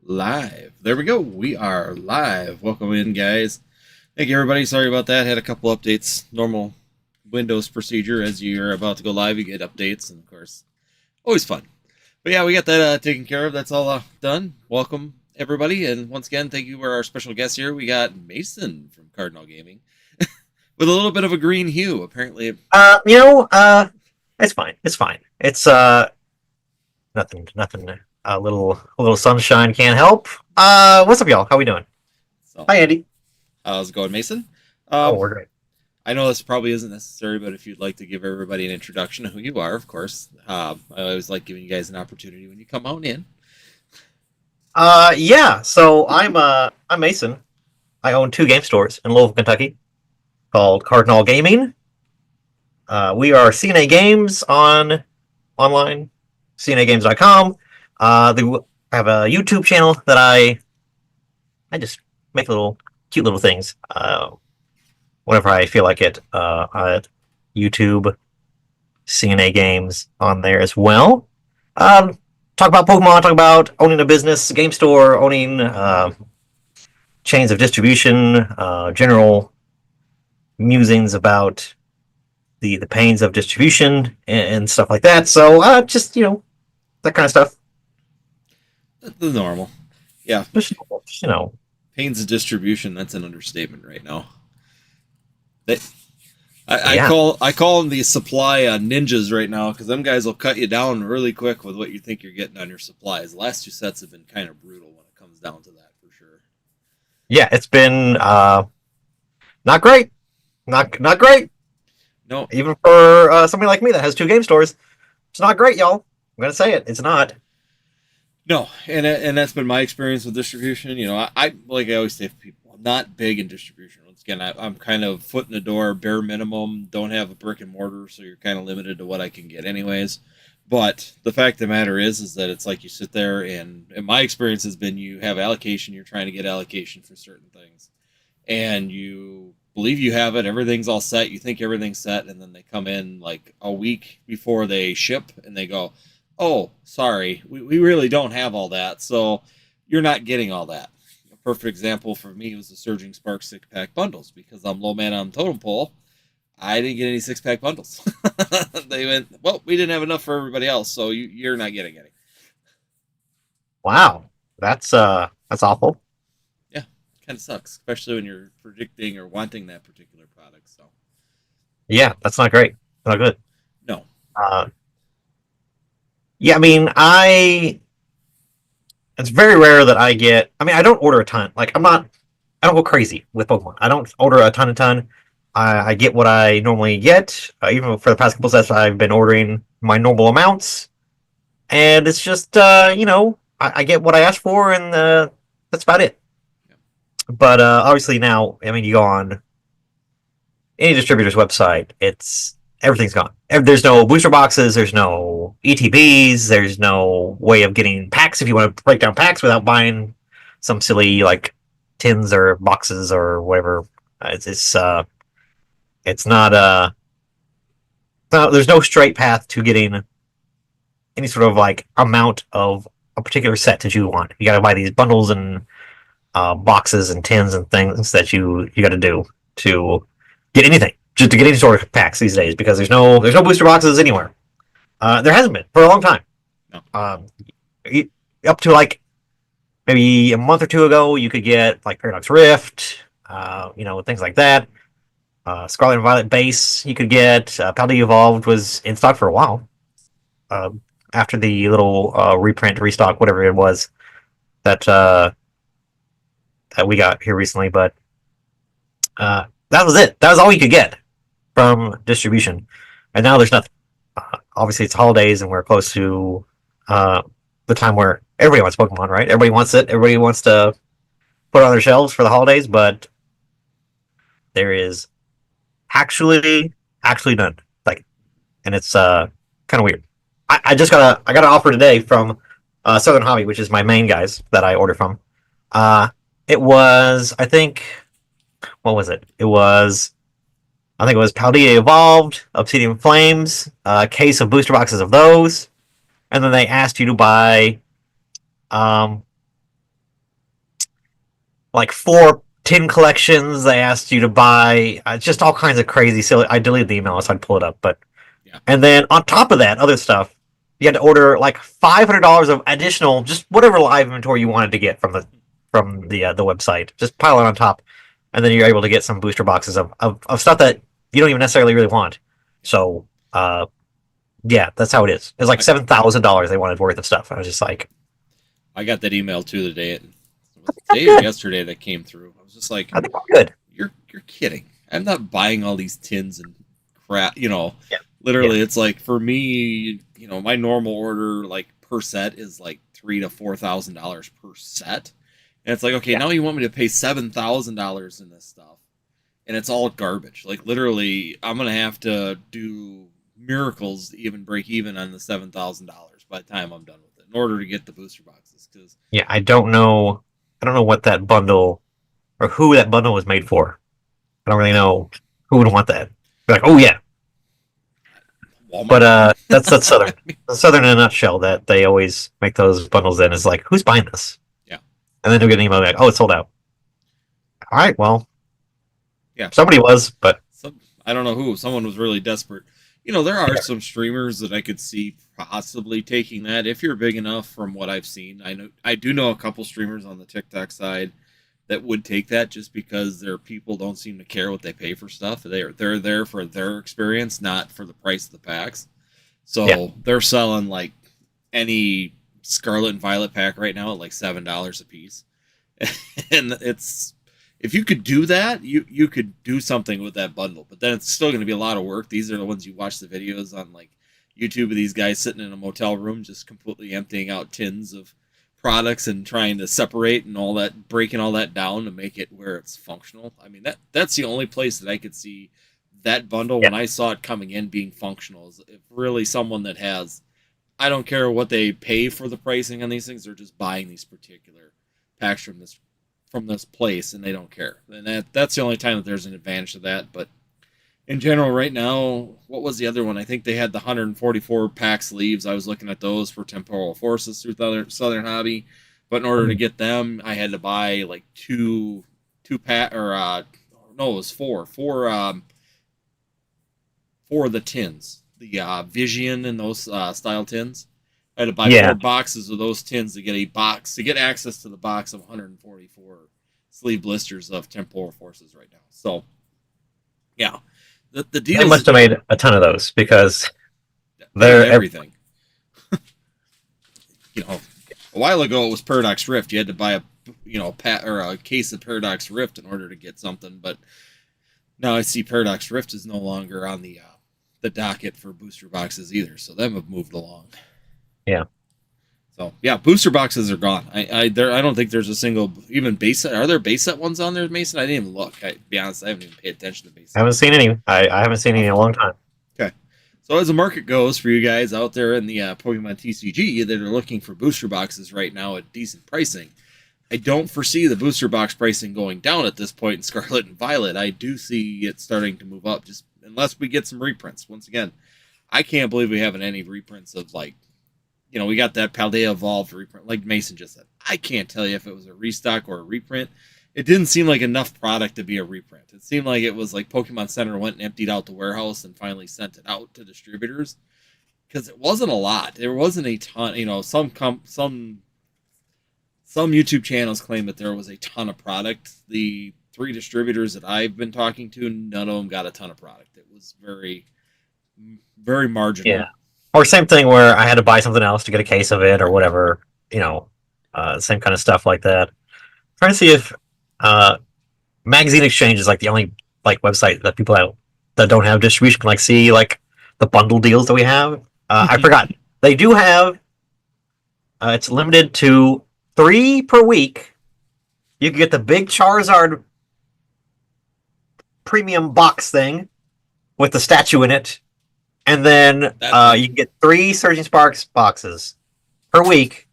live. There we go. We are live. Welcome in, guys. Thank you, everybody. Sorry about that. Had a couple updates. Normal Windows procedure. As you're about to go live, you get updates, and of course, always fun. But yeah, we got that taken care of. That's all done. Welcome, everybody. And once again, thank you for our special guest here. We got Mason from Cardinal Gaming with a little bit of a green hue, apparently. It's fine. It's fine. It's nothing. A little sunshine can't help. What's up, y'all? How we doing? So, Hi, Andy. how's it going, Mason? We're great. I know this probably isn't necessary, but if you'd like to give everybody an introduction of who you are, of course. I always like giving you guys an opportunity when you come on in. Yeah. So I'm Mason. I own 2 game stores in Louisville, Kentucky, called Cardinal Gaming. We are CNA Games on online, cnagames.com. I have a YouTube channel that I just make little cute little things whenever I feel like it. At YouTube, CNA Games on there as well. Talk about Pokemon. Talk about owning a business, game store, owning chains of distribution, general musings about the pains of distribution and stuff like that. So just that kind of stuff. The normal. Yeah. Just, Pains of distribution, that's an understatement right now. I Yeah. call them the supply ninjas right now, because them guys will cut you down really quick with what you think you're getting on your supplies. The last 2 sets have been kind of brutal when it comes down to that, for sure. Yeah, it's been not great. Not great. No, Even for somebody like me that has 2 game stores, it's not great, y'all. I'm gonna say it. It's not. no, and that's been my experience with distribution. I like I always say to people, I'm not big in distribution. Once again, I'm kind of foot in the door, bare minimum. Don't have a brick and mortar, so you're kind of limited to what I can get, anyways. But the fact of the matter is that it's like you sit there, and my experience has been you have allocation. You're trying to get allocation for certain things, and you believe you have it. Everything's all set. You think everything's set, and then they come in like a week before they ship, and they go, oh, sorry, we really don't have all that, so you're not getting all that. A perfect example for me was the Surging Spark 6-pack bundles, because I'm low man on totem pole. I didn't get any 6-pack bundles. They went, well, we didn't have enough for everybody else, so you're not getting any. Wow. That's awful. Yeah, kind of sucks, especially when you're predicting or wanting that particular product. So Yeah, that's not great. Not good. no, Yeah, I mean, it's very rare that I get. I mean, I don't order a ton. Like, I don't go crazy with Pokemon. I don't order a ton. I get what I normally get. Even for the past couple sets, I've been ordering my normal amounts, and it's just I get what I asked for, and that's about it. Yeah. But obviously now, I mean, you go on any distributor's website, everything's gone. There's no booster boxes. There's no ETBs. There's no way of getting packs if you want to break down packs without buying some silly like tins or boxes or whatever. It's not there's no straight path to getting any sort of like amount of a particular set that you want. You got to buy these bundles and boxes and tins and things that you got to do to get anything. Just to get any sort of packs these days, because there's no booster boxes anywhere. There hasn't been for a long time. no. Up to like maybe a month or 2 ago, you could get like Paradox Rift, things like that. Scarlet and Violet base you could get. Paldea Evolved was in stock for a while. After the little reprint, restock, whatever it was that we got here recently, but that was it. That was all you could get from distribution, and now there's nothing. Obviously, it's holidays, and we're close to the time where everybody wants Pokemon, right? Everybody wants it. Everybody wants to put it on their shelves for the holidays, but there is actually none. Like, and it's kind of weird. I got an offer today from Southern Hobby, which is my main guys that I order from. It was, I think, what was it? I think it was Paldea Evolved, Obsidian Flames, a case of booster boxes of those, and then they asked you to buy like 4 tin collections. They asked you to buy just all kinds of crazy, silly. I deleted the email so I'd pull it up, but Yeah. and then on top of that, other stuff. You had to order like $500 of additional, just whatever live inventory you wanted to get from the website. Just pile it on top, and then you're able to get some booster boxes of stuff that you don't even necessarily really want. So, yeah, that's how it is. It's like $7,000 they wanted worth of stuff. I was just like, I got that email too the day I'm or good. yesterday that came through. I was just like, I think I'm good. you're kidding. I'm not buying all these tins and crap. Yeah. Literally, it's like for me, my normal order like per set is like $3,000 to $4,000 per set, and it's like, okay, now you want me to pay $7,000 in this stuff, and it's all garbage. Like literally, I'm gonna have to do miracles to even break even on the $7,000 by the time I'm done with it in order to get the booster boxes. Because Yeah, I don't know. I don't know what that bundle or who that bundle was made for. I don't really know who would want that. Be like, oh yeah, Walmart, but that's Southern. Southern in a nutshell. That they always make those bundles in is like, who's buying this? Yeah. And then you'll get an email like, oh, it's sold out. All right, well, yeah, somebody was, but I don't know who. Someone was really desperate. There are some streamers that I could see possibly taking that if you're big enough. From what I've seen, I do know a couple streamers on the TikTok side that would take that just because their people don't seem to care what they pay for stuff. They're there for their experience, not for the price of the packs. So they're selling like any Scarlet and Violet pack right now at like $7 a piece, and it's. If you could do that, you could do something with that bundle. But then it's still going to be a lot of work. These are the ones you watch the videos on like YouTube of these guys sitting in a motel room just completely emptying out tins of products and trying to separate and all that, breaking all that down to make it where it's functional. I mean, that's the only place that I could see that bundle when I saw it coming in being functional. Is if really someone that has, I don't care what they pay for the pricing on these things, they're just buying these particular packs from this place and they don't care. And that's the only time that there's an advantage to that. But in general, right now, what was the other one? I think they had the 144 pack sleeves. I was looking at those for Temporal Forces through Southern Hobby, but in order to get them, I had to buy like two pack or no, it was four of the tins, the Vision and those style tins. I had to buy 4 boxes of those tins to get access to the box of 144 sleeve blisters of Temporal Forces right now. So, yeah, the deal. They must have made a ton of those because they're everything. A while ago it was Paradox Rift. You had to buy a case of Paradox Rift in order to get something. But now I see Paradox Rift is no longer on the docket for booster boxes either. So them have moved along. Yeah. So yeah, booster boxes are gone. I don't think there's a single even base set. Are there base set ones on there, Mason? I didn't even look. To be honest, I haven't even paid attention to base set. I haven't seen any. I haven't seen any in a long time. Okay. So as the market goes for you guys out there in the Pokemon TCG that are looking for booster boxes right now at decent pricing, I don't foresee the booster box pricing going down at this point in Scarlet and Violet. I do see it starting to move up, just unless we get some reprints. Once again, I can't believe we haven't any reprints of like. We got that Paldea Evolved reprint, like Mason just said. I can't tell you if it was a restock or a reprint. It didn't seem like enough product to be a reprint. It seemed like it was like Pokemon Center went and emptied out the warehouse and finally sent it out to distributors. Because it wasn't a lot. There wasn't a ton. Some YouTube channels claim that there was a ton of product. The 3 distributors that I've been talking to, none of them got a ton of product. It was very, very marginal. Yeah. Or same thing where I had to buy something else to get a case of it or whatever, same kind of stuff like that. Trying to see if Magazine Exchange is like the only like website that people that don't have distribution can like see like the bundle deals that we have. I forgot they do have. It's limited to 3 per week. You can get the big Charizard premium box thing with the statue in it. And then you can get 3 Surging Sparks boxes per week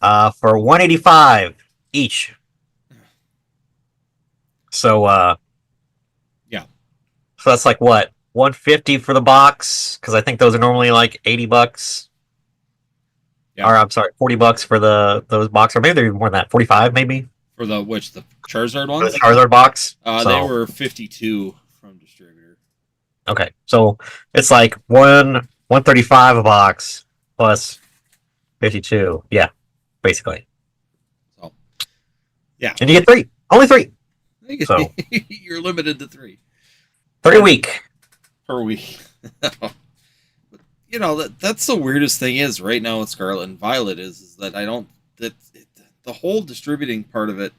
for $185 each. So yeah. So that's like what? $150 for the box, because I think those are normally like $80. Yeah. Or I'm sorry, $40 for those boxes, or maybe they're even more than that. $45 maybe. For the Charizard For ones? the Charizard box. They So were 52 from distributor. okay, so it's like 135 a box plus 52. Yeah, basically. So yeah, And you get three. Only three. So you're limited to 3 3 a week. per week. That's the weirdest thing is right now with Scarlet and Violet is that I don't that it, the whole distributing part of it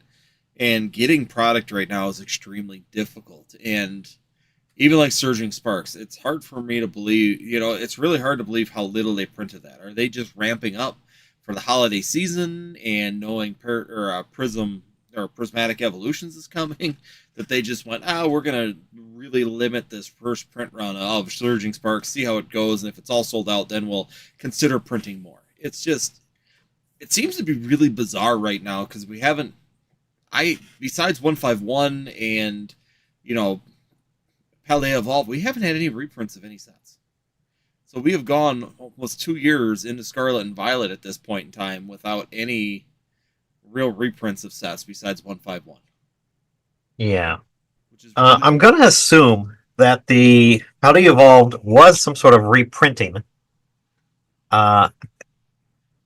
and getting product right now is extremely difficult. And even like Surging Sparks, it's hard for me to believe. It's really hard to believe how little they printed that. Are they just ramping up for the holiday season and knowing Prism or Prismatic Evolutions is coming? That they just went, we're gonna really limit this first print run of Surging Sparks, see how it goes, and if it's all sold out, then we'll consider printing more. It seems to be really bizarre right now because we haven't. Besides 151 and Palais Evolve, we haven't had any reprints of any sets. So we have gone almost 2 years into Scarlet and Violet at this point in time without any real reprints of sets besides 151. Yeah. Which is really I'm going to assume that the Palais Evolved was some sort of reprinting.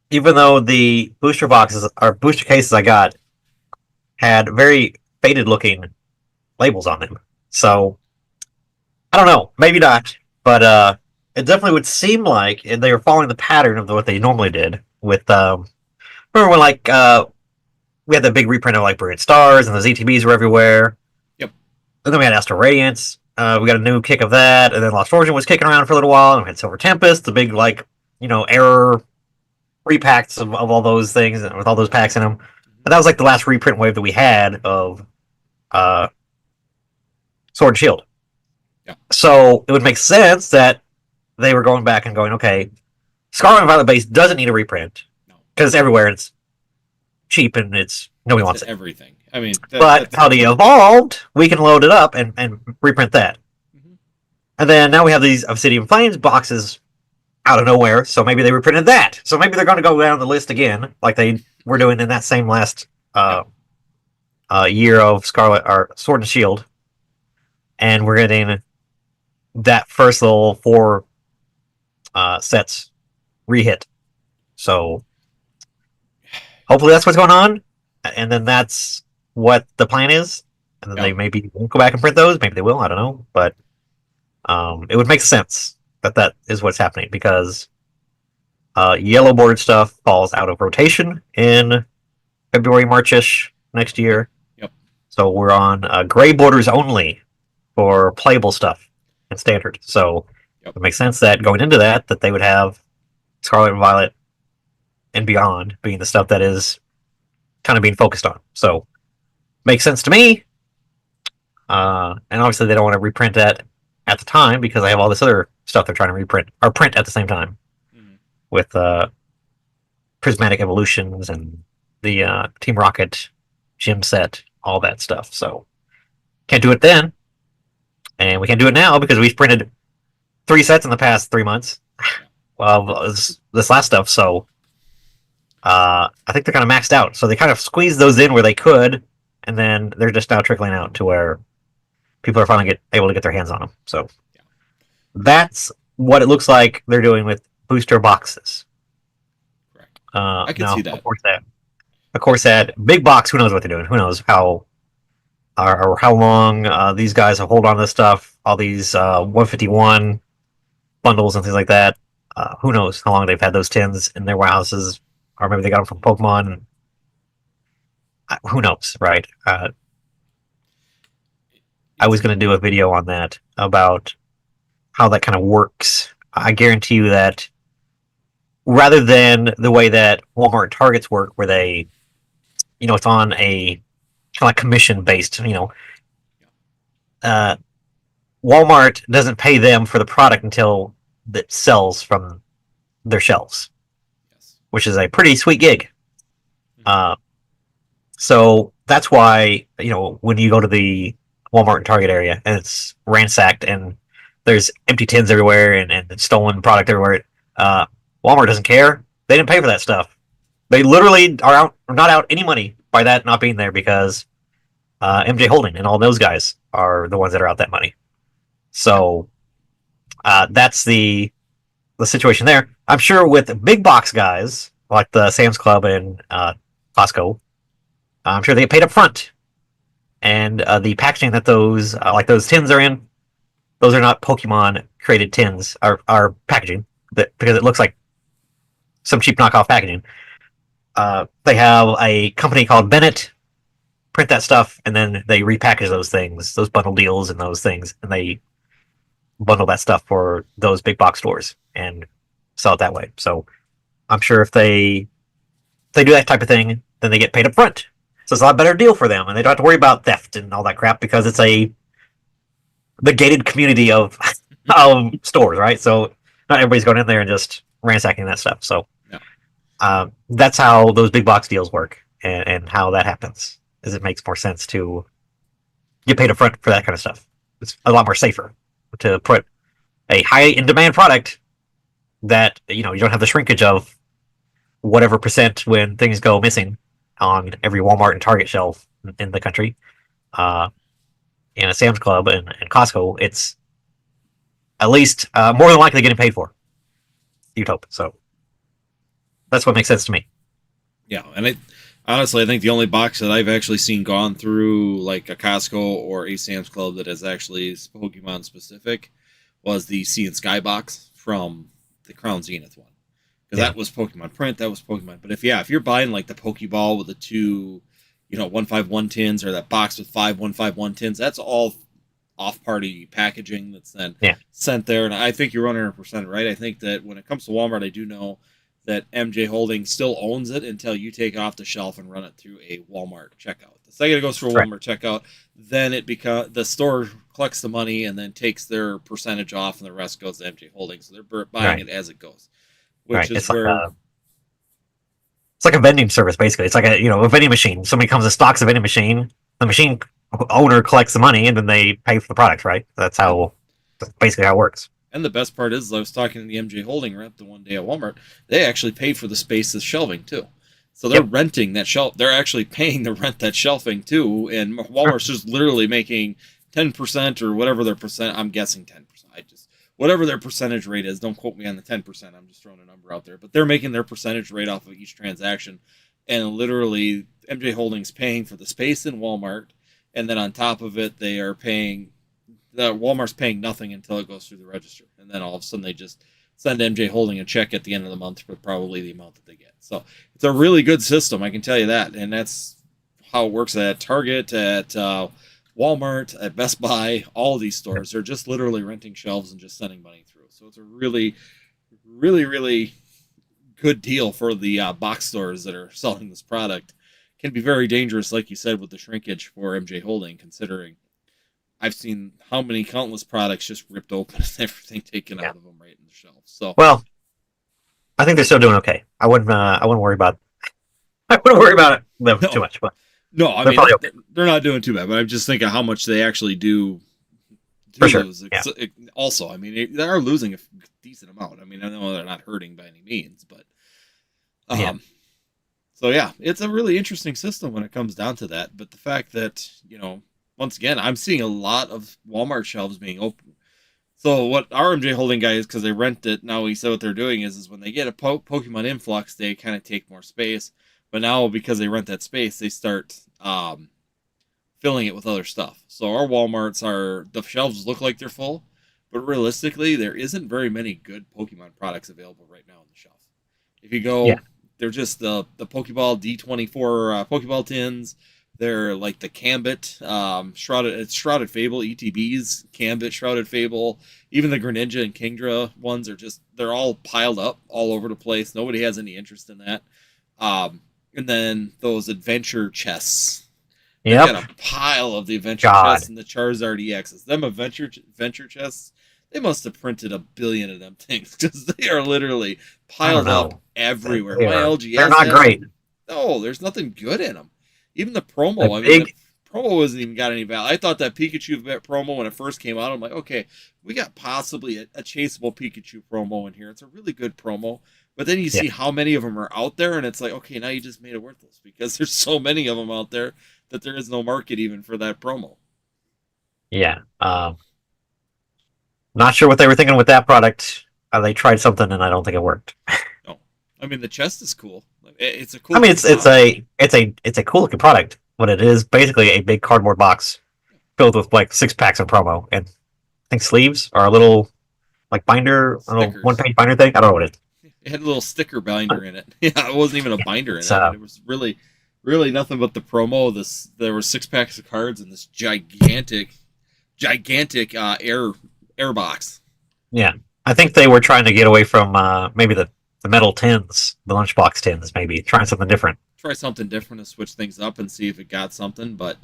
Even though the booster boxes or booster cases I got had very faded looking labels on them. So I don't know, maybe not, but it definitely would seem like they were following the pattern of what they normally did with remember when we had the big reprint of like Brilliant Stars and the ZTBs were everywhere. Yep. And then we had Astral Radiance. We got a new kick of that, and then Lost Origin was kicking around for a little while, and we had Silver Tempest, the big error repacks of all those things with all those packs in them. And that was like the last reprint wave that we had of Sword and Shield. Yeah. So it would make sense that they were going back and going, okay, Scarlet and Violet base doesn't need a reprint because everywhere it's cheap and nobody wants it. Everything. I mean, but how they evolved, we can load it up and reprint that. Mm-hmm. And then now we have these Obsidian Flames boxes out of nowhere, so maybe they reprinted that. So maybe they're going to go down the list again, like they were doing in that same last year of Scarlet or Sword and Shield, and we're getting that first little 4 sets rehit. So hopefully that's what's going on, and then that's what the plan is. And then they maybe won't go back and print those. Maybe they will. I don't know, but it would make sense that is what's happening because yellow board stuff falls out of rotation in February, March-ish next year. Yep. So we're on gray borders only for playable stuff and standard. So it makes sense that going into that they would have Scarlet and Violet and beyond being the stuff that is kind of being focused on. So makes sense to me. And obviously they don't want to reprint that at the time because I have all this other stuff they're trying to reprint or print at the same time with Prismatic Evolutions and the Team Rocket gym set, all that stuff. So can't do it then, and we can't do it now because we've printed 3 sets in the past 3 months. Well, this last stuff, so I think they're kind of maxed out. So they kind of squeezed those in where they could, and then they're just now trickling out to where people are finally able to get their hands on them. So that's what it looks like they're doing with booster boxes. Correct. I can see that. Of course, that big box. Who knows what they're doing? Who knows how long these guys will hold on to this stuff? All these 151 bundles and things like that. Who knows how long they've had those tins in their warehouses, or maybe they got them from Pokemon. Who knows, right? I was going to do a video on that about how that kind of works. I guarantee you that rather than the way that Walmart and Targets work, where they, it's on a kind of like commission based, Walmart doesn't pay them for the product until it sells from their shelves, which is a pretty sweet gig. So that's why, when you go to the Walmart and Target area and it's ransacked and there's empty tins everywhere and stolen product everywhere, Walmart doesn't care. They didn't pay for that stuff. They literally are not out any money by that not being there because MJ Holding and all those guys are the ones that are out that money. So that's the situation there. I'm sure with big box guys like the Sam's Club and Costco, I'm sure they get paid up front, and the packaging that those like those tins are in, those are not Pokemon created tins. Are packaging that because it looks like some cheap knockoff packaging. They have a company called Bennett print that stuff, and then they repackage those things, those bundle deals, and those things, and they bundle that stuff for those big box stores and sell it that way. So I'm sure if they do that type of thing, then they get paid up front. So it's a lot better deal for them, and they don't have to worry about theft and all that crap because it's the gated community of stores, right? So not everybody's going in there and just ransacking that stuff. So that's how those big box deals work, and how that happens. Is it makes more sense to get paid up front for that kind of stuff. It's a lot more safer to put a high in demand product that you don't have the shrinkage of whatever percent when things go missing on every Walmart and Target shelf in the country. In a Sam's Club and Costco, it's at least more than likely getting paid for. You'd hope. So that's what makes sense to me. Yeah, and honestly, I think the only box that I've actually seen gone through like a Costco or a Sam's Club that is actually Pokemon specific was the Sea and Sky box from the Crown Zenith one. Because that was Pokemon print, that was Pokemon. But if you're buying like the Pokeball with the two, 151 tins, or that box with 5 151 tins, that's all off-party packaging that's then sent there. And I think you're 100% right. I think that when it comes to Walmart, I do know that MJ Holdings still owns it until you take it off the shelf and run it through a Walmart checkout. The second it goes through a Walmart checkout, then the store collects the money and then takes their percentage off, and the rest goes to MJ Holdings. So they're buying it as it goes. Which is it's where it's like a vending service, basically. It's like a vending machine. Somebody comes and stocks a vending machine. The machine owner collects the money, and then they pay for the product, right? That's basically how it works. And the best part is, I was talking to the MJ Holding rep the one day at Walmart. They actually pay for the space as shelving too. So they're renting that shelf. They're actually paying to rent that shelving too. And Walmart's just literally making 10% or whatever their percent. I'm guessing 10%. Whatever their percentage rate is, don't quote me on the 10%. I'm just throwing a number out there. But they're making their percentage rate off of each transaction. And literally, MJ Holdings paying for the space in Walmart. And then on top of it, they are paying... Walmart's paying nothing until it goes through the register. And then all of a sudden, they just send MJ Holding a check at the end of the month for probably the amount that they get. So it's a really good system, I can tell you that. And that's how it works at Target, at... Walmart, at Best Buy, all these stores, they're just literally renting shelves and just sending money through. So it's a really, really, really good deal for the box stores that are selling this product. Can be very dangerous, like you said, with the shrinkage for MJ Holding, considering I've seen how many countless products just ripped open and everything taken out of them right in the shelf. So, well, I think they're still doing okay. I wouldn't worry about them too much, but. No, I mean, they're not doing too bad, but I'm just thinking how much they actually do lose. Also, I mean, they are losing a decent amount. I mean, I know they're not hurting by any means, but so yeah, it's a really interesting system when it comes down to that. But the fact that, once again, I'm seeing a lot of Walmart shelves being open. So what our MJ Holding guy is, because they rent it, now he said what they're doing is when they get a Pokemon influx, they kind of take more space. But now, because they rent that space, they start filling it with other stuff. So our Walmarts the shelves look like they're full, but realistically, there isn't very many good Pokemon products available right now on the shelf. If you go, they're just the Pokeball D24 Pokeball tins. They're like the Gambit, Shrouded Fable, ETBs, Gambit, Shrouded Fable. Even the Greninja and Kingdra ones they're all piled up all over the place. Nobody has any interest in that. And then those adventure chests. They've got a pile of the adventure chests and the Charizard EXs. Them adventure chests, they must have printed 1 billion of them things because they are literally piled up everywhere. My LGS, they're not great. No, there's nothing good in them. Even the promo, the promo hasn't even got any value. I thought that Pikachu promo when it first came out, I'm like, okay, we got possibly a chaseable Pikachu promo in here. It's a really good promo. But then you Yeah. see how many of them are out there, and it's like, okay, now you just made it worthless because there's so many of them out there that there is no market even for that promo. Yeah. Not sure what they were thinking with that product. They tried something, and I don't think it worked. No, I mean the chest is cool. It's a I cool. mean, it's a cool looking product, but it is basically a big cardboard box filled with like 6 packs of promo, and I think sleeves are a little like binder, a little Stickers. 1 page binder thing. I don't know what it is. It had a little sticker binder in it. Yeah, it wasn't even a binder in it. It's I mean, it was really nothing but the promo. There were 6 packs of cards in this gigantic air box. Yeah, I think they were trying to get away from maybe the metal tins, the lunchbox tins, maybe trying something different. Try something different to switch things up and see if it got something. But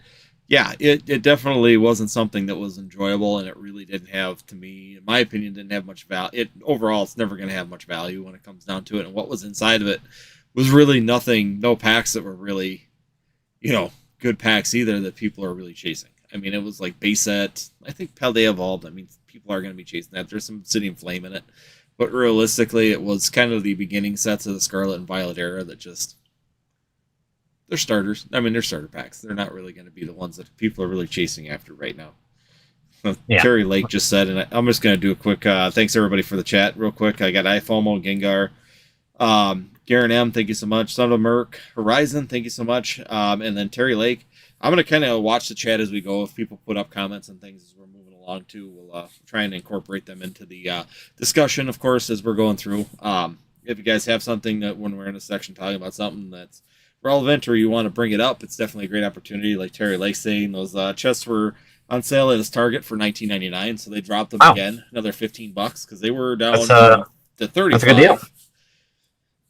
yeah, it definitely wasn't something that was enjoyable, and it really didn't have, to me, in my opinion, didn't have much value. Overall, it's never going to have much value when it comes down to it. And what was inside of it was really nothing, no packs that were really, good packs either that people are really chasing. I mean, it was like base set. I think Paldea Evolved. I mean, people are going to be chasing that. There's some Obsidian Flame in it. But realistically, it was kind of the beginning sets of the Scarlet and Violet era that just, they're starters. I mean, they're starter packs. They're not really going to be the ones that people are really chasing after right now. Yeah. Terry Lake just said, and I'm just going to do a quick thanks everybody for the chat real quick. I got iFomo, Gengar, Garen M, thank you so much. Son of Merc, Horizon, thank you so much. And then Terry Lake. I'm going to kind of watch the chat as we go. If people put up comments and things as we're moving along too, we'll try and incorporate them into the discussion, of course, as we're going through. If you guys have something that when we're in a section talking about something that's relevant or you want to bring it up, it's definitely a great opportunity. Like Terry Lake saying, those chests were on sale at his Target for $19.99, so they dropped them again, another $15 because they were down to $35. That's a good deal.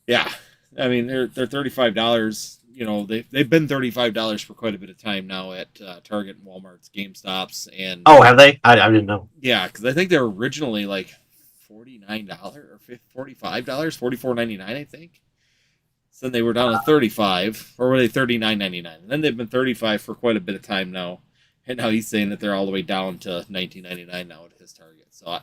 Yeah, I mean they're $35. They've been $35 for quite a bit of time now at Target and Walmart's, GameStops, and have they? I didn't know. Yeah, because I think they were originally like $49 or $45, $44.99, I think. So then they were down to $35, or were they $39.99? And then they've been $35 for quite a bit of time now, and now he's saying that they're all the way down to $19.99 now at his Target. So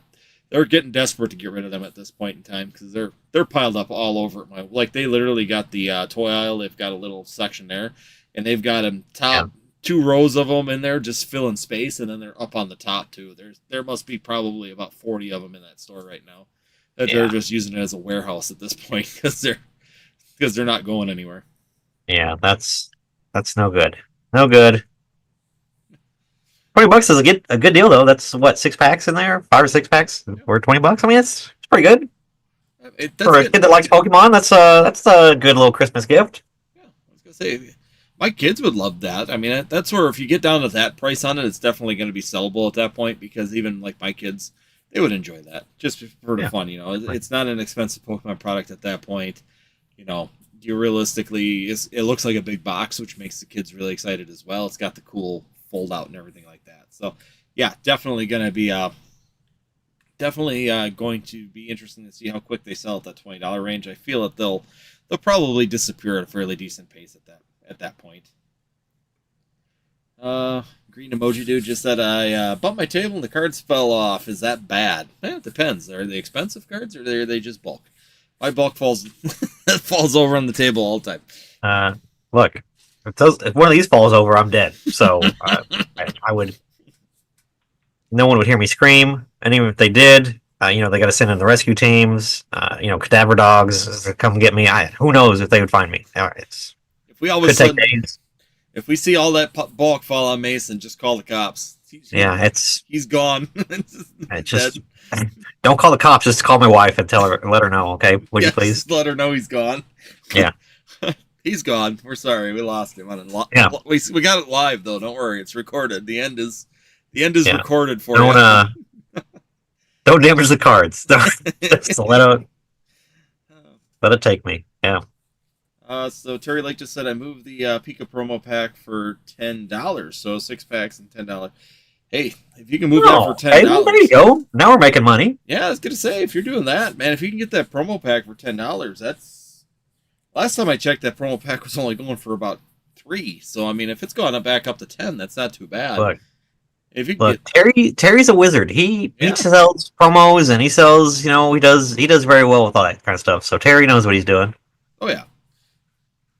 they're getting desperate to get rid of them at this point in time because they're piled up all over it. Like they literally got the toy aisle. They've got a little section there, and they've got them top 2 rows of them in there just filling space, and then they're up on the top too. There must be probably about 40 of them in that store right now that they're just using it as a warehouse at this point because they're not going anywhere. Yeah, that's no good. No good. $20 is a good deal though. That's what, 6 packs in there, 5 or 6 packs for $20. I mean, it's pretty good for a kid that likes Pokemon. That's a good little Christmas gift. Yeah, I was gonna say, my kids would love that. I mean, that's where if you get down to that price on it, it's definitely going to be sellable at that point because even like my kids, they would enjoy that just for the fun. It's not an expensive Pokemon product at that point. You realistically, it looks like a big box, which makes the kids really excited as well. It's got the cool fold out and everything like that. So, yeah, definitely going to be going to be interesting to see how quick they sell at that $20 range. I feel that they'll probably disappear at a fairly decent pace at that point. Green emoji dude just said I bumped my table and the cards fell off. Is that bad? It depends. Are they expensive cards or are they just bulk? My bulk falls over on the table all the time. Look, if one of these falls over, I'm dead. So I would. No one would hear me scream, and even if they did, they got to send in the rescue teams. Cadaver dogs to come get me. Who knows if they would find me? If we see all that bulk fall on Mason, just call the cops. He's gone. Don't call the cops. Just call my wife and let her know. Okay, would you please? Let her know he's gone. Yeah, he's gone. We're sorry, we lost him. We got it live though. Don't worry, it's recorded. The end is recorded for you. Don't damage the cards. Just let it take me. Yeah. So Terry Lake just said I moved the Pika promo pack for $10. So 6 packs and $10. Hey, if you can move that for $10, there you go. Now we're making money. Yeah, I was gonna say if you're doing that, man, if you can get that promo pack for $10, that's last time I checked that promo pack was only going for about $3. So I mean, if it's gone back up to $10, that's not too bad. Look, If you can Look, get, Terry's a wizard. He yeah, sells promos and he sells, he does very well with all that kind of stuff. So Terry knows what he's doing. oh yeah.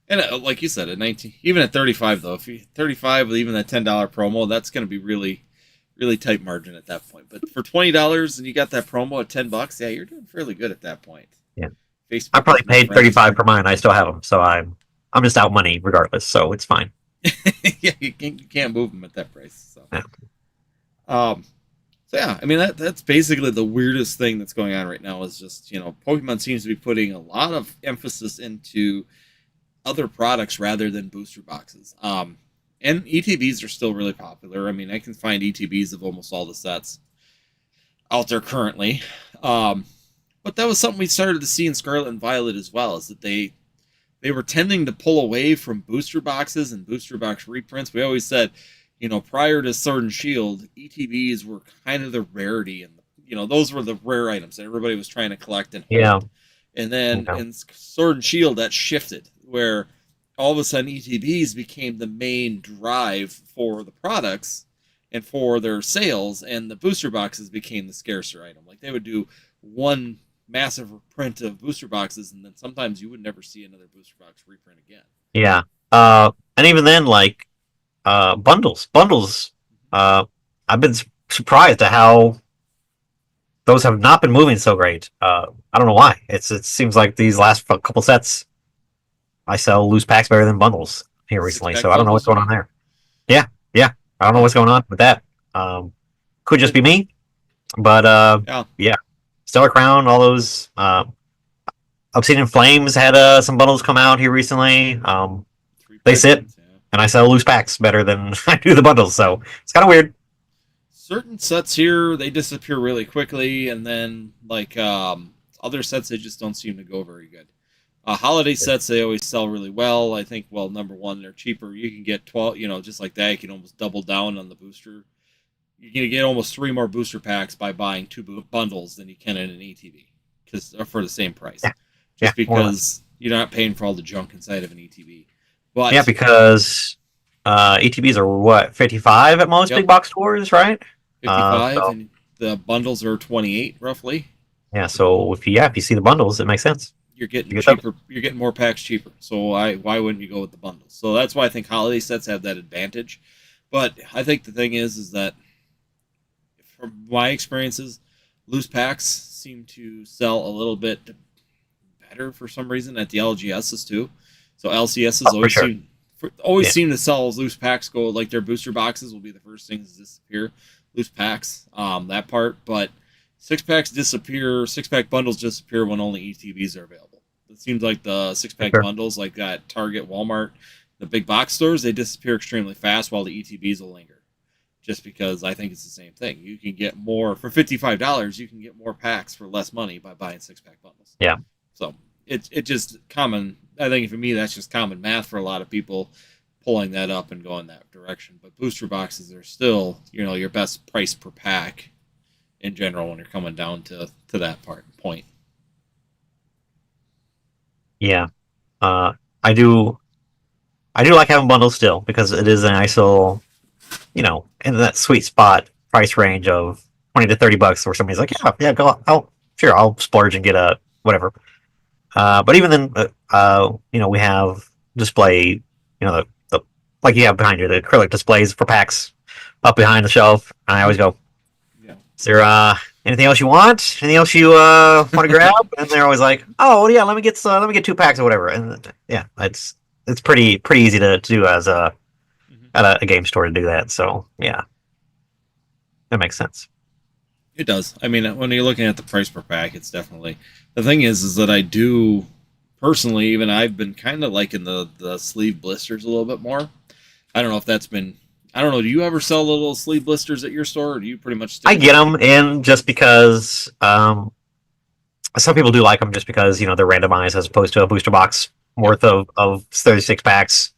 And like you said, at 19, even at 35 though, if you 35 with even that $10 promo, that's going to be really, really tight margin at that point. But for $20 and you got that promo at $10, yeah, you're doing fairly good at that point. Yeah, I Facebook probably is no paid friend. 35 for mine. I still have them, so I'm just out money regardless. So it's fine. Yeah, you can't move them at that price. So, Yeah. um, so yeah, I mean that's basically the weirdest thing that's going on right now is just Pokemon seems to be putting a lot of emphasis into other products rather than booster boxes. And ETBs are still really popular. I mean, I can find ETBs of almost all the sets out there currently. But that was something we started to see in Scarlet and Violet as well, is that they were tending to pull away from booster boxes and booster box reprints. We always said, prior to Sword and Shield, ETBs were kind of the rarity, and those were the rare items that everybody was trying to collect and hold. Yeah. And then in Sword and Shield, that shifted, where all of a sudden ETBs became the main drive for the products and for their sales, and the booster boxes became the scarcer item. Like, they would do one massive reprint of booster boxes, and then sometimes you would never see another booster box reprint again. Yeah. And even then, like, bundles. I've been surprised at how those have not been moving so great. I don't know why. It seems like these last couple sets, I sell loose packs better than bundles here recently. So I don't know what's going on there. Yeah. I don't know what's going on with that. Could just be me, but yeah. Stellar Crown, all those. Obsidian Flames had some bundles come out here recently. They sit, and I sell loose packs better than I do the bundles. So it's kind of weird. Certain sets here, they disappear really quickly, and then like other sets, they just don't seem to go very good. Holiday sets, they always sell really well. I think, well, number one, they're cheaper. You can get 12, just like that. You can almost double down on the booster. You can get almost 3 more booster packs by buying 2 bundles than you can in an ETB, for the same price. Just because you're not paying for all the junk inside of an ETB. But yeah, because ETBs are what, 55 at most big box stores, right? 55, and the bundles are 28 roughly. Yeah, so if you see the bundles, it makes sense. You're getting cheaper. You're getting more packs cheaper. So why wouldn't you go with the bundles? So that's why I think holiday sets have that advantage. But I think the thing is that from my experiences, loose packs seem to sell a little bit better for some reason at the LGSs too. So LCSs always seem to sell as loose packs go, like their booster boxes will be the first things to disappear. Loose packs, that part, but 6-packs disappear. 6-pack bundles disappear when only ETBs are available. It seems like the 6-pack bundles, like at Target, Walmart, the big box stores, they disappear extremely fast, while the ETBs will linger. Just because I think it's the same thing. You can get more for $55. You can get more packs for less money by buying 6-pack bundles. Yeah. So it just common. I think for me that's just common math for a lot of people, pulling that up and going that direction. But booster boxes are still, your best price per pack in general when you're coming down to that point. Yeah, I do like having bundles still, because it is a nice little, in that sweet spot price range of $20 to $30, where somebody's like, yeah, go, I'll splurge and get a whatever. But even then, we have display, the like you have behind you, the acrylic displays for packs up behind the shelf, and I always go, is there anything else you want? Anything else you want to grab? And they're always like, oh yeah, let me get 2 packs or whatever. And yeah, it's pretty easy to do as at a game store to do that. So yeah, that makes sense. It does. I mean, when you're looking at the price per pack, it's definitely, the thing is that I do personally, even I've been kind of liking the sleeve blisters a little bit more. I don't know if that's been. I don't know. Do you ever sell little sleeve blisters at your store, or do you pretty much? I get them in just because some people do like them, just because they're randomized as opposed to a booster box worth of 36 packs.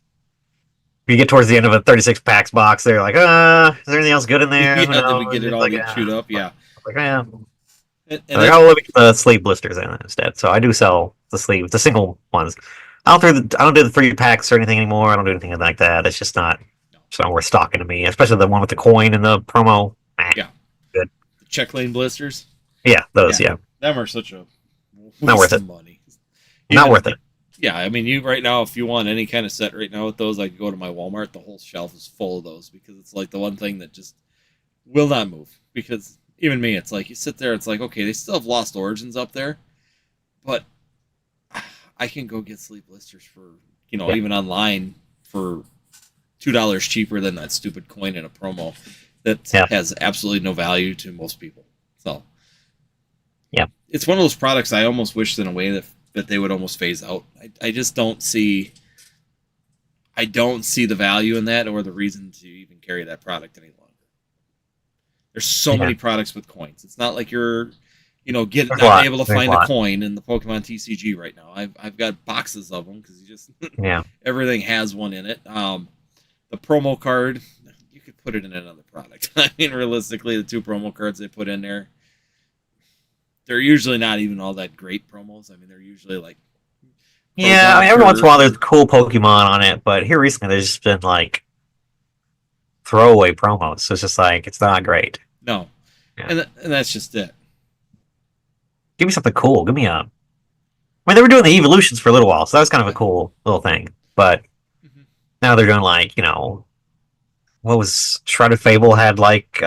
If you get towards the end of a 36 packs box, they're like, is there anything else good in there? Yeah, then we get it all chewed up. Yeah. Like, yeah. I'll look at the sleeve blisters in instead. So I do sell the single ones. I don't do the 3 packs or anything anymore. I don't do anything like that. It's just not It's not worth stocking to me, especially the one with the coin and the promo. Yeah. Good. The check lane blisters. Yeah, those. Yeah, Them are such a not worth waste it. of money. Not worth it. Yeah, I mean, you right now, if you want any kind of set right now with those, I could go to my Walmart. The whole shelf is full of those because it's like the one thing that just will not move. Because even me, it's like you sit there, it's like, okay, they still have Lost Origins up there, but I can go get sleep blisters for, even online for $2 cheaper than that stupid coin in a promo that has absolutely no value to most people. So, yeah, it's one of those products I almost wish in a way that they would almost phase out. I just don't see. I don't see the value in that or the reason to even carry that product any longer. There's so many products with coins. It's not like you're, not able to find a coin in the Pokemon TCG right now. I've got boxes of them because you just everything has one in it. The promo card, you could put it in another product. I mean, realistically, the 2 promo cards they put in there, they're usually not even all that great promos. I mean, they're usually like... Yeah, I mean, every once in a while there's cool Pokemon on it, but here recently there's just been, like, throwaway promos. So it's just like, it's not great. No. Yeah. And that's just it. Give me something cool. Give me a... I mean, they were doing the evolutions for a little while, so that was kind of a cool little thing. But now they're doing, like, what was Shrouded Fable had, like,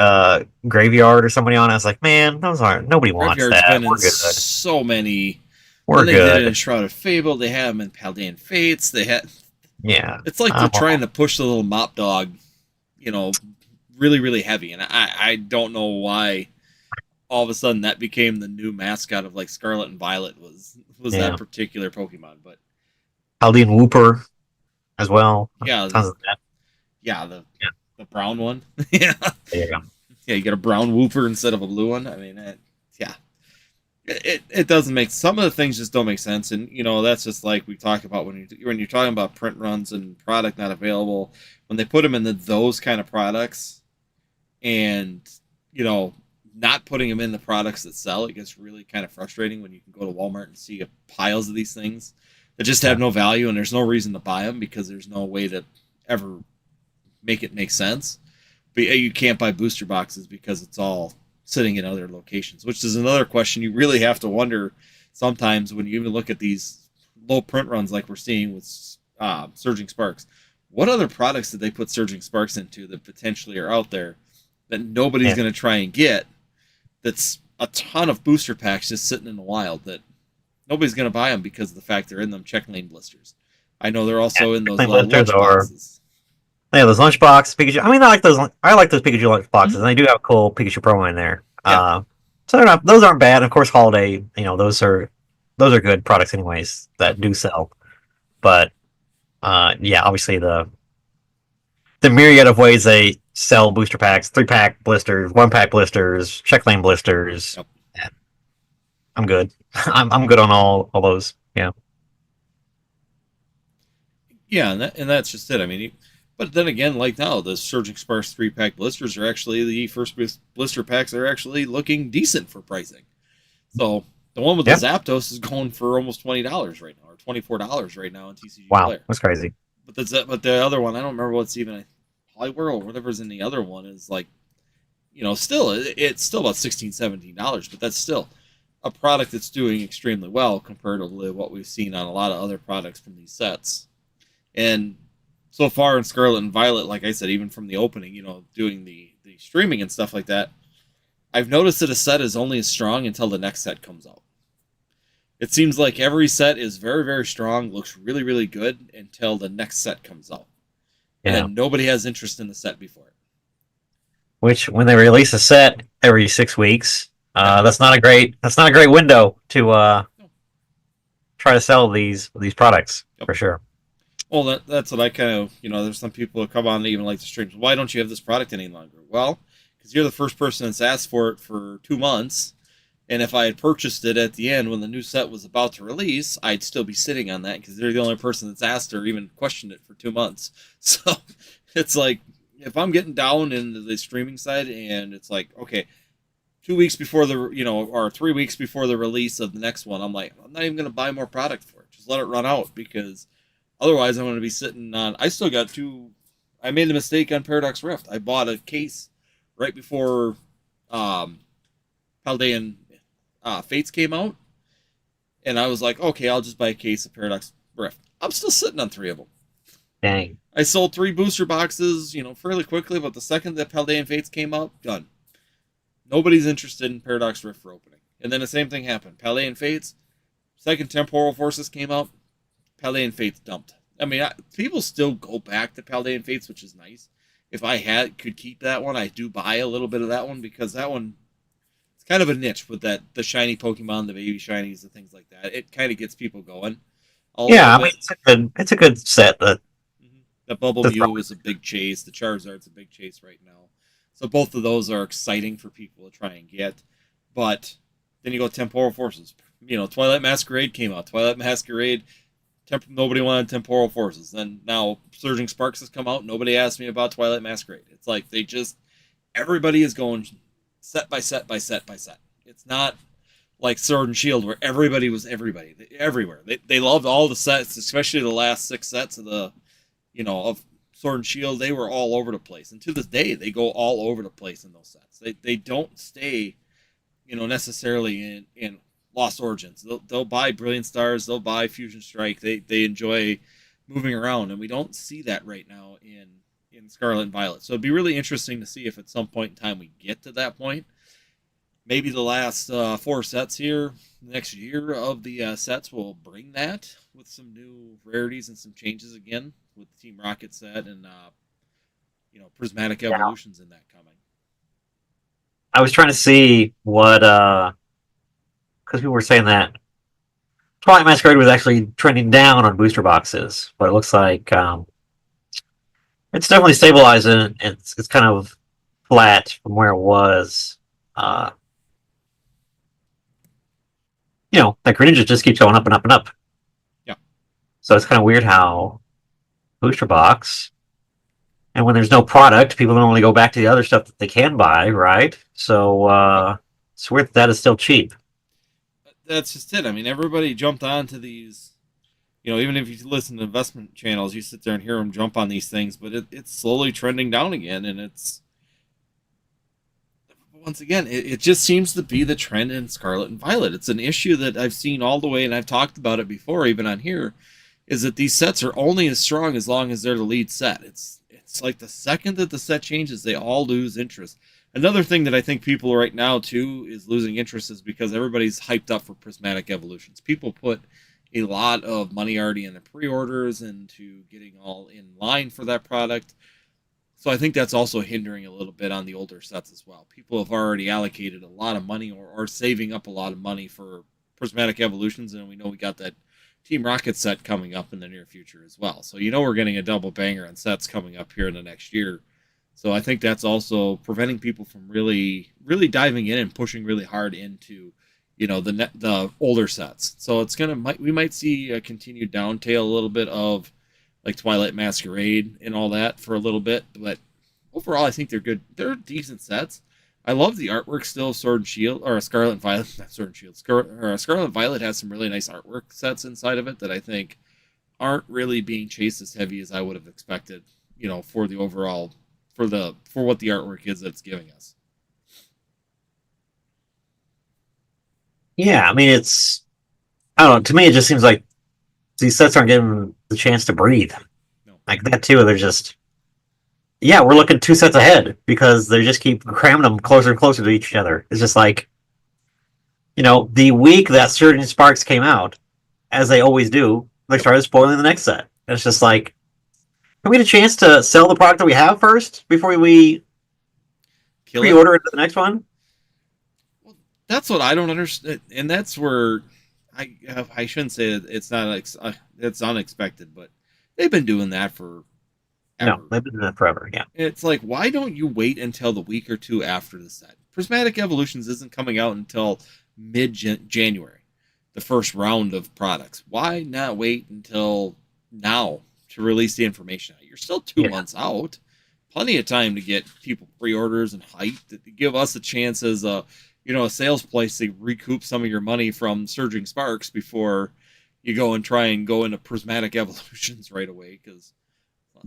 Graveyard or somebody on it. I was like, man, those aren't... Nobody wants that. We're good. So many... We're they good. Did it in Shrouded Fable. They have them in Paldean Fates. They had... Yeah. It's like they're trying to push the little mop dog, really, really heavy. And I don't know why all of a sudden that became the new mascot of, like, Scarlet and Violet was that particular Pokemon. But Paldean Wooper as well. Yeah. The brown one. Yeah. There you go. Yeah, you get a brown Wooper instead of a blue one. I mean, It doesn't make... Some of the things just don't make sense. And, that's just like we talk about when you're talking about print runs and product not available. When they put them in those kind of products and, not putting them in the products that sell, it gets really kind of frustrating when you can go to Walmart and see piles of these things that just have no value and there's no reason to buy them because there's no way to ever make it make sense. But you can't buy booster boxes because it's all sitting in other locations, which is another question you really have to wonder sometimes when you even look at these low print runs like we're seeing with Surging Sparks. What other products did they put Surging Sparks into that potentially are out there that nobody's going to try and get? That's a ton of booster packs just sitting in the wild that nobody's going to buy them because of the fact they're in them check lane blisters. I know they're also in those lunch boxes. Yeah, those lunchbox Pikachu. I mean, I like those Pikachu lunchboxes, and they do have a cool Pikachu promo in there. Yeah. So those aren't bad. Of course, holiday, those are good products anyways that do sell. But obviously the myriad of ways they sell booster packs, 3-pack blisters, 1-pack blisters, check lane blisters. Yep. I'm good. I'm good on all those. Yeah. Yeah, and that's just it. I mean. But then again, like now, the Surging Sparks 3-pack blisters are actually the first blister packs that are actually looking decent for pricing. So the one with the Zapdos is going for almost $20 right now, or $24 right now on TCG Player. That's crazy. But the other one, I don't remember what's even Polyworld or whatever's in the other one is like, still it's still about $16, $17, but that's still a product that's doing extremely well compared to what we've seen on a lot of other products from these sets. And so far in Scarlet and Violet, like I said, even from the opening, doing the streaming and stuff like that, I've noticed that a set is only as strong until the next set comes out. It seems like every set is very, very strong, looks really, really good until the next set comes out. Yeah. And nobody has interest in the set before it. Which, when they release a set every 6 weeks, that's not a great window to try to sell these products, for sure. Well, that's what I kind of, there's some people who come on and even like the streams. Why don't you have this product any longer? Well, because you're the first person that's asked for it for 2 months. And if I had purchased it at the end when the new set was about to release, I'd still be sitting on that because they're the only person that's asked or even questioned it for 2 months. So it's like, if I'm getting down into the streaming side and it's like, okay, 2 weeks before or 3 weeks before the release of the next one, I'm like, I'm not even going to buy more product for it. Just let it run out because otherwise, I'm going to be sitting on... I I made a mistake on Paradox Rift. I bought a case right before um, Paldean Fates came out, and I was like, okay, I'll just buy a case of Paradox Rift. I'm still sitting on 3 of them. Dang. I sold 3 booster boxes, fairly quickly, but the second that Paldean Fates came out, done. Nobody's interested in Paradox Rift for opening. And then the same thing happened. Paldean Fates, second Temporal Forces came out, Paldean Fates dumped. I mean, people still go back to Paldean Fates, which is nice. If I could keep that one, I do buy a little bit of that one because that one, it's kind of a niche with the shiny Pokemon, the baby shinies, and things like that. It kind of gets people going. Yeah, I mean, it's a good set. That the Bubble Mew is a big chase. The Charizard's a big chase right now. So both of those are exciting for people to try and get. But then you go Temporal Forces. Twilight Masquerade came out. Twilight Masquerade, nobody wanted Temporal Forces. Then now Surging Sparks has come out. Nobody asked me about Twilight Masquerade. It's like everybody is going set by set by set by set. It's not like Sword and Shield where everybody was everywhere. They loved all the sets, especially the last 6 sets of of Sword and Shield. They were all over the place, and to this day they go all over the place in those sets. They don't stay, necessarily in Lost Origins. They'll buy Brilliant Stars, they'll buy Fusion Strike. They enjoy moving around, and we don't see that right now in Scarlet and Violet. So it'd be really interesting to see if at some point in time we get to that point. Maybe the last 4 sets here, next year of the sets will bring that with some new rarities and some changes again with the Team Rocket set and Prismatic Evolutions in that coming. I was trying to see what because people were saying that Twilight Masquerade was actually trending down on booster boxes, but it looks like it's definitely stabilizing. It's kind of flat from where it was. That Greninja just keeps going up and up and up. Yeah. So it's kind of weird how booster box, and when there's no product, people normally go back to the other stuff that they can buy, right? So it's weird that is still cheap. That's just it. I mean, everybody jumped onto these. Even if you listen to investment channels, you sit there and hear them jump on these things, but it's slowly trending down again, and it's once again, it just seems to be the trend in Scarlet and Violet. It's an issue that I've seen all the way, and I've talked about it before, even on here, is that these sets are only as strong as long as they're the lead set. It's like the second that the set changes, they all lose interest. Another thing that I think people right now, too, is losing interest is because everybody's hyped up for Prismatic Evolutions. People put a lot of money already in the pre-orders and to getting all in line for that product. So I think that's also hindering a little bit on the older sets as well. People have already allocated a lot of money or are saving up a lot of money for Prismatic Evolutions, and we know we got that Team Rocket set coming up in the near future as well. So we're getting a double banger on sets coming up here in the next year. So I think that's also preventing people from really, really diving in and pushing really hard into, the older sets. So we might see a continued downtail a little bit of like Twilight Masquerade and all that for a little bit, but overall I think they're good. They're decent sets. I love the artwork still. Sword and Shield or Scarlet and Violet, not Sword and Shield. Scarlet and Violet has some really nice artwork sets inside of it that I think aren't really being chased as heavy as I would have expected. For the overall, for what the artwork is that it's giving us. Yeah, I mean I don't know. To me, it just seems like these sets aren't given the chance to breathe. No. Like that too. They're just we're looking 2 sets ahead because they just keep cramming them closer and closer to each other. It's just like, the week that Surging Sparks came out, as they always do, they started spoiling the next set. It's just like, can we get a chance to sell the product that we have first before we pre-order into the next one? Well, that's what I don't understand, and that's where I shouldn't say it's not it's unexpected, but they've been doing that for. No, they've been doing that forever. Yeah, it's like, why don't you wait until the week or 2 after the set? Prismatic Evolutions isn't coming out until mid-January, the first round of products. Why not wait until now to release the information out? You're still 2 months out. Plenty of time to get people pre-orders and hyped to give us a chance as a sales place to recoup some of your money from Surging Sparks before you go and try and go into Prismatic Evolutions right away. Because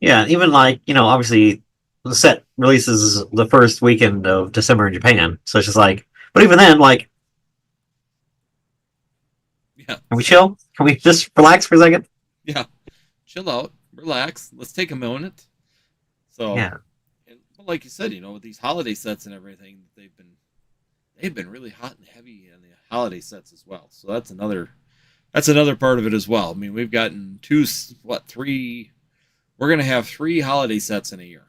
Yeah, even like, obviously the set releases the first weekend of December in Japan. So it's just like, but even then, like, Yeah. can we chill? Can we just relax for a second? Yeah. Chill out, relax. Let's take a moment. So, Yeah. like you said, with these holiday sets and everything, they've been really hot and heavy on the holiday sets as well. So that's another part of it as well. I mean, we've gotten three. We're gonna have three holiday sets in a year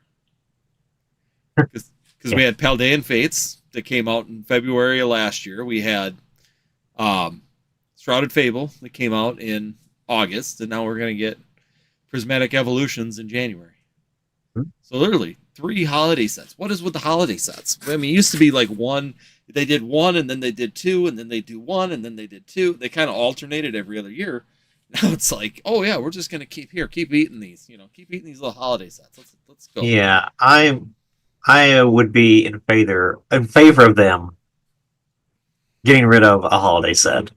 because Yeah. we had Paldean Fates that came out in February of last year. We had um, Shrouded Fable that came out in August, and now we're gonna get Prismatic Evolutions in January. So literally three holiday sets. What is with the holiday sets? I mean, it used to be like one. They did one, and then they did two, and then they do one, and then they did two. They kind of alternated every other year. Now it's like, oh yeah, we're just gonna keep eating these. Keep eating these little holiday sets. Let's go. Yeah. I would be in favor of them getting rid of a holiday set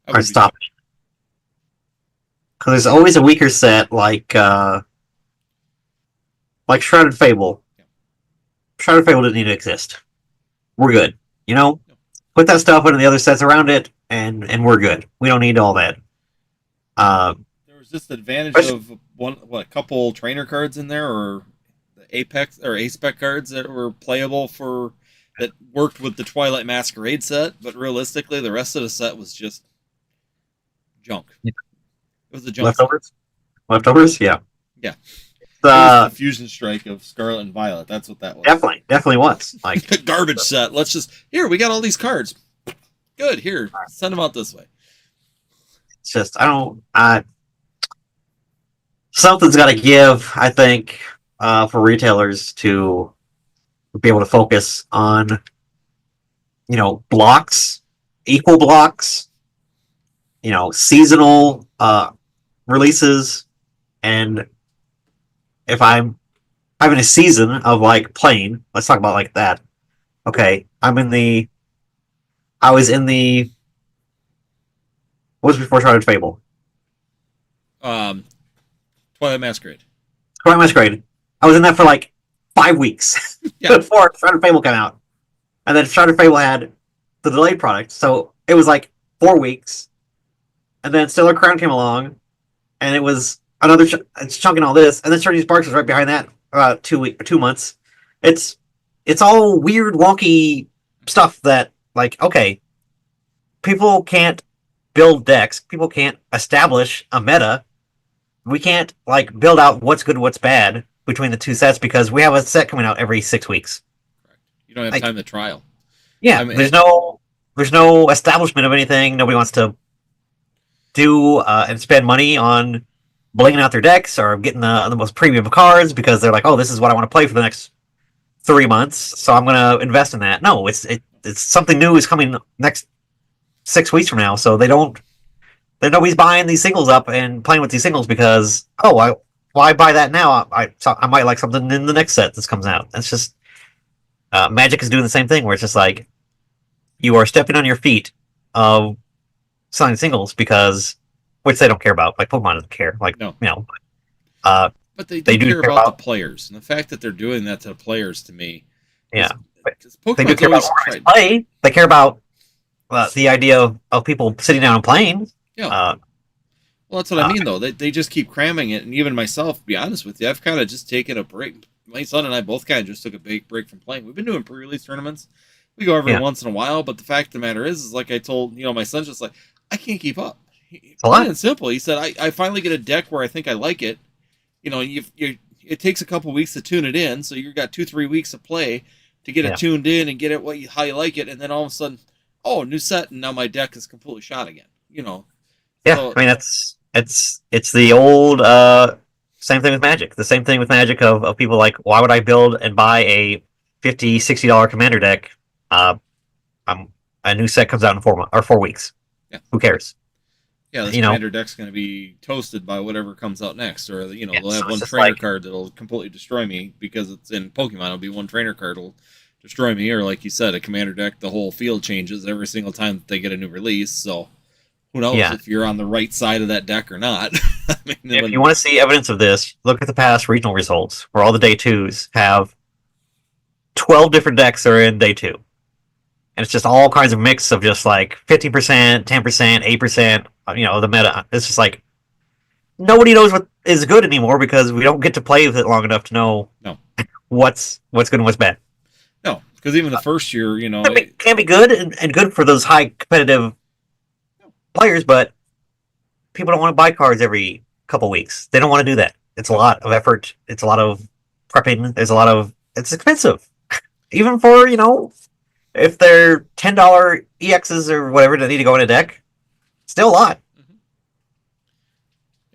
I or would be too. stopping. Because there's always a weaker set like Shrouded Fable. Yeah. Shrouded Fable didn't need to exist. We're good. Put that stuff into the other sets around it, and we're good. We don't need all that. There was just the advantage of a couple trainer cards in there, or the Apex or A-Spec cards that were playable that worked with the Twilight Masquerade set, but realistically, the rest of the set was just junk. Yeah. It was a junk Leftovers. Set. Leftovers. Yeah. Yeah. It was the Fusion Strike of Scarlet and Violet. That's what that was. Definitely was like garbage set. We got all these cards. Good, here, send them out this way. It's just something's got to give. I think for retailers to be able to focus on blocks, equal blocks, seasonal releases, and if I'm having a season of like playing, let's talk about like that. Okay, I was in the what was before Shrouded Fable? Twilight Masquerade. Twilight Masquerade. I was in that for like 5 weeks before Shrouded Fable came out, and then Shrouded Fable had the delayed product, so it was like 4 weeks, and then Stellar Crown came along, and it was another chunk in all this, and then Shreddy's Sparks was right behind that. 2 months. It's all weird, wonky stuff that like okay, people can't build decks. People can't establish a meta. We can't like build out what's good, what's bad between the two sets because we have a set coming out every 6 weeks. Correct. You don't have time to trial. Yeah, there's no establishment of anything. Nobody wants to do and spend money on blinging out their decks or getting the most premium cards because they're like, oh, this is what I want to play for the next 3 months, so I'm going to invest in that. No, it's something new is coming next 6 weeks from now, so nobody's buying these singles up and playing with these singles because why buy that now? I might like something in the next set that comes out. That's just Magic is doing the same thing where it's just like you are stepping on your feet of selling singles because which they don't care about. Like Pokemon doesn't care. Like no. But they do care about the players, and the fact that they're doing that to the players to me. Yeah, they do care about play. They care about the idea of people sitting down and playing. Yeah. Well, that's what I mean, though. They just keep cramming it, and even myself, to be honest with you, I've kind of just taken a break. My son and I both kind of just took a big break from playing. We've been doing pre-release tournaments. We go every once in a while, but the fact of the matter is like I told my son's just like, I can't keep up. Plain and simple. He said, I finally get a deck where I think I like it. It takes a couple weeks to tune it in, so you've got 2-3 weeks of play to get it tuned in and get it how you like it, and then all of a sudden, new set, and now my deck is completely shot again. Yeah, so, I mean it's the old same thing with Magic. The same thing with Magic of people like, why would I build and buy a $50, $60 commander deck? A new set comes out in 4 weeks. Yeah. Who cares? Yeah, this commander deck's going to be toasted by whatever comes out next, or they'll have one trainer card that'll completely destroy me because it's in Pokemon. It'll be one trainer card will destroy me, or like you said, a commander deck, the whole field changes every single time that they get a new release. So, who knows Yeah. if you're on the right side of that deck or not. I mean, If you want to see evidence of this, look at the past regional results, where all the day twos have 12 different decks are in day two. And it's just all kinds of mix of just like 50%, 10%, 8%, the meta. It's just like nobody knows what is good anymore because we don't get to play with it long enough to know no, what's good and what's bad. no, because even the first year, Can be good and good for those high competitive players, but people don't want to buy cards every couple weeks. They don't want to do that. It's a lot of effort. It's a lot of prepping. It's expensive. Even for, if they're $10 EXs or whatever that need to go in a deck, still a lot.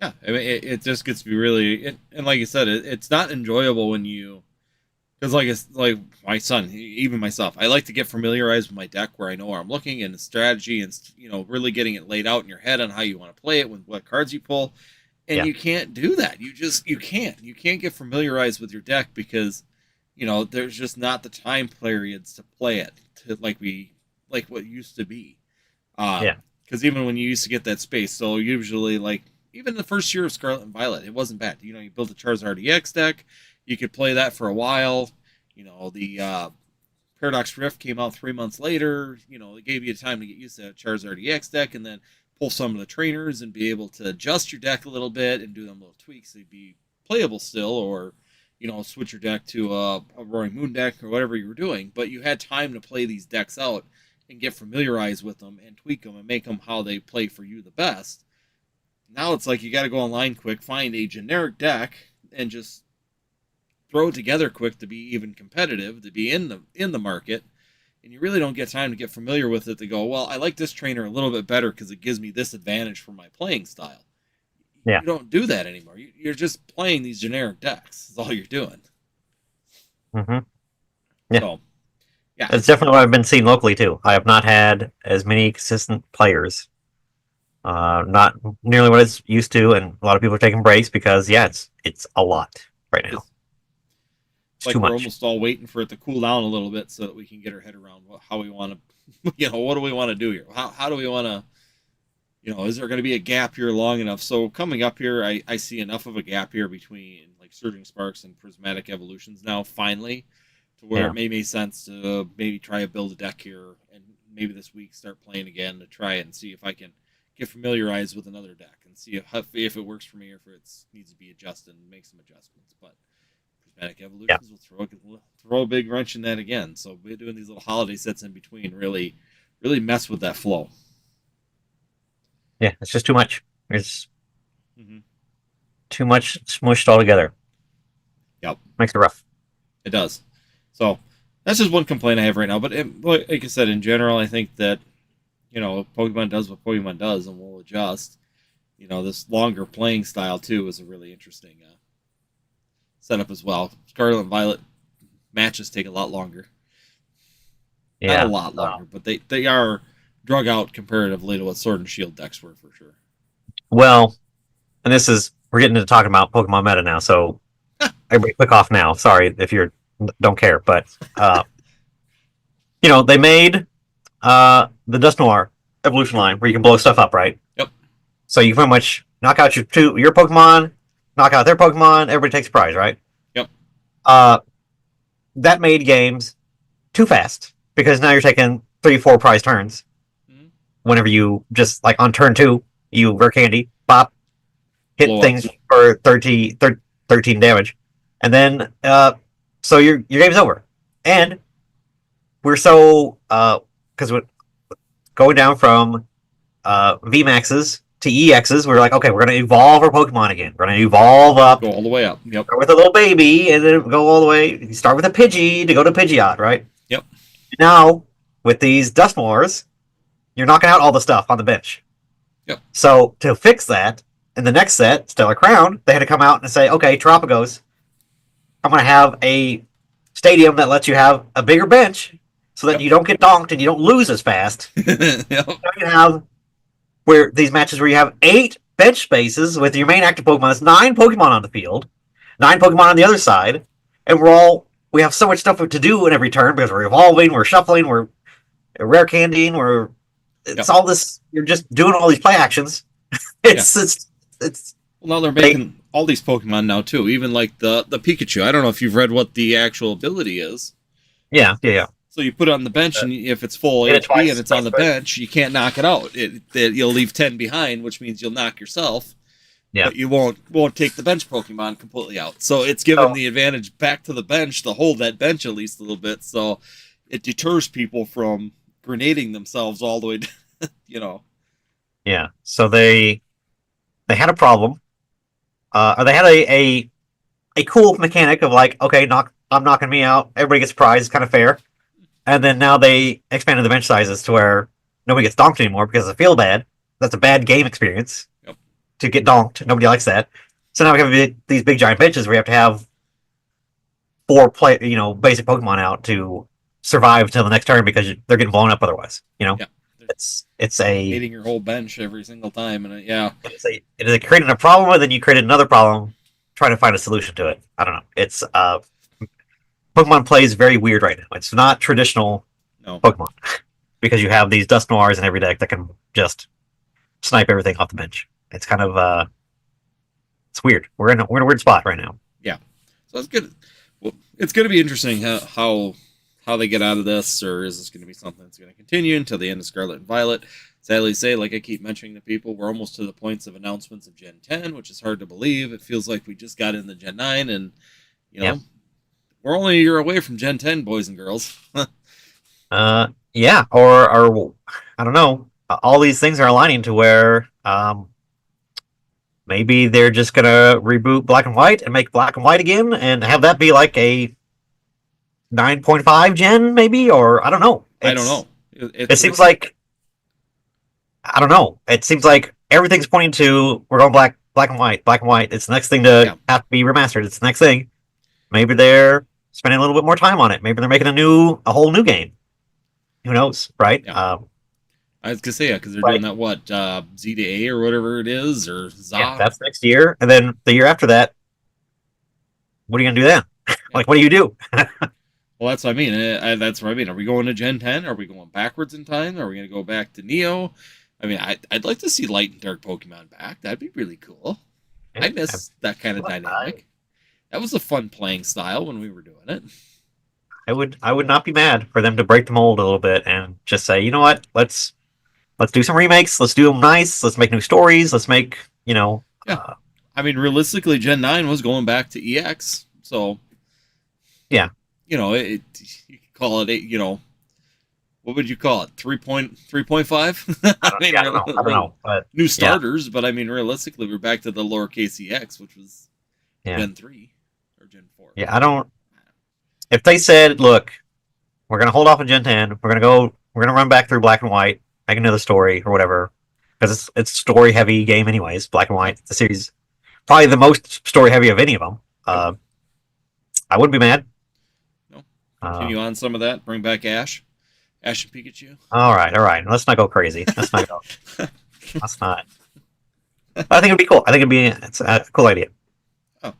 Yeah, I mean, it just gets to be really, and like you said, it's not enjoyable when you, because like my son, even myself, I like to get familiarized with my deck where I know where I'm looking and the strategy and really getting it laid out in your head on how you want to play it, with what cards you pull, and you can't do that. You can't get familiarized with your deck because there's just not the time periods to play it to like what used to be. Because even when you used to get that space, so usually like. Even the first year of Scarlet and Violet, it wasn't bad. You built a Charizard EX deck. You could play that for a while. The Paradox Rift came out 3 months later. It gave you time to get used to that Charizard EX deck and then pull some of the trainers and be able to adjust your deck a little bit and do them little tweaks so you'd be playable still, or, switch your deck to a Roaring Moon deck or whatever you were doing. But you had time to play these decks out and get familiarized with them and tweak them and make them how they play for you the best. Now it's like you got to go online quick, find a generic deck, and just throw it together quick to be even competitive, to be in the market. And you really don't get time to get familiar with it to go, well, I like this trainer a little bit better because it gives me this advantage for my playing style. Yeah. You don't do that anymore. You're just playing these generic decks. That's all you're doing. Mm-hmm. Yeah. So, yeah. That's definitely what I've been seeing locally, too. I have not had as many consistent players. Not nearly what it's used to, and a lot of people are taking breaks because, it's a lot right now. It's like too we're much. almost all waiting for it to cool down a little bit so that we can get our head around how we want to, what do we want to do here? How do we want to, is there going to be a gap here long enough? So coming up here, I see enough of a gap here between like Surging Sparks and Prismatic Evolutions now, finally, to where it may make sense to maybe try to build a deck here and maybe this week start playing again to try it and see if I can get familiarized with another deck and see if it works for me or if it needs to be adjusted and make some adjustments. But Prismatic Evolutions will throw a big wrench in that again. So we're doing these little holiday sets in between really mess with that flow. Yeah, it's just too much. It's too much smushed all together. Yep. Makes it rough. It does. So that's just one complaint I have right now. But like I said, in general, I think that Pokemon does what Pokemon does, and we'll adjust. This longer playing style too is a really interesting setup as well. Scarlet and Violet matches take a lot longer. Yeah, not a lot longer, but they are drug out comparatively to what Sword and Shield decks were for sure. Well, and we're getting into talking about Pokemon meta now, so everybody click off now. Sorry if you don't care, but they made the Dust Noir evolution line where you can blow stuff up, right? Yep. So you pretty much knock out your Pokemon, knock out their Pokemon, everybody takes a prize, right? Yep. That made games too fast because now you're taking 3-4 prize turns. Mm-hmm. Whenever you just like on turn 2, you rare candy, pop, hit blow things up for 13 damage, and then so your game's over. And we're so because we're going down from VMAXs to EXs, we're like, okay, we're going to evolve our Pokemon again. We're going to evolve up. Go all the way up. Yep. Start with a little baby, and then go all the way. You start with a Pidgey to go to Pidgeot, right? Yep. Now, with these Dust Wars, you're knocking out all the stuff on the bench. Yep. So, to fix that, in the next set, Stellar Crown, they had to come out and say, okay, Tropicos, I'm going to have a stadium that lets you have a bigger bench so that you don't get donked and you don't lose as fast. Yep. Now you have where these matches where you have 8 bench spaces with your main active Pokemon. It's 9 Pokemon on the field, 9 Pokemon on the other side, and we have so much stuff to do in every turn because we're evolving, we're shuffling, we're rare candying, we're it's all this. You're just doing all these play actions. It's. Well, now they're making all these Pokemon now too. Even like the Pikachu. I don't know if you've read what the actual ability is. Yeah. So you put it on the bench, and if it's full Hit it HP twice, and it's on the twice. bench, you can't knock it out. You'll leave 10 behind, which means you'll knock yourself. Yeah. But you won't take the bench Pokemon completely out. So it's given the advantage back to the bench to hold that bench at least a little bit. So it deters people from grenading themselves all the way, Yeah. So they had a problem. Or they had a cool mechanic of like, okay, I'm knocking me out. Everybody gets a prize. It's kind of fair. And then now they expanded the bench sizes to where nobody gets donked anymore because it feel bad. That's a bad game experience. Yep. To get donked. Nobody likes that. So now we have these big giant benches where you have to have 4 basic Pokemon out to survive till the next turn because they're getting blown up otherwise. Yeah. It's a hitting your whole bench every single time, and it is creating a problem, and then you create another problem trying to find a solution to it. I don't know. It's Pokemon plays very weird right now. It's not traditional Pokemon because you have these Dust Noirs in every deck that can just snipe everything off the bench. It's kind of it's weird. We're in a weird spot right now. Yeah, so it's good. Well, it's going to be interesting how they get out of this, or is this going to be something that's going to continue until the end of Scarlet and Violet? Sadly say, like I keep mentioning to people, we're almost to the points of announcements of Gen 10, which is hard to believe. It feels like we just got into Gen 9, and we're only a year away from Gen 10, boys and girls. Yeah, or I don't know. All these things are aligning to where maybe they're just gonna reboot Black and White and make Black and White again, and have that be like a 9.5 gen, maybe, or I don't know. I don't know. It seems like I don't know. It seems like everything's pointing to we're going black and white. It's the next thing to have to be remastered. It's the next thing. Maybe they're spending a little bit more time on it. Maybe they're making a whole new game. Who knows, right? Yeah. I was gonna say because they're doing that Z to A or whatever it is, or ZA. Yeah, that's next year, and then the year after that. What are you gonna do then? Like, what do you do? Well, that's what I mean. That's what I mean. Are we going to Gen 10? Are we going backwards in time? Are we going to go back to Neo? I mean, I'd like to see Light and Dark Pokemon back. That'd be really cool. I miss that kind of dynamic. That was a fun playing style when we were doing it. I would not be mad for them to break the mold a little bit and just say, you know what, let's do some remakes. Let's do them nice. Let's make new stories. Let's make Yeah. I mean, realistically, Gen 9 was going back to EX, so yeah. You could call it what would you call it? 3.5? I don't know. But, new starters, but I mean, realistically, we're back to the lowercase EX, which was Gen 3 or Gen 4. Yeah, I don't. If they said, look, we're going to hold off on Gen 10, we're going to run back through Black and White, make another story or whatever, because it's a story heavy game anyways. Black and White, the series, probably the most story heavy of any of them. I wouldn't be mad. No. Continue on some of that. Bring back Ash and Pikachu. All right. Let's not go crazy. Let's not go. Let's not. I think it'd be cool. It's a cool idea. Oh,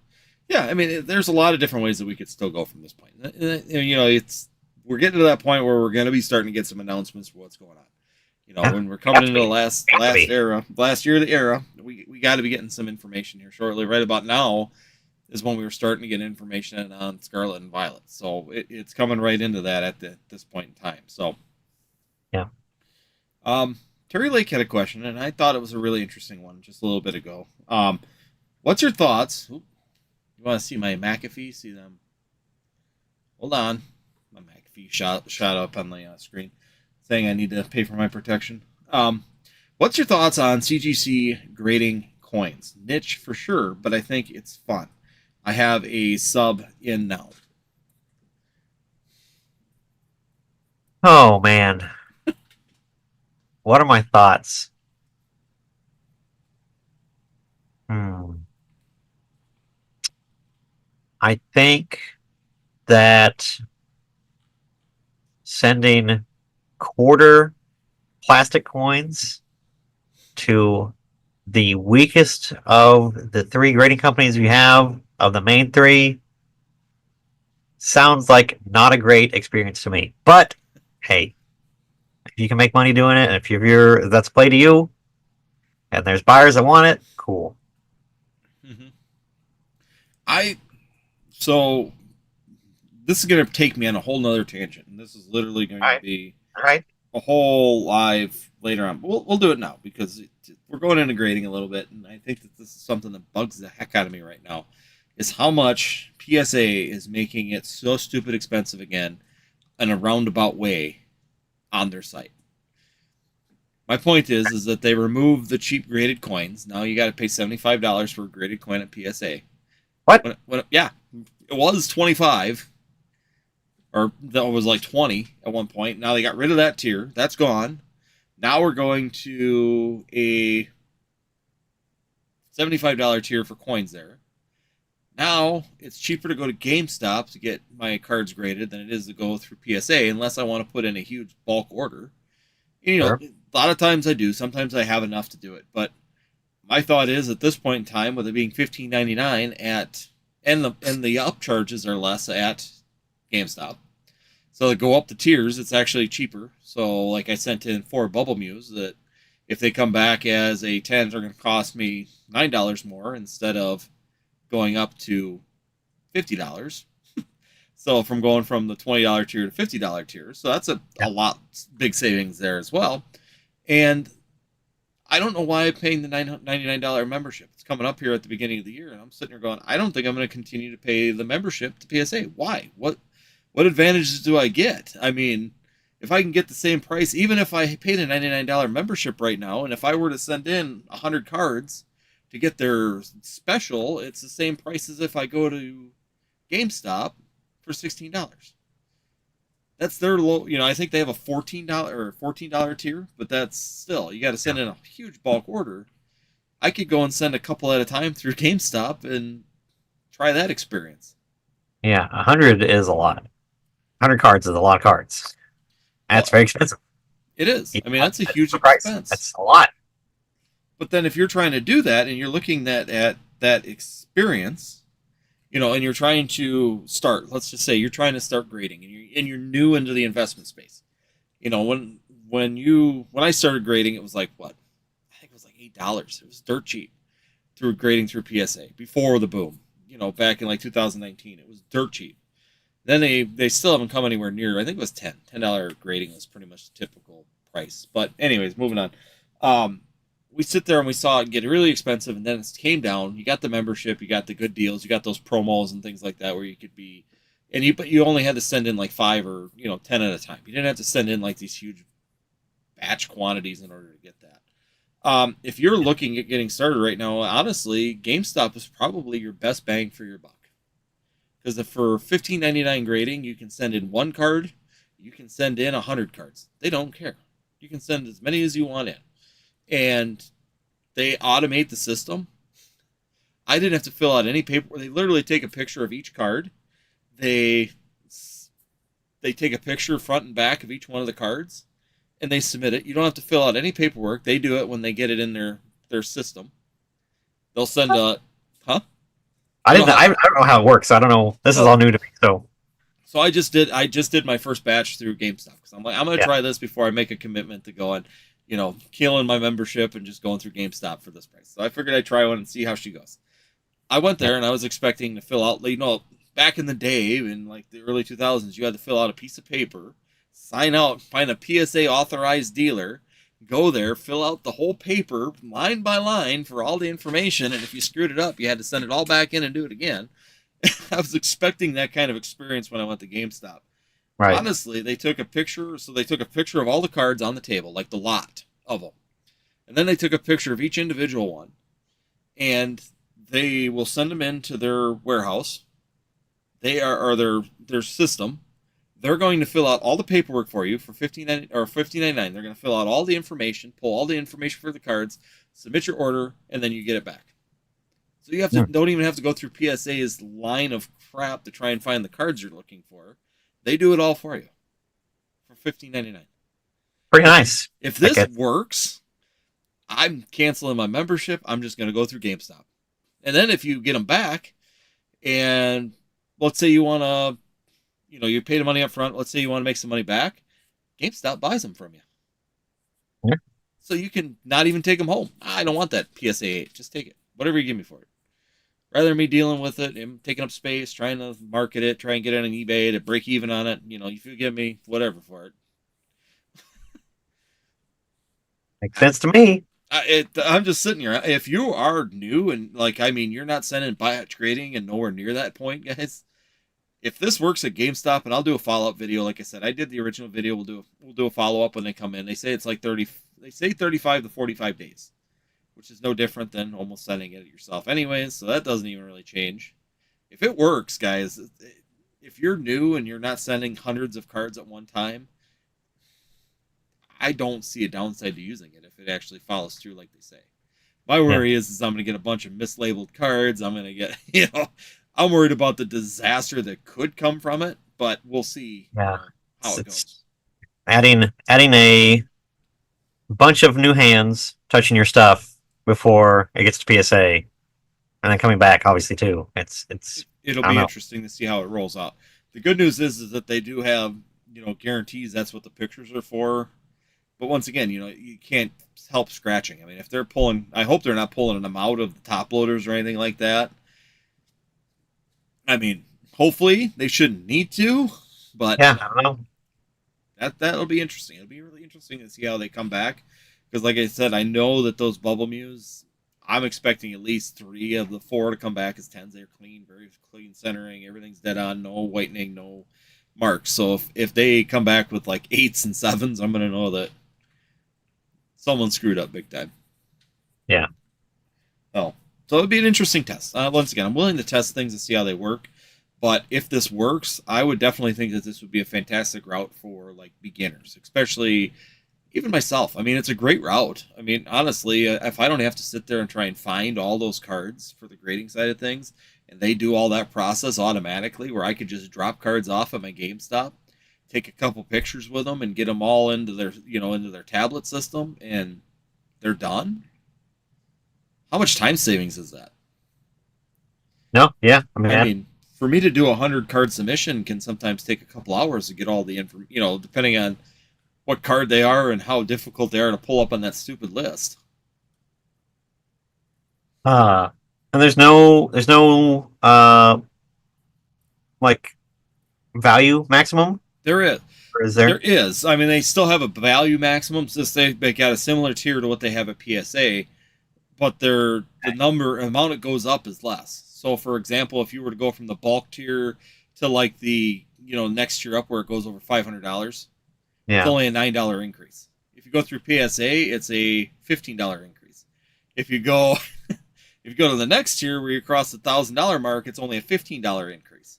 yeah. I mean, there's a lot of different ways that we could still go from this point. We're getting to that point where we're going to be starting to get some announcements for what's going on. When we're coming into the last year of the era, we got to be getting some information here shortly. Right about now is when we were starting to get information on Scarlet and Violet. So it's coming right into that at this point in time. So, yeah. Terry Lake had a question, and I thought it was a really interesting one just a little bit ago. What's your thoughts? You want to see my McAfee? See them? Hold on. My McAfee shot up on the screen saying I need to pay for my protection. What's your thoughts on CGC grading coins? Niche for sure, but I think it's fun. I have a sub in now. Oh, man. What are my thoughts? I think that sending quarter plastic coins to the weakest of the 3 grading companies we have, of the main 3, sounds like not a great experience to me. But hey, you can make money doing it, and if that's play to you, and there's buyers that want it, cool. Hmm. I so this is going to take me on a whole nother tangent, and this is literally going All to right, be all right. a whole live later on. But we'll do it now because we're going into grading a little bit, and I think that this is something that bugs the heck out of me right now. Is how much PSA is making it so stupid expensive again in a roundabout way on their site. My point is that they removed the cheap graded coins. Now you got to pay $75 for a graded coin at PSA. What? Yeah, it was 25, or that was like 20 at one point. Now they got rid of that tier. That's gone. Now we're going to a $75 tier for coins there. Now it's cheaper to go to GameStop to get my cards graded than it is to go through PSA, unless I want to put in a huge bulk order. You know, Sure. a lot of times I do. Sometimes I have enough to do it. But my thought is, at this point in time, with it being $15.99 and the upcharges are less at GameStop, so to go up the tiers, it's actually cheaper. So like I sent in 4 Bubble Mews that if they come back as a 10, they're going to cost me $9 more instead of going up to $50. So from going from the $20 tier to $50 tier. So that's a lot big savings there as well. And I don't know why I'm paying the $99 membership. It's coming up here at the beginning of the year, and I'm sitting here going, I don't think I'm going to continue to pay the membership to PSA. Why? What advantages do I get? I mean, if I can get the same price, even if I paid a $99 membership right now, and if I were to send in 100 cards to get their special, it's the same price as if I go to GameStop for $16. That's their low. I think they have a $14 tier, but that's still, you got to send in a huge bulk order. I could go and send a couple at a time through GameStop and try that experience. Yeah, 100 is a lot. 100 cards is a lot of cards. That's very expensive. It is. I mean, that's a huge price. expense. That's a lot. But then if you're trying to do that and you're looking at that experience, and you're trying to start, let's just say you're trying to start grading and you're new into the investment space. When I started grading, it was like what? I think it was like $8. It was dirt cheap through grading through PSA before the boom. Back in like 2019, it was dirt cheap. Then they still haven't come anywhere near. I think it was $10 grading was pretty much the typical price. But anyways, moving on. We sit there and we saw it get really expensive, and then it came down. You got the membership, you got the good deals, you got those promos and things like that where you could be, but you only had to send in like 5 or 10 at a time. You didn't have to send in like these huge batch quantities in order to get that. If you're looking at getting started right now, honestly, GameStop is probably your best bang for your buck. Because for $15.99 grading, you can send in 1 card, you can send in 100 cards. They don't care. You can send as many as you want in. And they automate the system. I didn't have to fill out any paperwork. They literally take a picture of each card. They take a picture front and back of each one of the cards, and they submit it. You don't have to fill out any paperwork. They do it when they get it in their system. They'll send a, huh? I don't know how it works. I don't know. This is all new to me. So I just did my first batch through GameStop because I'm like, I'm going to try this before I make a commitment to go on, killing my membership and just going through GameStop for this price. So I figured I'd try one and see how she goes. I went there and I was expecting to fill out, back in the day in like the early 2000s, you had to fill out a piece of paper, sign out, find a PSA authorized dealer, go there, fill out the whole paper line by line for all the information, and if you screwed it up, you had to send it all back in and do it again. I was expecting that kind of experience when I went to GameStop. Right. Honestly, they took a picture. So they took a picture of all the cards on the table, like the lot of them. And then they took a picture of each individual one. And they will send them into their warehouse. They are their system. They're going to fill out all the paperwork for you for $15.99. They're going to fill out all the information, pull all the information for the cards, submit your order, and then you get it back. So you don't even have to go through PSA's line of crap to try and find the cards you're looking for. They do it all for you for $15.99. Pretty nice. If this works, I'm canceling my membership. I'm just going to go through GameStop. And then if you get them back, and let's say you want to, you pay the money up front. Let's say you want to make some money back. GameStop buys them from you. So you can not even take them home. I don't want that PSA 8. Just take it. Whatever you give me for it. Rather than me dealing with it and taking up space, trying to market it, try and get it on eBay to break even on it. If you give me whatever for it. Makes sense to me. I'm just sitting here. If you are new and you're not sending batch grading and nowhere near that point, guys. If this works at GameStop, and I'll do a follow-up video, like I said, I did the original video. We'll do a follow-up when they come in. They say it's like 30. They say 35 to 45 days, which is no different than almost sending it yourself, anyways. So that doesn't even really change. If it works, guys, if you're new and you're not sending hundreds of cards at one time, I don't see a downside to using it if it actually follows through like they say. My worry is I'm going to get a bunch of mislabeled cards. I'm going to get, I'm worried about the disaster that could come from it, but we'll see how it goes. Adding a bunch of new hands touching your stuff before it gets to PSA, and then coming back, obviously too. It'll be interesting to see how it rolls out. The good news is that they do have guarantees. That's what the pictures are for. But once again, you can't help scratching. I mean, if they're pulling, I hope they're not pulling them out of the top loaders or anything like that. I mean, hopefully they shouldn't need to, but I don't know. That'll be interesting. It'll be really interesting to see how they come back. Because like I said, I know that those Bubble Mews, I'm expecting at least 3 of the 4 to come back as 10s. They're clean, very clean centering. Everything's dead on, no whitening, no marks. So if they come back with like 8s and 7s, I'm going to know that someone screwed up big time. Yeah. Oh, so it'd be an interesting test. Once again, I'm willing to test things to see how they work. But if this works, I would definitely think that this would be a fantastic route for like beginners, especially even myself. I mean, it's a great route. I mean, honestly, if I don't have to sit there and try and find all those cards for the grading side of things, and they do all that process automatically, where I could just drop cards off at my GameStop, take a couple pictures with them, and get them all into their tablet system, and they're done. How much time savings is that? No, yeah. I mean, for me to do a 100-card submission can sometimes take a couple hours to get all the information, depending on what card they are and how difficult they are to pull up on that stupid list. And there's no like value maximum. There is. Or is there? There is. I mean, they still have a value maximum, since they got a similar tier to what they have at PSA, but the amount it goes up is less. So, for example, if you were to go from the bulk tier to like the next tier up where it goes over $500, it's only a $9 increase. If you go through PSA, it's a $15 increase. If you go to the next tier where you cross the $1,000 mark, it's only a $15 increase.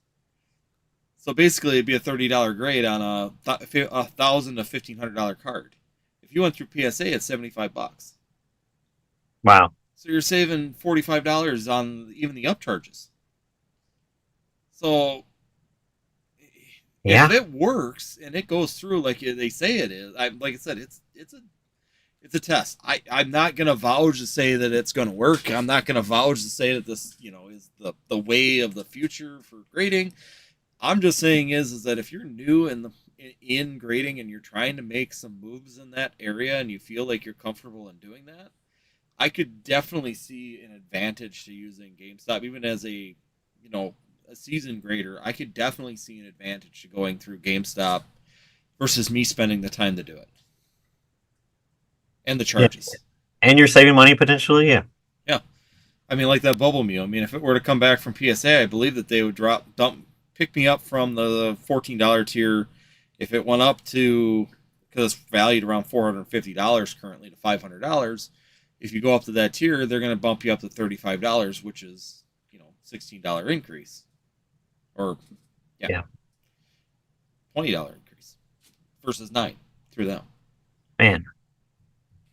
So basically, it'd be a $30 grade on a $1,000 to $1,500 card. If you went through PSA, it's $75. Wow. So you're saving $45 on even the upcharges. So if it works and it goes through like they say it is, like I said, it's a test. I'm not gonna vouch to say that it's gonna work. I'm not gonna vouch to say that this is the way of the future for grading. I'm just saying is that if you're new in grading and you're trying to make some moves in that area and you feel like you're comfortable in doing that, I could definitely see an advantage to using GameStop, even as a seasoned grader. I could definitely see an advantage to going through GameStop versus me spending the time to do it. And the charges. Yeah. And you're saving money potentially, yeah. Yeah. I mean, like that Bubble Meal. I mean, if it were to come back from PSA, I believe that they would pick me up from the $14 tier. If it went up to, because it's valued around $450 currently to $500, if you go up to that tier, they're going to bump you up to $35, which is, $16 increase. Or, $20 increase versus $9 through them. Man,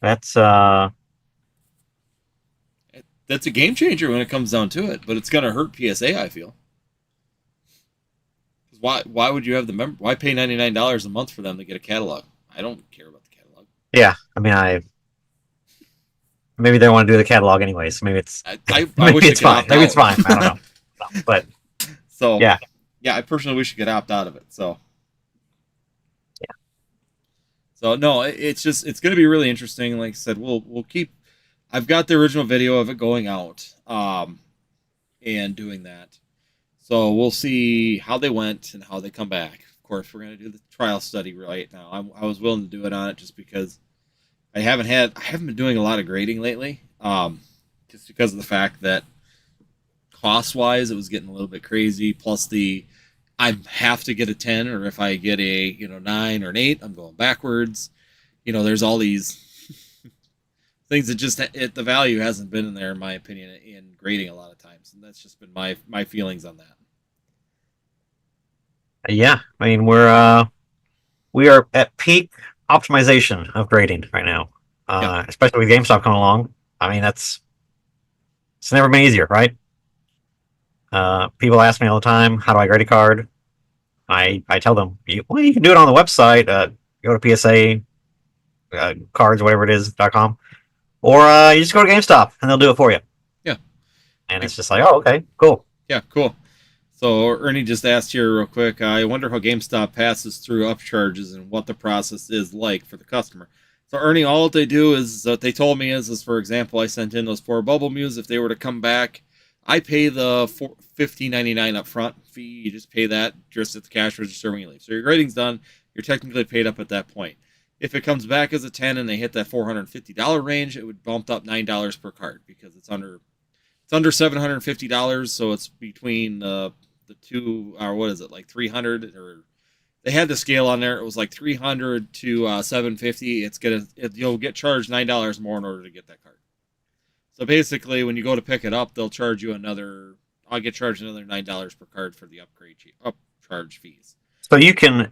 that's a game changer when it comes down to it, but it's going to hurt PSA, I feel. Why would you have why pay $99 a month for them to get a catalog? I don't care about the catalog. Yeah, I mean, maybe they want to do the catalog anyways. Maybe it's maybe it's fine. Maybe it's fine. I don't know. But so yeah, I personally wish you could opt out of it. So So no, it's going to be really interesting. Like I said, we'll keep. I've got the original video of it going out, and doing that. So we'll see how they went and how they come back. Of course, we're going to do the trial study right now. I was willing to do it on it just because I haven't been doing a lot of grading lately. Just because of the fact that cost wise it was getting a little bit crazy. Plus I have to get a 10, or if I get a 9 or an 8, I'm going backwards. There's all these things that just the value hasn't been in there, in my opinion, in grading a lot of times, and that's just been my feelings on that. Yeah, I mean we are at peak optimization of grading right now, Yeah, especially with GameStop coming along. I mean it's never been easier, right? People ask me all the time, how do I grade a card? I tell them, well, you can do it on the website. Go to PSA cards, whatever it is.com, or you just go to GameStop and they'll do it for you. yeah, And it's just like, oh, okay, cool. yeah, cool. So Ernie just asked here real quick. I wonder how GameStop passes through upcharges and what the process is like for the customer. So Ernie, all they do is what they told me is for example, I sent in those 4 bubble mews. If they were to come back, I pay the $15.99 up front fee. You just pay that just at the cash register when you leave. So your grading's done. You're technically paid up at that point. If it comes back as a 10 and they hit that $450 range, it would bump up $9 per card because it's under $750. So it's between the two, or what is it, like 300, or they had the scale on there. It was like 300 to 750. You'll get charged $9 more in order to get that card. So basically, when you go to pick it up, they'll charge you I'll get charged another $9 per card for the upcharge fees. So you can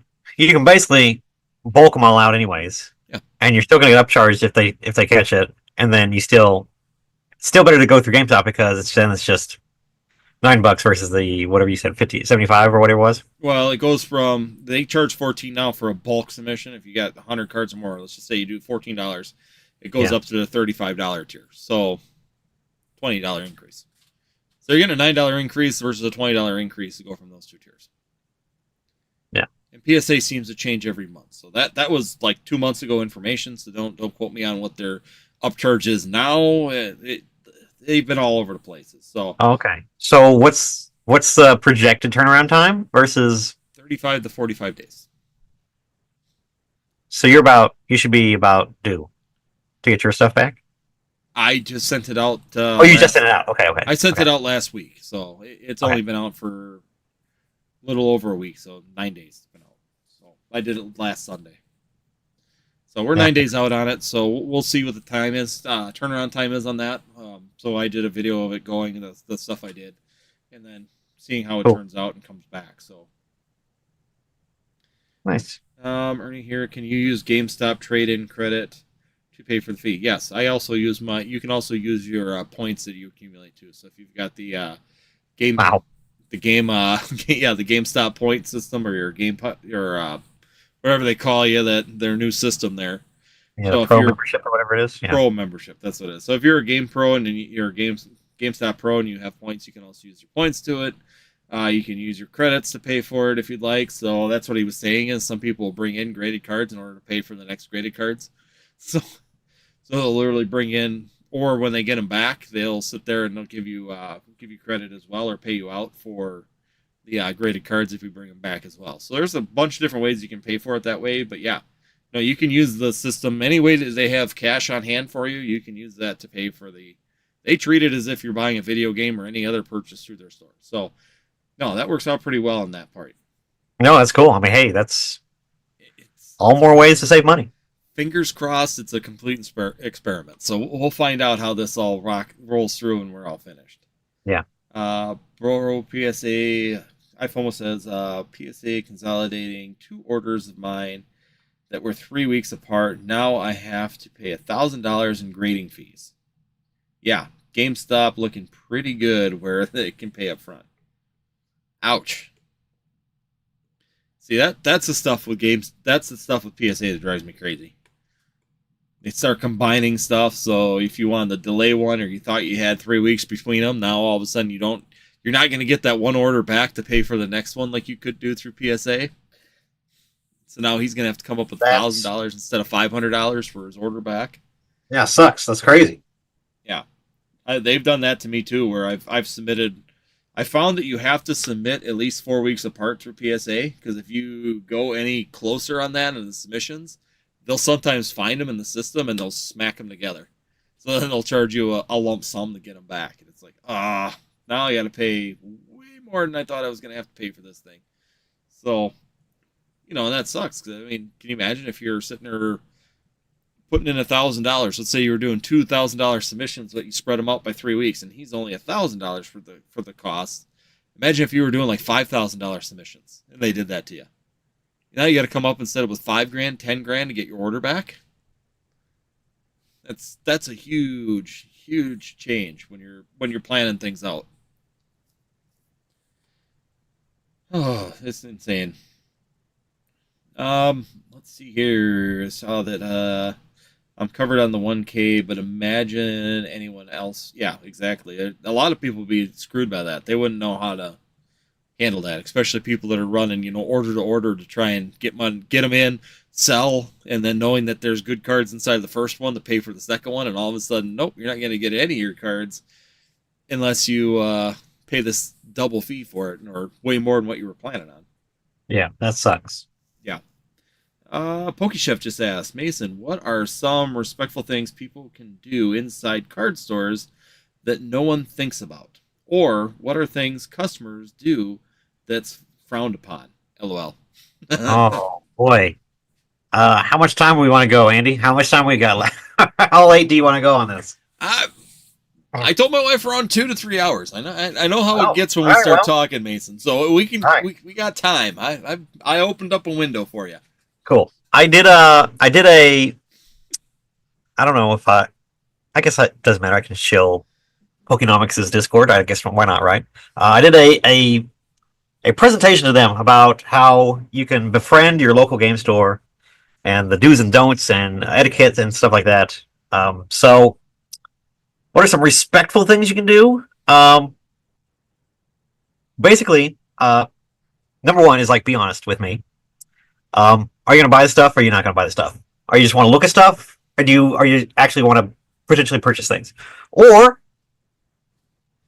basically bulk them all out anyways, Yeah, and you're still going to get upcharged if they catch it, and then still better to go through GameStop because it's just $9 versus the whatever you said 50, 75 or whatever it was. well, it goes from, they charge 14 now for a bulk submission. If you got 100 cards or more, let's just say you do $14, it goes up to the $35 tier. So $20 increase. So you're getting a $9 increase versus a $20 increase to go from those two tiers. Yeah. And PSA seems to change every month. So that was like 2 months ago information. So don't quote me on what their upcharge is now. They've been all over the places. So Okay. So what's the projected turnaround time versus? 35 to 45 days. So you should be about due to get your stuff back. I just sent it out. You just sent it out. Okay. I sent it out last week, so it's only been out for a little over a week, so 9 days it's been out. So I did it last Sunday. So we're 9 days out on it, so we'll see what the time is, turnaround time is on that. So I did a video of it going, the stuff I did, and then seeing how it turns out and comes back. So nice. Ernie here, can you use GameStop trade-in credit to pay for the fee? Yes, I also use you can also use your points that you accumulate too. So if you've got the the GameStop point system, or your whatever they call you, their new system there. Yeah, so Pro membership or whatever it is. Yeah. Pro membership, that's what it is. So if you're a Game Pro and you're a GameStop Pro and you have points, you can also use your points to it. You can use your credits to pay for it if you'd like. So that's what he was saying, is some people will bring in graded cards in order to pay for the next graded cards. So they'll literally bring in, or when they get them back, they'll sit there and they'll give you credit as well, or pay you out for the graded cards if you bring them back as well. So there's a bunch of different ways you can pay for it that way. But yeah, no, you can use the system any way that they have cash on hand for you. You can use that to pay for they treat it as if you're buying a video game or any other purchase through their store. So no, that works out pretty well on that part. No, that's cool. I mean, hey, it's all more ways to save money. Fingers crossed it's a complete experiment. So we'll find out how this all rolls through when we're all finished. Yeah. Bro, PSA, iPhone says, PSA consolidating 2 orders of mine that were 3 weeks apart. Now I have to pay $1,000 in grading fees. Yeah, GameStop looking pretty good where they can pay up front. Ouch. See, that's the stuff with games. That's the stuff with PSA that drives me crazy. They start combining stuff, so if you wanted to delay one, or you thought you had 3 weeks between them, now all of a sudden you're not going to get that one order back to pay for the next one like you could do through PSA. So now he's gonna have to come up with That's $1,000 instead of $500 for his order back. yeah, sucks. That's crazy. Yeah, they've done that to me too, where I've submitted. I found that you have to submit at least 4 weeks apart for PSA, because if you go any closer on that in the submissions, they'll sometimes find them in the system and they'll smack them together. So then they'll charge you a lump sum to get them back, and it's like, now I got to pay way more than I thought I was going to have to pay for this thing. So, and that sucks. 'Cause, I mean, can you imagine if you're sitting there putting in $1,000? Let's say you were doing $2,000 submissions, but you spread them out by 3 weeks, and he's only $1,000 for the cost. Imagine if you were doing like $5,000 submissions, and they did that to you. Now you got to come up instead of with $5,000, $10,000 to get your order back. That's a huge change when you're planning things out. Oh, it's insane. Let's see here. I saw that I'm covered on the 1K, but imagine anyone else. Yeah, exactly. A lot of people would be screwed by that. They wouldn't know how to handle that, especially people that are running, order to order to try and get them in, sell, and then knowing that there's good cards inside of the first one to pay for the second one, and all of a sudden, nope, you're not going to get any of your cards unless you pay this double fee for it, or way more than what you were planning on. Yeah, that sucks. Yeah. Pokechef just asked, Mason, what are some respectful things people can do inside card stores that no one thinks about? Or what are things customers do that's frowned upon? LOL. Oh boy. How much time we want to go, Andy? How much time we got left? How late do you want to go on this? I told my wife around 2 to 3 hours. I know how it gets when we start talking, Mason. So we can we got time. I opened up a window for you. Cool. I did a I don't know if I guess it doesn't matter. I can shill Pokenomics' Discord. I guess why not, right? I did a presentation to them about how you can befriend your local game store and the do's and don'ts and etiquette and stuff like that. So what are some respectful things you can do? Basically, number one is be honest with me. Are you going to buy the stuff, or are you not going to buy the stuff? Or you just want to look at stuff, or are you actually want to potentially purchase things? Or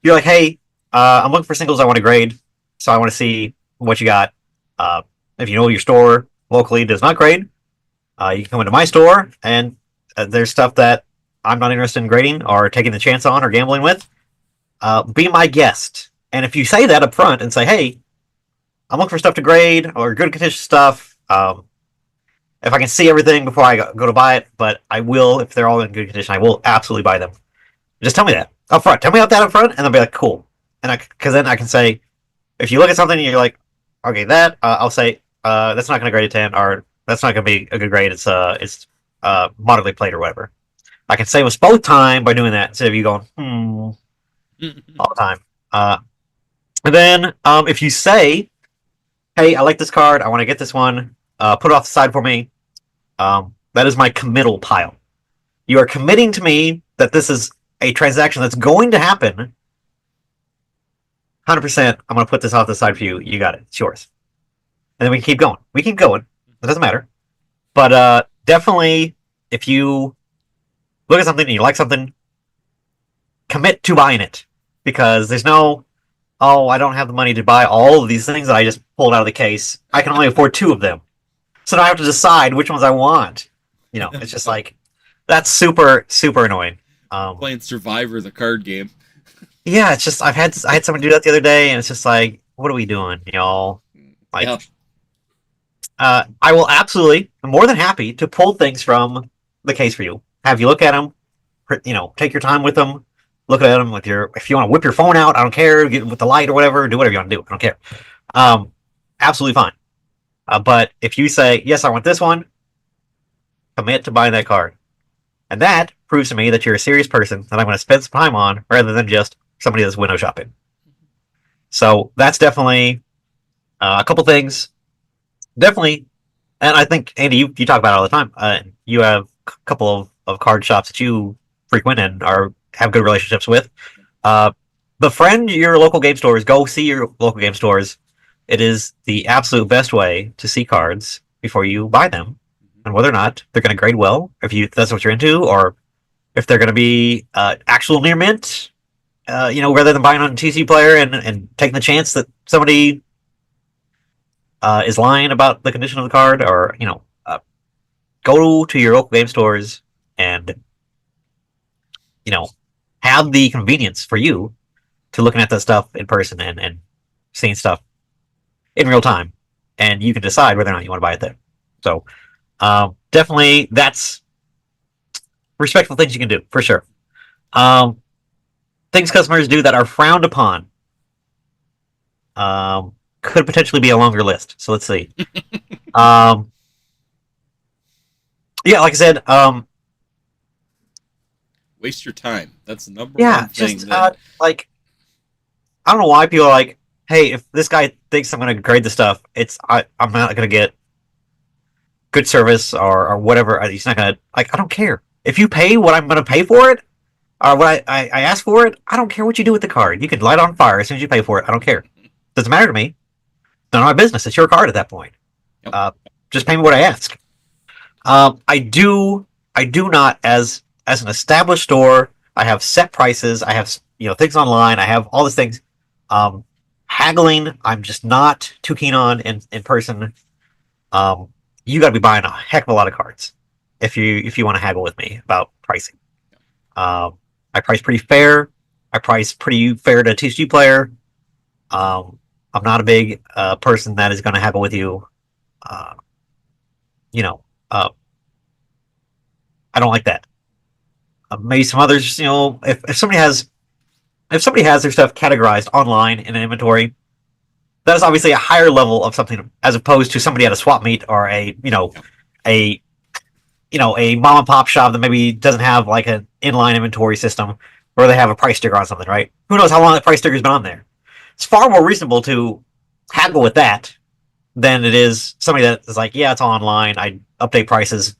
you're like, hey, I'm looking for singles I want to grade, so I want to see what you got. If you know your store locally does not grade, you can come into my store, and there's stuff that I'm not interested in grading or taking the chance on or gambling with. Be my guest. And if you say that up front and say, hey, I'm looking for stuff to grade or good condition stuff, if I can see everything before I go to buy it, but I will, if they're all in good condition, I will absolutely buy them. Just tell me that up front. Tell me that up front, and I'll be like, cool. And because then I can say, if you look at something and you're like, okay, that, I'll say, that's not going to grade a 10, or that's not going to be a good grade. It's moderately played or whatever. I can save us both time by doing that instead of you going, all the time. And then if you say, hey, I like this card, I want to get this one, put it off the side for me, that is my committal pile. You are committing to me that this is a transaction that's going to happen. 100%, I'm going to put this off the side for you. You got it. It's yours. And then we can keep going. We keep going. It doesn't matter. But definitely, if you look at something and you like something, commit to buying it. Because there's no, I don't have the money to buy all of these things that I just pulled out of the case. I can only afford 2 of them. So now I have to decide which ones I want. It's just that's super, super annoying. Playing Survivor, the card game. Yeah, it's just I had someone do that the other day, and it's just what are we doing, y'all? I will absolutely, I'm more than happy to pull things from the case for you. Have you look at them, take your time with them, look at them with if you want to whip your phone out, I don't care, get with the light or whatever, do whatever you want to do, I don't care. Absolutely fine. But if you say, yes, I want this one, commit to buying that card. And that proves to me that you're a serious person that I'm going to spend some time on rather than just somebody that's window shopping. So that's definitely a couple things. Definitely, and I think, Andy, you talk about it all the time. You have a couple of card shops that you frequent and have good relationships with. Befriend your local game stores. Go see your local game stores. It is the absolute best way to see cards before you buy them, and whether or not they're going to grade well, if that's what you're into, or if they're going to be actual near mint. Rather than buying on a TCG player and taking the chance that somebody is lying about the condition of the card, or go to your local game stores and have the convenience for you to looking at that stuff in person and seeing stuff in real time, and you can decide whether or not you want to buy it there. So definitely, that's respectful things you can do for sure. Things customers do that are frowned upon could potentially be a longer list. So let's see. Yeah, like I said, waste your time. That's the number one thing. Just like, I don't know why people are like, hey, if this guy thinks I'm going to grade the stuff, I'm not going to get good service or whatever. He's not going to, like, I don't care. If you pay what I'm going to pay for it, or what I ask for it, I don't care what you do with the card. You can light it on fire as soon as you pay for it. I don't care. Doesn't matter to me. None of my business. It's your card at that point. Yep. Just pay me what I ask. I do not, as an established store, I have set prices. I have things online. I have all these things. Haggling, I'm just not too keen on in person. You got to be buying a heck of a lot of cards if you want to haggle with me about pricing. I price pretty fair. I price pretty fair to a TCG player. I'm not a big person that is going to haggle with you. I don't like that. Maybe some others, if somebody has their stuff categorized online in an inventory, that is obviously a higher level of something as opposed to somebody at a swap meet or a mom and pop shop that maybe doesn't have like an inline inventory system where they have a price sticker on something, right? Who knows how long that price sticker's been on there? It's far more reasonable to haggle with that than it is somebody that is like, yeah, it's all online. I update prices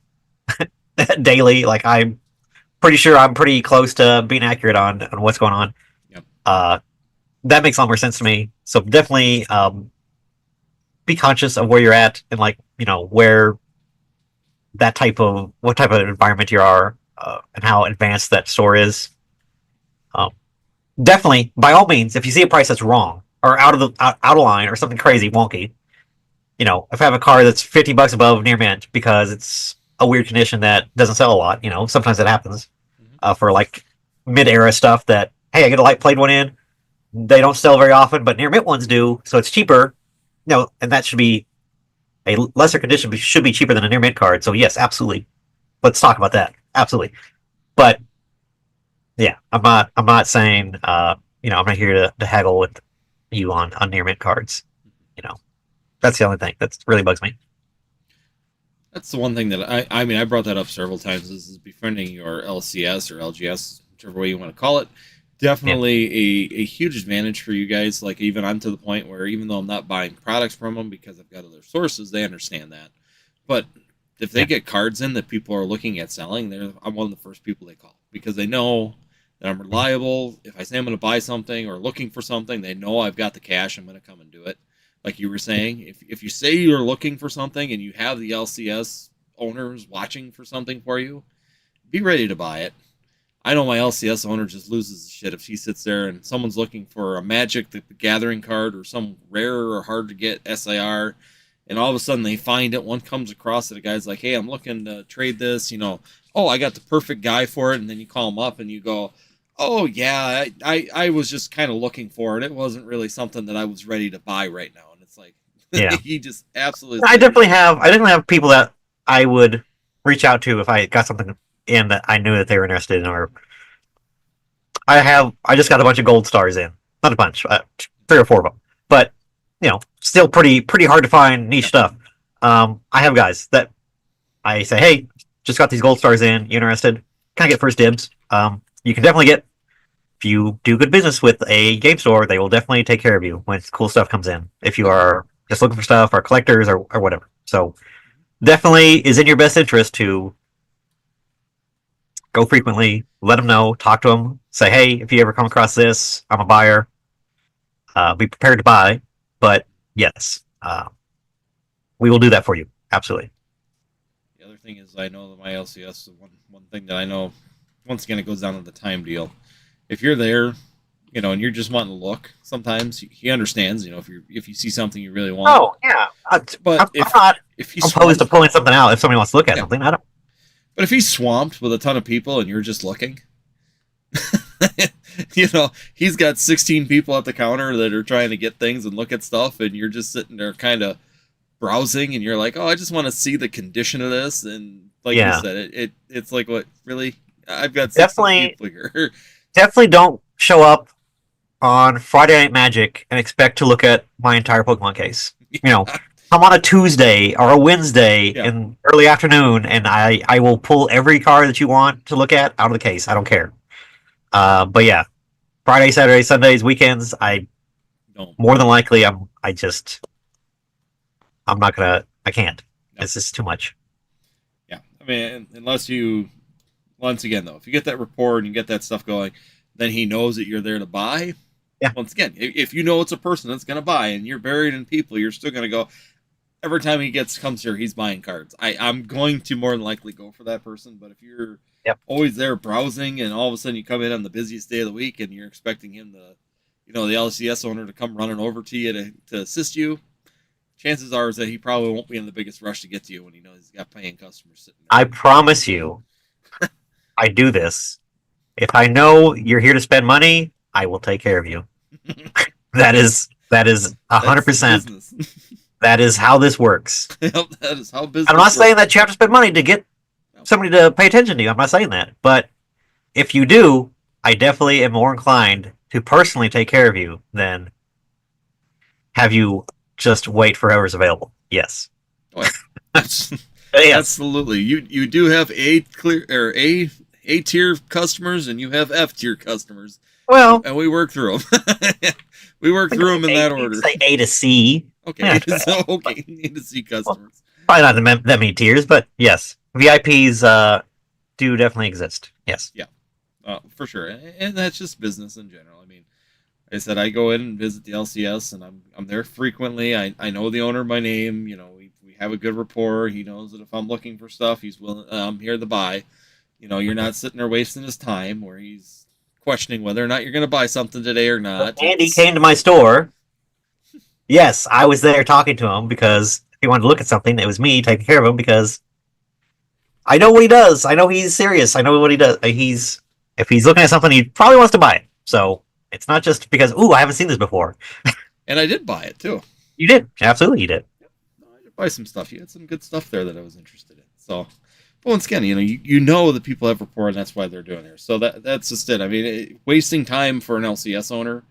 daily. Like, I'm pretty sure I'm pretty close to being accurate on what's going on. Yep. That makes a lot more sense to me. So definitely be conscious of where you're at and where what type of environment you are and how advanced that store is. Definitely, by all means, if you see a price that's wrong or out of line or something crazy wonky, if I have a card that's $50 above near mint because it's a weird condition that doesn't sell a lot, sometimes that happens for like mid-era stuff that, hey, I get a light played one in, they don't sell very often, but near mint ones do, so it's cheaper, and that should be a lesser condition, but should be cheaper than a near mint card. So yes, absolutely. Let's talk about that. Absolutely. But yeah, I'm not saying I'm not here to haggle with you on near mint cards. That's the only thing that really bugs me. That's the one thing that I brought that up several times. This is befriending your LCS or LGS, whichever way you want to call it. Definitely a huge advantage for you guys. Like, even I'm to the point where even though I'm not buying products from them because I've got other sources, they understand that. But if they get cards in that people are looking at selling, I'm one of the first people they call because they know that I'm reliable. If I say I'm going to buy something or looking for something, they know I've got the cash. I'm going to come and do it. Like you were saying, if you say you're looking for something and you have the LCS owners watching for something for you, be ready to buy it. I know my LCS owner just loses his shit if she sits there and someone's looking for a Magic the Gathering card or some rare or hard to get SIR, and all of a sudden they find it. One comes across it, a guy's like, hey, I'm looking to trade this, oh, I got the perfect guy for it, and then you call him up and you go, oh yeah, I was just kind of looking for it. It wasn't really something that I was ready to buy right now. And it's like, yeah, he just absolutely. I definitely have people that I would reach out to if I got something in that I knew that they were interested in, or I just got a bunch of gold stars in, not a bunch, 3 or 4 of them, but still pretty hard to find niche stuff. I have guys that I say, hey, just got these gold stars in, you interested? Can I get first dibs? You can definitely get, if you do good business with a game store, they will definitely take care of you when cool stuff comes in. If you are just looking for stuff or collectors or whatever. So definitely is in your best interest to go frequently, let them know, talk to them, say, hey, if you ever come across this, I'm a buyer. Be prepared to buy, but yes, we will do that for you. absolutely. The other thing is, I know that my LCS, one thing that I know, once again, it goes down to the time deal. If you're there, and you're just wanting to look, sometimes he understands. If you see something you really want. Oh yeah, But I'm not if he's opposed to pulling something out if somebody wants to look at yeah. something. I don't. But if he's swamped with a ton of people and you're just looking, he's got 16 people at the counter that are trying to get things and look at stuff, and you're just sitting there kind of browsing, and you're like, oh, I just want to see the condition of this. And like you said, it's like, what, really? I've got 16 people here. Definitely don't show up on Friday Night Magic and expect to look at my entire Pokemon case. Come on a Tuesday or a Wednesday in early afternoon, and I will pull every card that you want to look at out of the case. I don't care. But yeah, Friday, Saturday, Sundays, weekends, more than likely I'm not gonna. I can't. No. It's just too much. Yeah, I mean, unless you, once again though, if you get that rapport and you get that stuff going, then he knows that you're there to buy. Yeah. Once again, if you know it's a person that's going to buy and you're buried in people, you're still going to go. Every time he comes here, he's buying cards. I'm going to more than likely go for that person. But if you're always there browsing and all of a sudden you come in on the busiest day of the week and you're expecting him to, the LCS owner to come running over to you to assist you, chances are is that he probably won't be in the biggest rush to get to you when he knows he's got paying customers sitting there. I promise you, I do this. If I know you're here to spend money, I will take care of you. That is 100%. That is how this works. Yep, that is how business I'm not saying that you have to spend money to get somebody to pay attention to you. I'm not saying that. But if you do, I definitely am more inclined to personally take care of you than have you just wait for whoever's available. Yes. Oh, yes. Absolutely. You do have A tier customers and you have F tier customers. Well, and we work through them. We work through them in that order. Say A to C. Okay, A to C customers. Well, probably not that many tiers, but yes, VIPs do definitely exist. Yes. Yeah, for sure, and that's just business in general. I mean, like I said, I go in and visit the LCS, and I'm there frequently. I know the owner by name. We have a good rapport. He knows that if I'm looking for stuff, he's willing. I'm here to buy. You're not sitting there wasting his time where he's questioning whether or not you're going to buy something today or not. Andy came to my store. Yes, I was there talking to him because if he wanted to look at something, it was me taking care of him because I know what he does. I know he's serious. I know what he does. If he's looking at something, he probably wants to buy it. So it's not just because, I haven't seen this before. And I did buy it too. You did. Absolutely, you did. I did buy some stuff. You had some good stuff there that I was interested in. So, but once again, you know that people have rapport, and that's why they're doing it. So that's just it. I mean, wasting time for an LCS owner,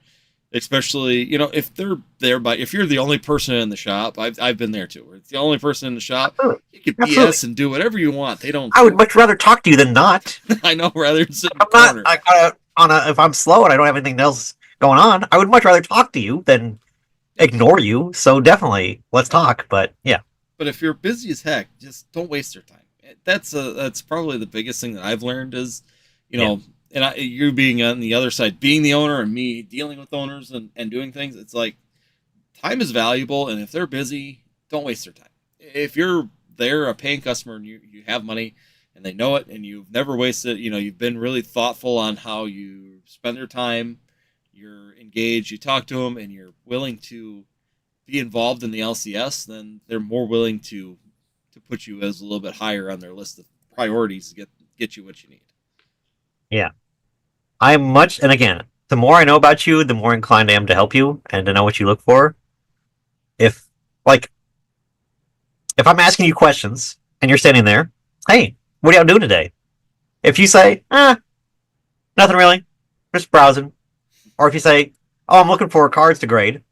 especially if they're there if you're the only person in the shop. I've been there too. Where it's the only person in the shop. You can BS and do whatever you want. They don't. I would much rather talk to you than not. I know, rather than sit in the corner. If I'm slow and I don't have anything else going on, I would much rather talk to you than ignore you. So definitely, let's talk. But yeah. But if you're busy as heck, just don't waste your time. That's probably the biggest thing that I've learned is, and you being on the other side, being the owner and me dealing with owners and doing things. It's like time is valuable, and if they're busy, don't waste their time. If you're there, a paying customer, and you have money, and they know it, and you've never wasted, you've been really thoughtful on how you spend your time, you're engaged, you talk to them, and you're willing to be involved in the LCS, then they're more willing to put you as a little bit higher on their list of priorities to get you what you need. Yeah. and again, the more I know about you, the more inclined I am to help you and to know what you look for. If I'm asking you questions and you're standing there, hey, what are y'all doing today? If you say, nothing really, just browsing. Or if you say, I'm looking for cards to grade,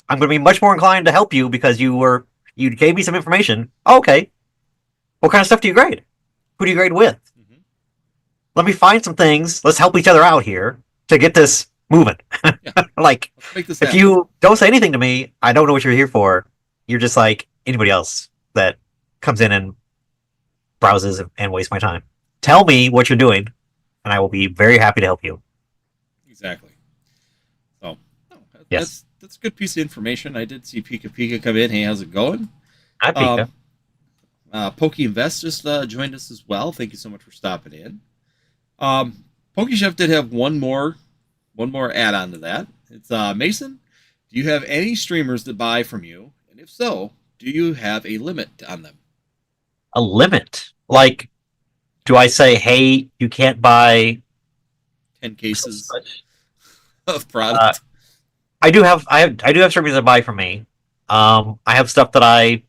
I'm going to be much more inclined to help you because you gave me some information. Oh, okay. What kind of stuff do you grade? Who do you grade with? Mm-hmm. Let me find some things. Let's help each other out here to get this moving. Yeah. If you don't say anything to me, I don't know what you're here for. You're just like anybody else that comes in and browses and wastes my time. Tell me what you're doing, and I will be very happy to help you. Exactly. So, yes. That's a good piece of information. I did see Pika Pika come in. Hey, how's it going? Hi, Pika. PokeInvest just joined us as well. Thank you so much for stopping in. PokeChef did have one more add-on to that. It's Mason. Do you have any streamers that buy from you? And if so, do you have a limit on them? A limit? Like, do I say, hey, you can't buy 10 cases such? of product. I do have streamers that buy from me. I have stuff that I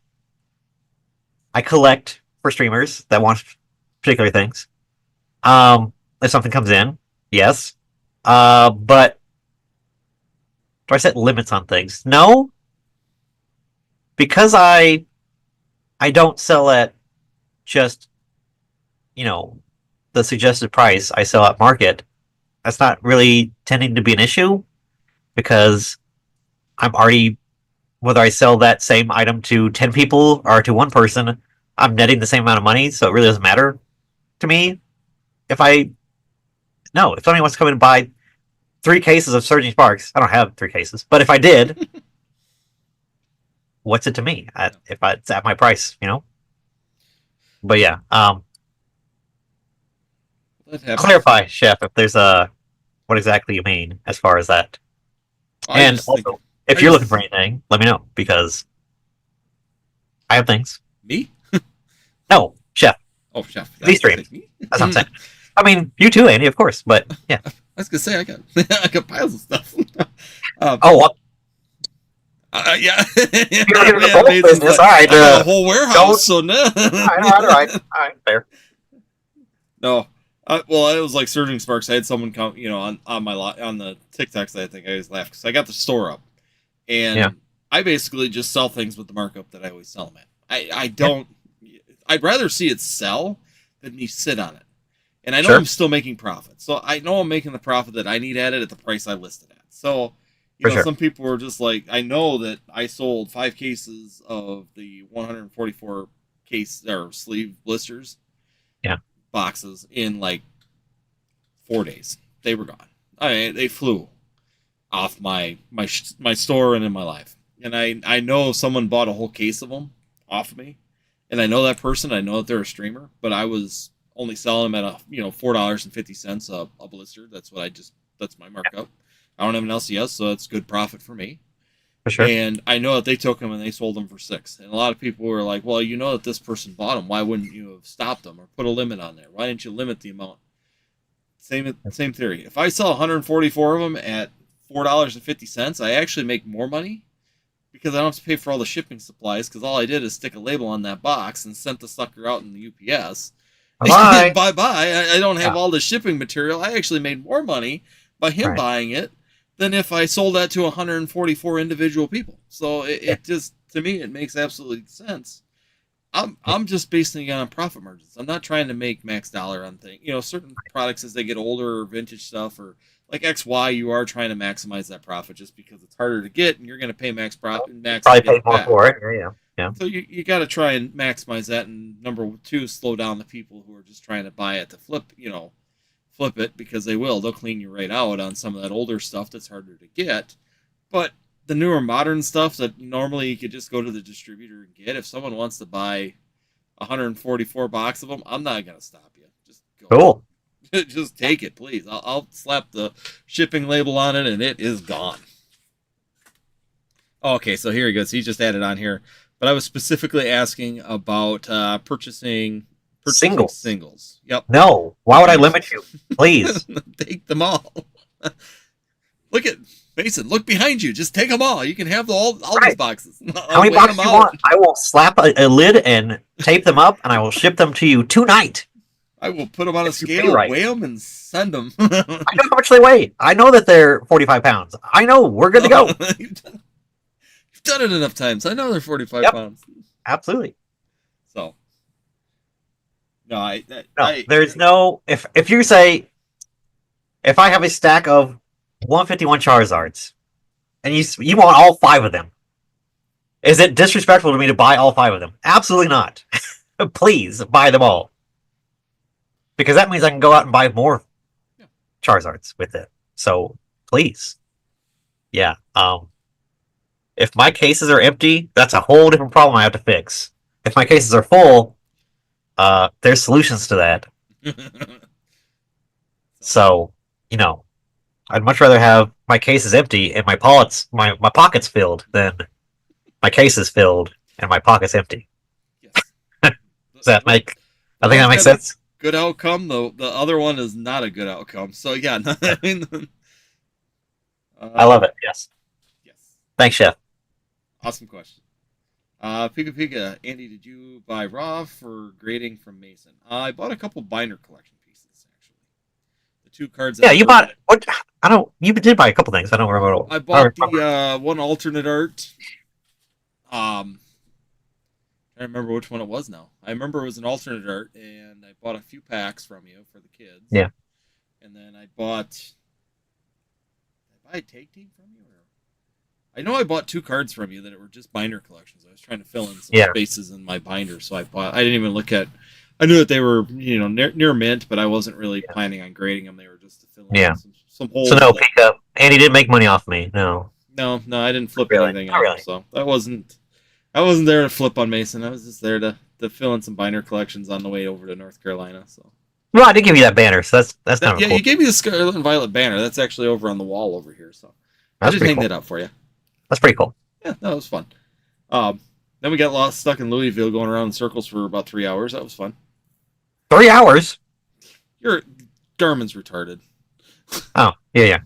collect for streamers that want particular things. If something comes in, yes. But do I set limits on things? No, because I don't sell at just the suggested price. I sell at market. That's not really tending to be an issue because I'm already, whether I sell that same item to 10 people or to one person, I'm netting the same amount of money, so it really doesn't matter to me. If somebody wants to come in and buy 3 cases of Surging Sparks, I don't have 3 cases, but if I did, what's it to me? If it's at my price, But yeah, clarify, Chef, if there's what exactly you mean as far as that. And also, if you're looking for anything, let me know because I have things. Me? No, Chef. Oh, Chef. These streams. That's what I'm saying. I mean, you too, Andy, of course, but yeah. I was gonna say I got piles of stuff. Yeah. Business. All right, a whole warehouse. So no. All right, fair. No. Well, it was like Surging Sparks. I had someone come, on my on the TikTok side. I think I always laugh because I got the store up, and I basically just sell things with the markup that I always sell them at. I don't. I'd rather see it sell than me sit on it. And I know I'm still making profit, so I know I'm making the profit that I need at it at the price I listed at. So, some people were just like, I know that I sold 5 cases of the 144 case or sleeve blisters. Boxes in like 4 days. They were gone. They flew off my store and in my life. And I know someone bought a whole case of them off of me, and I know that person. I know that they're a streamer, but I was only selling them at $4.50 a blister. That's my markup. I don't have an LCS, so that's good profit for me. For sure. And I know that they took them and they sold them for $6. And a lot of people were like, well, you know that this person bought them. Why wouldn't you have stopped them or put a limit on there? Why didn't you limit the amount? Same theory. If I sell 144 of them at $4.50, I actually make more money because I don't have to pay for all the shipping supplies because all I did is stick a label on that box and sent the sucker out in the UPS. Bye-bye. Bye-bye. I don't have all the shipping material. I actually made more money by him buying it than if I sold that to 144 individual people. So it just, to me, it makes absolute sense. I'm just basing it on profit margins. I'm not trying to make max dollar on things. Certain products as they get older or vintage stuff or like XY, you are trying to maximize that profit just because it's harder to get and you're going to pay max profit. Probably pay more for it. Yeah. So you got to try and maximize that. And number 2, slow down the people who are just trying to buy it to flip it because they will. They'll clean you right out on some of that older stuff that's harder to get. But the newer modern stuff that normally you could just go to the distributor and get, if someone wants to buy 144 box of them, I'm not going to stop you. Just go. Cool. Just take it, please. I'll slap the shipping label on it and it is gone. Okay, so here he goes. He just added on here. But I was specifically asking about purchasing singles. Yep. No. Why would I limit you? Please. Take them all. Look at Mason. Look behind you. Just take them all. You can have all these boxes. How many boxes do you want? I will slap a lid and tape them up, and I will ship them to you tonight. I will put them on a scale, weigh them, and send them. I know how much they weigh. I know that they're 45 pounds. I know. We're good to go. You've done it enough times. I know they're 45 pounds. Absolutely. So. No, there's no. If you say, if I have a stack of 151 Charizards, and you want all 5 of them, is it disrespectful to me to buy all 5 of them? Absolutely not. Please buy them all, because that means I can go out and buy more Charizards with it. So please, if my cases are empty, that's a whole different problem I have to fix. if my cases are full, there's solutions to that. So, you know, I'd much rather have my cases empty and my pockets filled than my cases filled and my pockets empty. Yes. Does that One, make? I think that one's makes got a sense. good outcome, though the other one is not a good outcome. So yeah, I mean, I love it. Yes. yes, Thanks, Chef. awesome question. Pika Pika, Andy, did you buy raw for grading from Mason? I bought a couple binder collection pieces actually. The two cards that Yeah, I you were bought what? I don't. You did buy a couple things. I don't remember. I I don't bought remember. the one alternate art. I remember which one it was now. I remember it was an alternate art, and I bought a few packs from you for the kids. Yeah. And then I bought. Did I buy a tag team from you? Or... I know I bought two cards from you that were just binder collections. I was trying to fill in some Yeah. spaces in my binder, so I bought. I didn't even look at. I knew that they were, near mint, but I wasn't really planning on grading them. They were just to fill in Yeah. some holes. So no, that... Pika. Andy didn't make money off me. No. No, I didn't flip Really? anything Not on really. them, so I wasn't there to flip on Mason. I was just there to fill in some binder collections on the way over to North Carolina. So Well, I did give you that banner, so that's kind of yeah, cool. you gave me the Scarlet and Violet banner. That's actually over on the wall over here. So I That's just pretty hang cool. that up for you. That's pretty cool. Yeah, that was fun. Then we got stuck in Louisville, going around in circles for about 3 hours. That was fun. 3 hours. Your Garmin's retarded. Oh, yeah.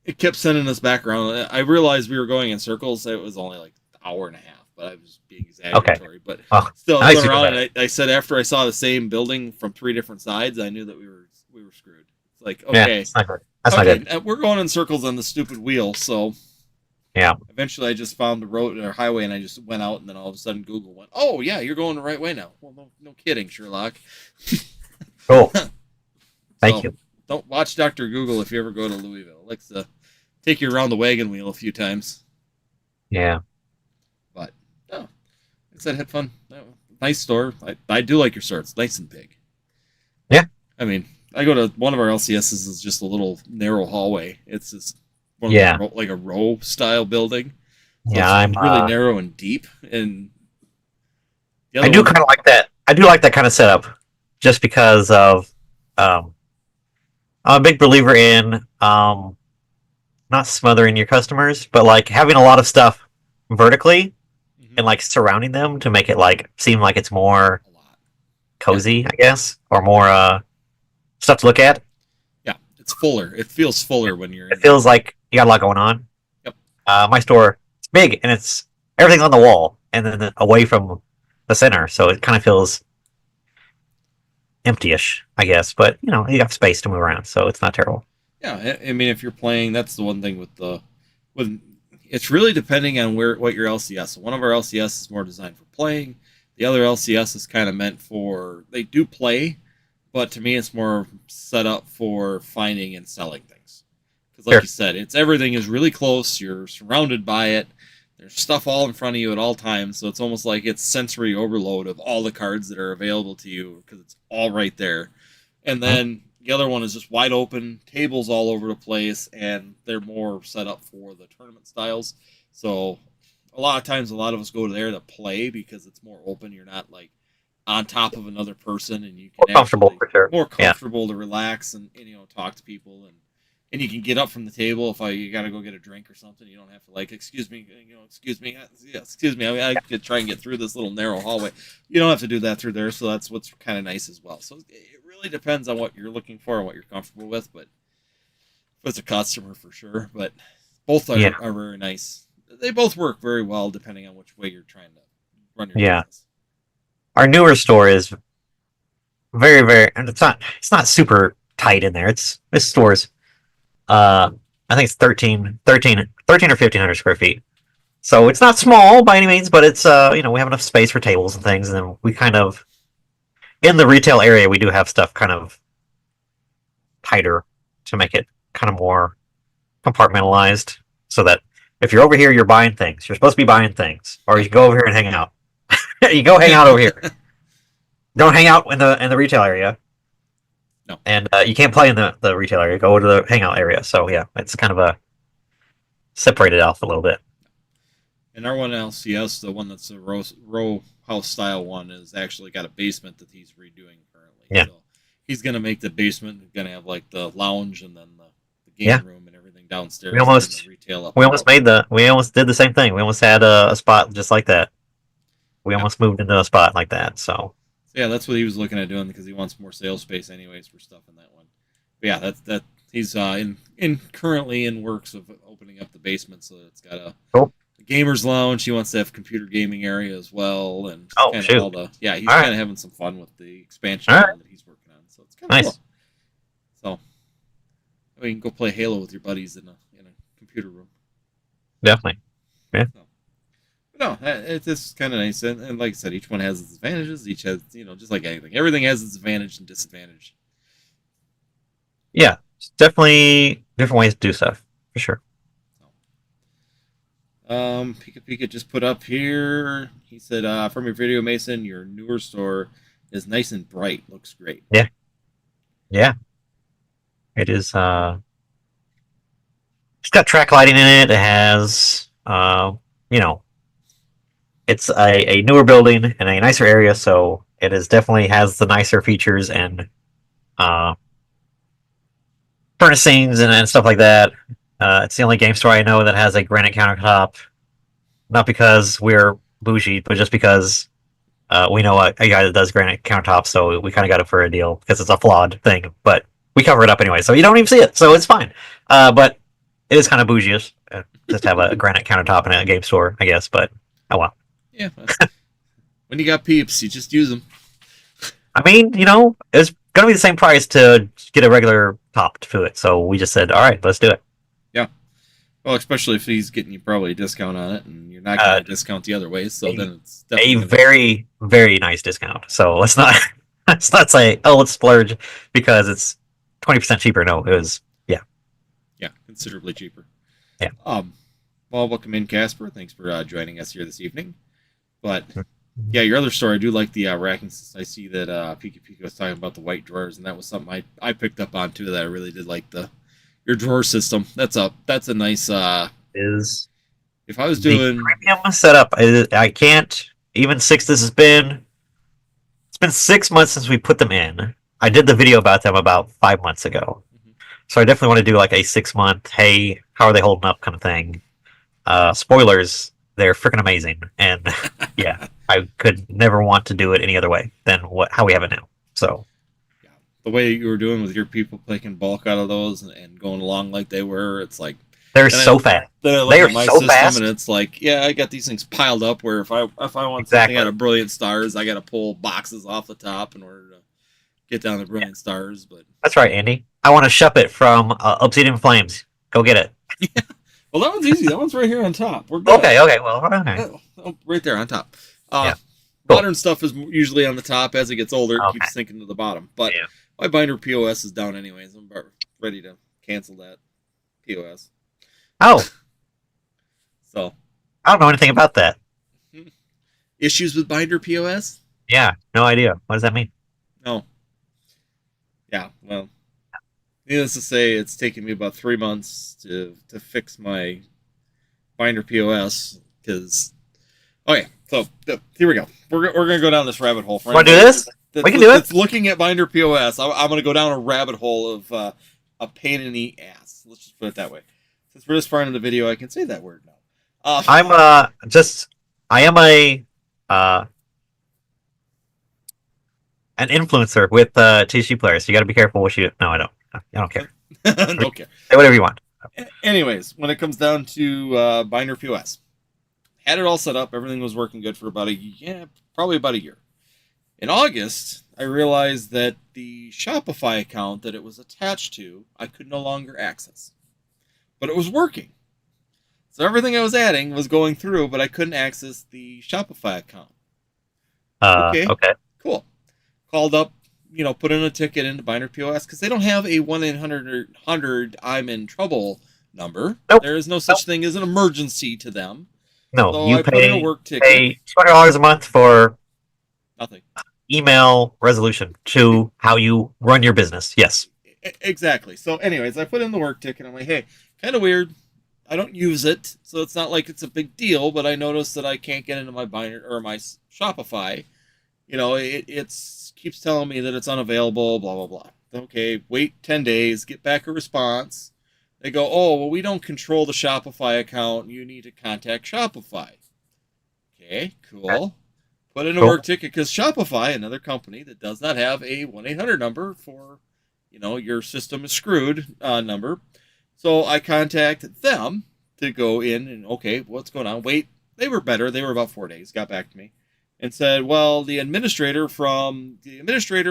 It kept sending us back around. I realized we were going in circles. It was only like an hour and a half, but I was being exaggeratory. But Oh, still, I I went see around that. and I said after I saw the same building from three different sides, I knew that we were screwed. It's like, Yeah, okay, it's not good. That's not good. we're going in circles on the stupid wheel. So Yeah. eventually, I just found the road or highway, and I just went out, and then all of a sudden, Google went, "Oh yeah, you're going the right way now." Well, no kidding, Sherlock. Cool. So, Thank you. Don't watch Dr. Google if you ever go to Louisville. It likes to take you around the wagon wheel a few times. Yeah. But no, like I said, had fun. Nice store. I do like your store. It's nice and big. Yeah. I mean, I go to one of our LCSs is just a little narrow hallway. It's just Yeah. like a row style building. So Yeah, it's really narrow and deep. And the I other do one, kind of like that. I do like that kind of setup, just because of I'm a big believer in not smothering your customers, but like having a lot of stuff vertically and like surrounding them to make it like seem like it's more a lot. cozy, I guess, or more stuff to look at. Yeah, it's fuller. It feels fuller when you're in It feels like you got a lot going on. Yep. My store, it's big and it's everything on the wall and then away from the center, so it kind of feels empty-ish, I guess. But you know, you got space to move around, so it's not terrible. Yeah, I mean, if you're playing, that's the one thing with it's really depending on what your LCS. So one of our LCS is more designed for playing. The other LCS is kind of meant for they do play, but to me, it's more set up for finding and selling things. Because, like Sure. you said, everything is really close. You're surrounded by it. There's stuff all in front of you at all times, so it's almost like it's sensory overload of all the cards that are available to you because it's all right there. And then the other one is just wide open, tables all over the place, and they're more set up for the tournament styles. So a lot of times, a lot of us go there to play because it's more open. You're not like on top of another person, and you can More comfortable actually for sure. more Yeah. comfortable to relax and talk to people and you can get up from the table if you got to go get a drink or something. You don't have to like, excuse me, yeah, excuse me. I mean, I could try and get through this little narrow hallway. You don't have to do that through there, so that's what's kind of nice as well. So it really depends on what you're looking for and what you're comfortable with, but it's a customer for sure. But both are very nice. They both work very well depending on which way you're trying to run your business. Our newer store is very, very, and it's not super tight in there. This store's I think it's 13 or 1,500 square feet. So it's not small by any means, but it's we have enough space for tables and things, and then we kind of in the retail area we do have stuff kind of tighter to make it kind of more compartmentalized, so that if you're over here, you're buying things. You're supposed to be buying things, or you go over here and hang out. You go hang out over here. Don't hang out in the retail area. No. And you can't play in the retail area. Go to the hangout area. So yeah, it's kind of a separated off a little bit. And our one LCS, the one that's a row house style one is actually got a basement that he's redoing currently. Yeah. So he's gonna make the basement gonna have like the lounge and then the game Yeah. room and everything downstairs. We almost- and the retail up. We almost did the same thing. We almost had a spot just like that. We almost moved into a spot like that. So Yeah, that's what he was looking at doing because he wants more sales space anyways for stuff in that one. But yeah, that he's in currently in works of opening up the basement so it's got a gamers lounge. He wants to have computer gaming area as well, and he's shoot. He's All right. kind of having some fun with the expansion All right. that he's working on. So it's kind of Nice. cool. So I mean, you can go play Halo with your buddies in a computer room. Definitely. No, it's just kind of nice, and like I said, each one has its advantages. Each has, just like anything, everything has its advantage and disadvantage. Yeah, it's definitely different ways to do stuff for sure. Pika Pika just put up here. He said, "From your video, Mason, your newer store is nice and bright. Looks great." Yeah, it is. It's got track lighting in it. It has, it's a newer building in a nicer area, so it is definitely has the nicer features and furnishings and stuff like that. It's the only game store I know that has a granite countertop. Not because we're bougie, but just because we know a guy that does granite countertops, so we kind of got it for a deal because it's a flawed thing. But we cover it up anyway, so you don't even see it, so it's fine. But it is kind of bougie-ish just to have a granite countertop in a game store, I guess. But oh well. Yeah. When you got peeps, you just use them. I mean, it's gonna be the same price to get a regular top to it, so we just said, all right, let's do it. Yeah. Well, especially if he's getting you probably a discount on it, and you're not getting a discount the other way, so then it's definitely very, very nice discount. So let's not say, oh, let's splurge because it's 20% cheaper. No, it was considerably cheaper. Yeah. Well, welcome in, Casper. Thanks for joining us here this evening. But yeah, your other store, I do like the racking system. I see that Pika Pika was talking about the white drawers, and that was something I picked up on too. That I really did like your drawer system. That's a nice. Is if I was doing premium setup, I can't even six. It's been 6 months since we put them in. I did the video about them about 5 months ago. So I definitely want to do like a 6 month, hey, how are they holding up kind of thing. Spoilers, they're freaking amazing. And yeah, I could never want to do it any other way than how we have it now. So yeah, the way you were doing with your people taking bulk out of those and going along like they were, it's like they're so fast. They are so fast. And it's like, yeah, I got these things piled up where if I want something out of Brilliant Stars, I got to pull boxes off the top in order to get down to Brilliant Stars. But that's right, Andy. I want to ship it from Obsidian Flames. Go get it. Yeah. Well, that one's easy. That one's right here on top. We're good. Okay. Well, okay. Oh, right there on top. Yeah. Cool. Modern stuff is usually on the top. As it gets older, it keeps sinking to the bottom. But my binder POS is down anyways. I'm about ready to cancel that POS. Oh. So. I don't know anything about that. Issues with binder POS? Yeah, no idea. What does that mean? No. Yeah, well, needless to say, it's taken me about 3 months to fix my binder POS because. Okay, so here we go. We're gonna go down this rabbit hole. Want to do this? We can do it. It's looking at binder POS. I'm gonna go down a rabbit hole of a pain in the ass. Let's just put it that way. Since we're this far into the video, I can say that word now. I am an influencer with TCG players. So you got to be careful what you. No, I don't care. Don't care. Say whatever you want. Anyways, when it comes down to binder POS, had it all set up. Everything was working good for probably about a year. In August, I realized that the Shopify account that it was attached to, I could no longer access. But it was working. So everything I was adding was going through, but I couldn't access the Shopify account. Okay. Cool. Called up, put in a ticket into Binder POS because they don't have a 1-800 I'm in trouble number. Nope. There is no such thing as an emergency to them. No, so you I put in a work ticket. Pay $200 a month for nothing. Email resolution to how you run your business. Yes. Exactly. So anyways, I put in the work ticket. I'm like, hey, kind of weird. I don't use it, so it's not like it's a big deal. But I noticed that I can't get into my binder or my Shopify. It's keeps telling me that it's unavailable. Blah blah blah. Okay, wait 10 days, get back a response. They go, oh well, we don't control the Shopify account. You need to contact Shopify. Okay, cool. Put in a Cool. work ticket because Shopify, another company that does not have a 1-800 number for, your system is screwed number. So I contacted them to go in and, okay, what's going on? Wait, they were better. They were about 4 days, got back to me and said, well, the administrator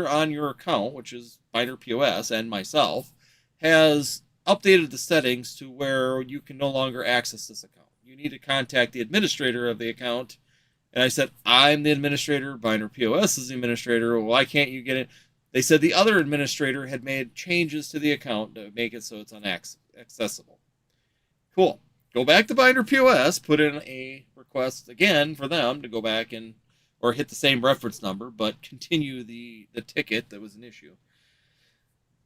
on your account, which is Binder POS and myself, has updated the settings to where you can no longer access this account. You need to contact the administrator of the account. And I said, I'm the administrator. Binder POS is the administrator. Why can't you get it? They said the other administrator had made changes to the account to make it so it's inaccessible. Cool. Go back to Binder POS, put in a request again for them to go back or hit the same reference number, but continue the ticket that was an issue.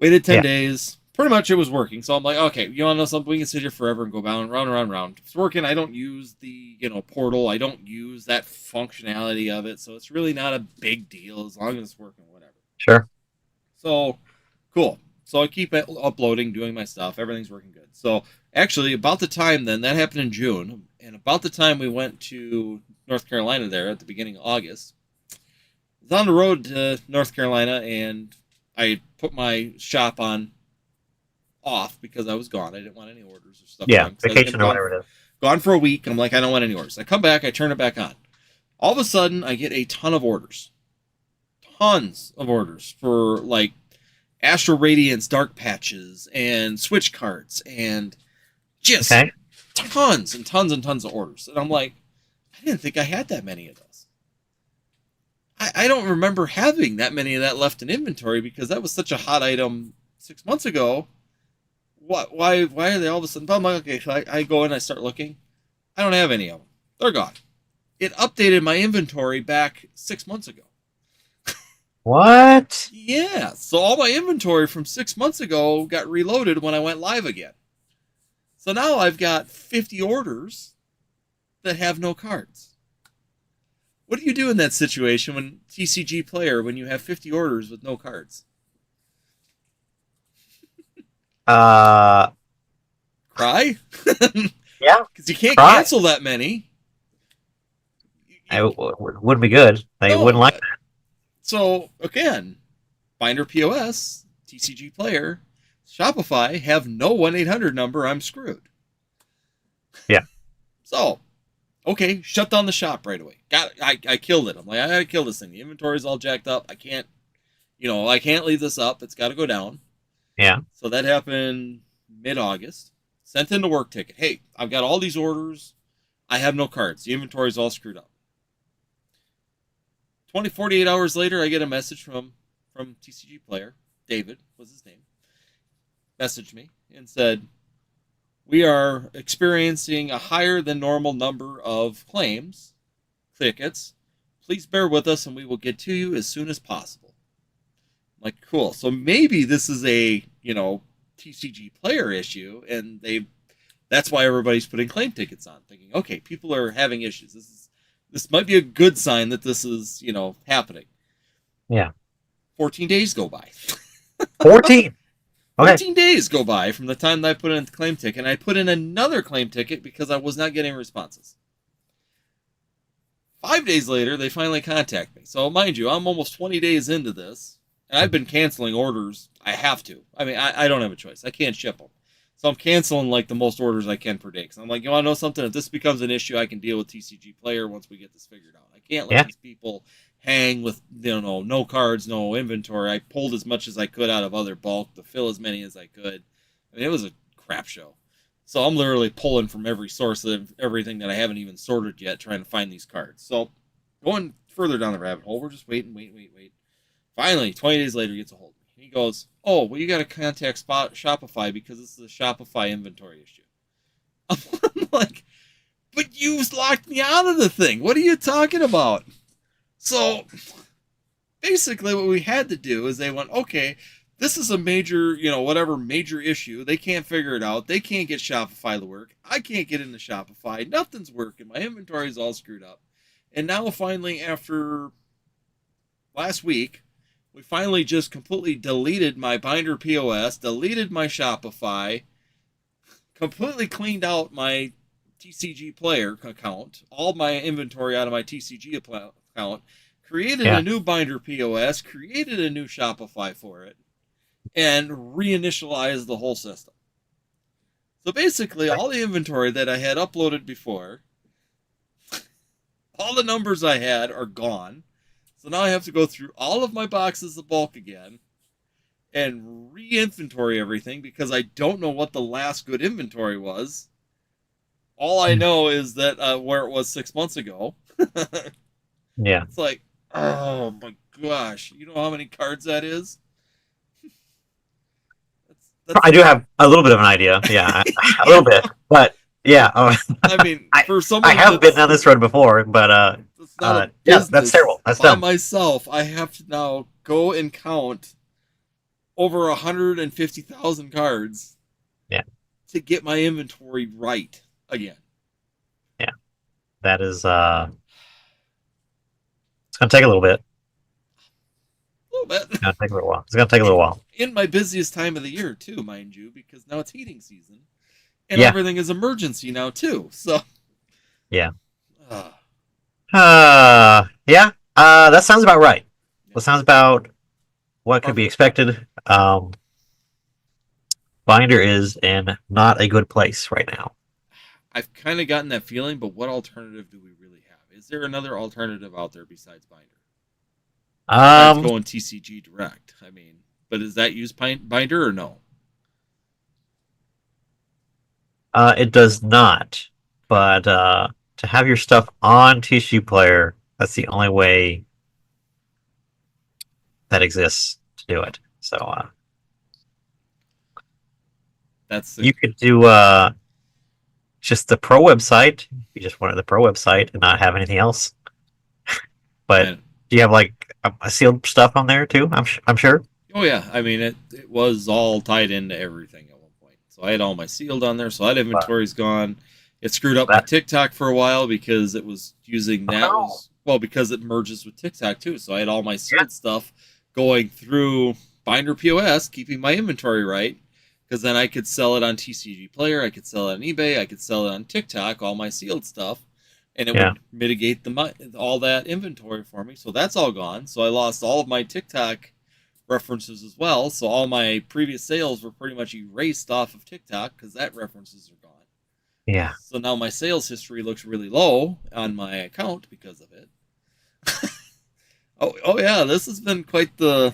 Waited 10 days. Pretty much it was working. So I'm like, okay, you want to know something? We can sit here forever and go round, round. If it's working, I don't use the, portal. I don't use that functionality of it. So it's really not a big deal as long as it's working, whatever. Sure. So, cool. So I keep uploading, doing my stuff. Everything's working good. So actually, about the time then, that happened in June. And about the time we went to North Carolina there at the beginning of August, I was on the road to North Carolina and I put my shop on off because I was gone. I didn't want any orders or stuff. Yeah, vacation or whatever it is. Gone for a week. I'm like, I don't want any orders. I come back, I turn it back on. All of a sudden, I get a ton of orders. Tons of orders for like Astral Radiance dark patches and switch cards and just tons and tons and tons of orders. And I'm like, I didn't think I had that many of those. I don't remember having that many of that left in inventory because that was such a hot item 6 months ago. Why are they all of a sudden? I'm like, okay, so I go in, I start looking. I don't have any of them. They're gone. It updated my inventory back 6 months ago. What? Yeah. So all my inventory from 6 months ago got reloaded when I went live again. So now I've got 50 orders that have no cards. What do you do in that situation when TCG player when you have 50 orders with no cards? Cry? Yeah. Because you can't cancel that many. It wouldn't be good. They wouldn't like that. So, again, Binder POS, TCG Player, Shopify have no 1-800 number. I'm screwed. Yeah. So, okay, shut down the shop right away. I killed it. I'm like, I gotta kill this thing. The inventory's all jacked up. I can't leave this up. It's got to go down. Yeah. So that happened mid-August. Sent in the work ticket. Hey, I've got all these orders. I have no cards. The inventory's all screwed up. 48 hours later, I get a message from TCG Player. David was his name. Messaged me and said, we are experiencing a higher than normal number of claims, tickets. Please bear with us and we will get to you as soon as possible. I'm like, cool. So maybe this is a, TCG Player issue and that's why everybody's putting claim tickets on, thinking, okay, people are having issues. This might be a good sign that this is, happening. Yeah. 14 days go by. 14? Okay. 14 days go by from the time that I put in the claim ticket, and I put in another claim ticket because I was not getting responses. 5 days later, they finally contact me. So, mind you, I'm almost 20 days into this, and I've been canceling orders. I have to. I mean, I don't have a choice. I can't ship them. So I'm canceling like the most orders I can per day. Because I'm like, you want to know something? If this becomes an issue, I can deal with TCG Player once we get this figured out. I can't let these people hang with, no cards, no inventory. I pulled as much as I could out of other bulk to fill as many as I could. I mean, it was a crap show. So I'm literally pulling from every source of everything that I haven't even sorted yet, trying to find these cards. So going further down the rabbit hole, we're just waiting. Finally, 20 days later, he gets a hold of me. He goes, oh, well, you got to contact Shopify because this is a Shopify inventory issue. I'm like, but you locked me out of the thing. What are you talking about? So basically what we had to do is they went, okay, this is a major, whatever major issue. They can't figure it out. They can't get Shopify to work. I can't get into Shopify. Nothing's working. My inventory is all screwed up. And now finally, after last week, we finally just completely deleted my binder POS, deleted my Shopify, completely cleaned out my TCG player account, all my inventory out of my TCG account, created a new binder POS, created a new Shopify for it, and reinitialized the whole system. So basically, all the inventory that I had uploaded before, all the numbers I had are gone. So now I have to go through all of my boxes of bulk again and re-inventory everything because I don't know what the last good inventory was. All I know is that where it was 6 months ago. Yeah. It's like, oh my gosh. You know how many cards that is? I do have a little bit of an idea. Yeah, a little bit. But yeah. I mean, for someone I have been down this road before, but it's not that's terrible. That's by dumb. myself, I have to now go and count over 150,000 cards. Yeah. To get my inventory right again. Yeah. That is it's gonna take a little bit. A little bit. It's gonna take a little while. It's gonna take a little while. In my busiest time of the year too, mind you, because now it's heating season. And everything is emergency now too. So yeah. Yeah. That sounds about right. Yeah. That sounds about what could be expected. Binder is in not a good place right now. I've kind of gotten that feeling, but what alternative do we really have? Is there another alternative out there besides Binder? Besides going TCG Direct. I mean, but does that use Binder or no? It does not. But to have your stuff on TCG Player, that's the only way that exists to do it. So you could do just the Pro website. You just wanted the Pro website and not have anything else. But do you have like a sealed stuff on there too? I'm sure. Oh yeah, I mean it was all tied into everything at one point. So I had all my sealed on there. So that inventory's gone. It screwed up my TikTok for a while because it was using that. Because it merges with TikTok too. So I had all my sealed stuff going through Binder POS, keeping my inventory right. Because then I could sell it on TCG Player, I could sell it on eBay, I could sell it on TikTok, all my sealed stuff, and it would mitigate all that inventory for me. So that's all gone. So I lost all of my TikTok references as well. So all my previous sales were pretty much erased off of TikTok because that references are gone. Yeah. So now my sales history looks really low on my account because of it. oh yeah, this has been quite the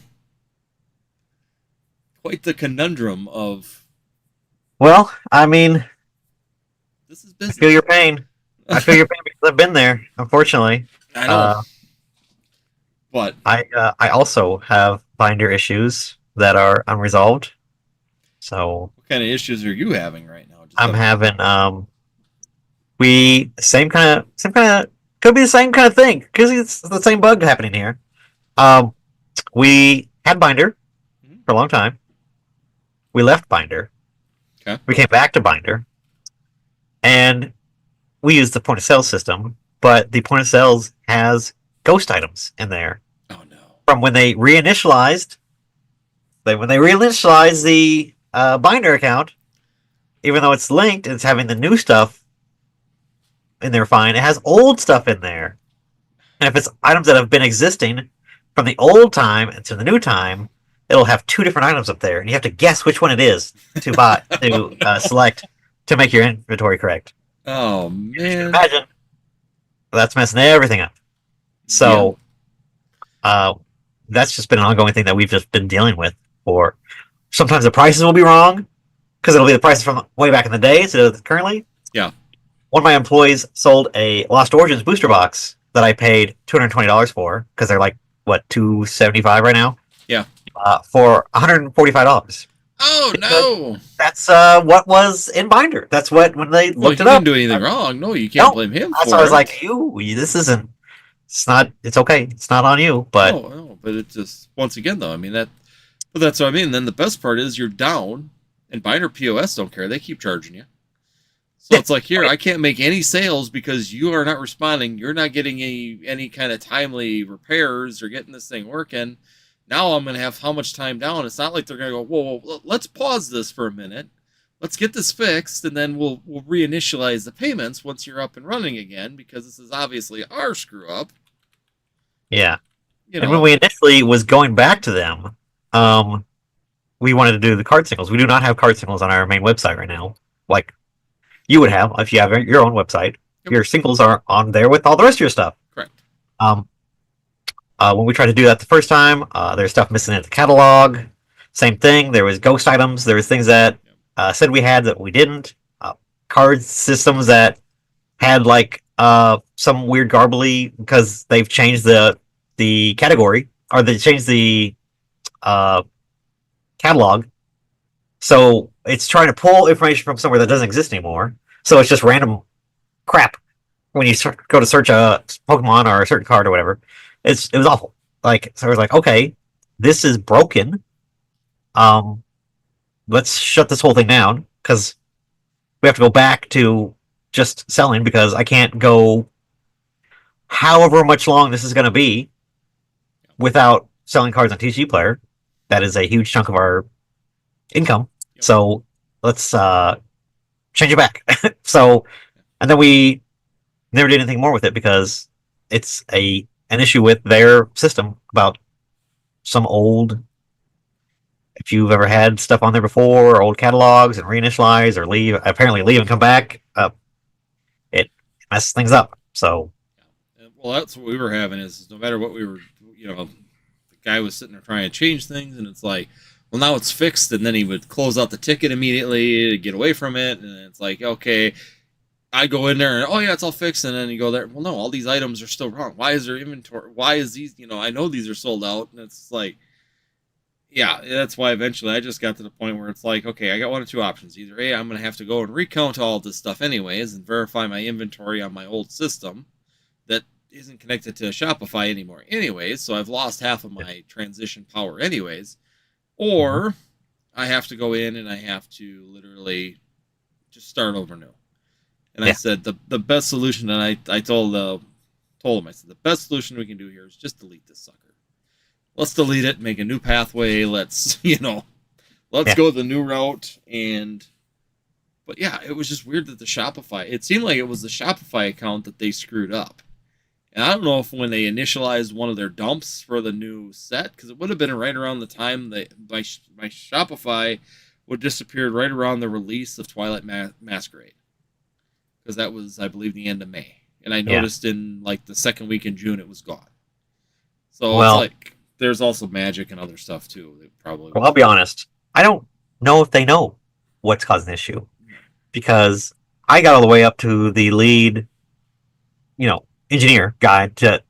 conundrum of. Well, I mean, this is business. I feel your pain. I feel your pain because I've been there. Unfortunately, I know. But I also have Binder issues that are unresolved. So what kind of issues are you having right now? I'm having same kind of could be the same kind of thing because it's the same bug happening here. We had Binder for a long time. We left Binder. Okay. We came back to Binder, and we used the point of sale system, but the point of sales has ghost items in there. Oh no! From when they reinitialized, the Binder account, even though it's linked, it's having the new stuff in there fine. It has old stuff in there, and if it's items that have been existing from the old time to the new time, it'll have two different items up there, and you have to guess which one it is to buy select to make your inventory correct. Oh man! Imagine that's messing everything up. So, that's just been an ongoing thing that we've just been dealing with. Or sometimes the prices will be wrong because it'll be the prices from way back in the day instead of currently. Yeah. One of my employees sold a Lost Origins booster box that I paid $220 for because they're like what $275 right now. Yeah. For $145. Oh no! That's what was in Binder. That's what when they looked it up. He didn't do anything wrong. No, you can't blame him. So I was like, this isn't. It's not. It's okay. It's not on you. But no. But it's just once again though. I mean that But that's what I mean. Then the best part is you're down, and Binder POS don't care. They keep charging you. So it's like, here, I can't make any sales because you are not responding. You're not getting any kind of timely repairs or getting this thing working. Now I'm going to have how much time down? It's not like they're going to go, whoa, let's pause this for a minute. Let's get this fixed, and then we'll reinitialize the payments once you're up and running again, because this is obviously our screw up. Yeah. You And know, when we initially was going back to them, we wanted to do the card signals. We do not have card signals on our main website right now. Like you would have if you have your own website. Yep. Your singles are on there with all the rest of your stuff. Correct. When we tried to do that the first time, there's stuff missing in the catalog. Same thing. There was ghost items. There was things that said we had that we didn't. Card systems that had like some weird garbly because they've changed the category, or they changed the catalog. So it's trying to pull information from somewhere that doesn't exist anymore. So it's just random crap when you go to search a Pokemon or a certain card or whatever. It was awful. Like, so I was like, okay, this is broken. Let's shut this whole thing down, because we have to go back to just selling, because I can't go however much long this is going to be without selling cards on TCG Player. That is a huge chunk of our income. Yep. So let's change it back. So, and then we never did anything more with it, because it's an issue with their system about some old. If you've ever had stuff on there before, or old catalogs, and reinitialize or leave, apparently leave and come back, it messes things up. So, well, that's what we were having. Is no matter what we were, the guy was sitting there trying to change things, and it's like, well, now it's fixed, and then he would close out the ticket immediately to get away from it, and it's like, okay, I go in there and, oh yeah, it's all fixed, and then you go there, well, no, all these items are still wrong. Why is there inventory? Why is these, I know these are sold out, and it's like, yeah, that's why eventually I just got to the point where it's like, okay, I got one or two options. Either A, I'm going to have to go and recount all this stuff anyways and verify my inventory on my old system that isn't connected to Shopify anymore anyways, so I've lost half of my transition power anyways, or I have to go in and I have to literally just start over new. And I said the best solution, and I told him, I said, the best solution we can do here is just delete this sucker. Let's delete it, make a new pathway. Let's, let's go the new route. But yeah, it was just weird that it seemed like it was the Shopify account that they screwed up. And I don't know if when they initialized one of their dumps for the new set, because it would have been right around the time that my Shopify would disappear right around the release of Twilight Masquerade. Because that was, I believe, the end of May. And I noticed in like the second week in June it was gone. So it's like, there's also Magic and other stuff too. They probably. Well, I'll be honest. I don't know if they know what's causing the issue, because I got all the way up to the lead, engineer guy that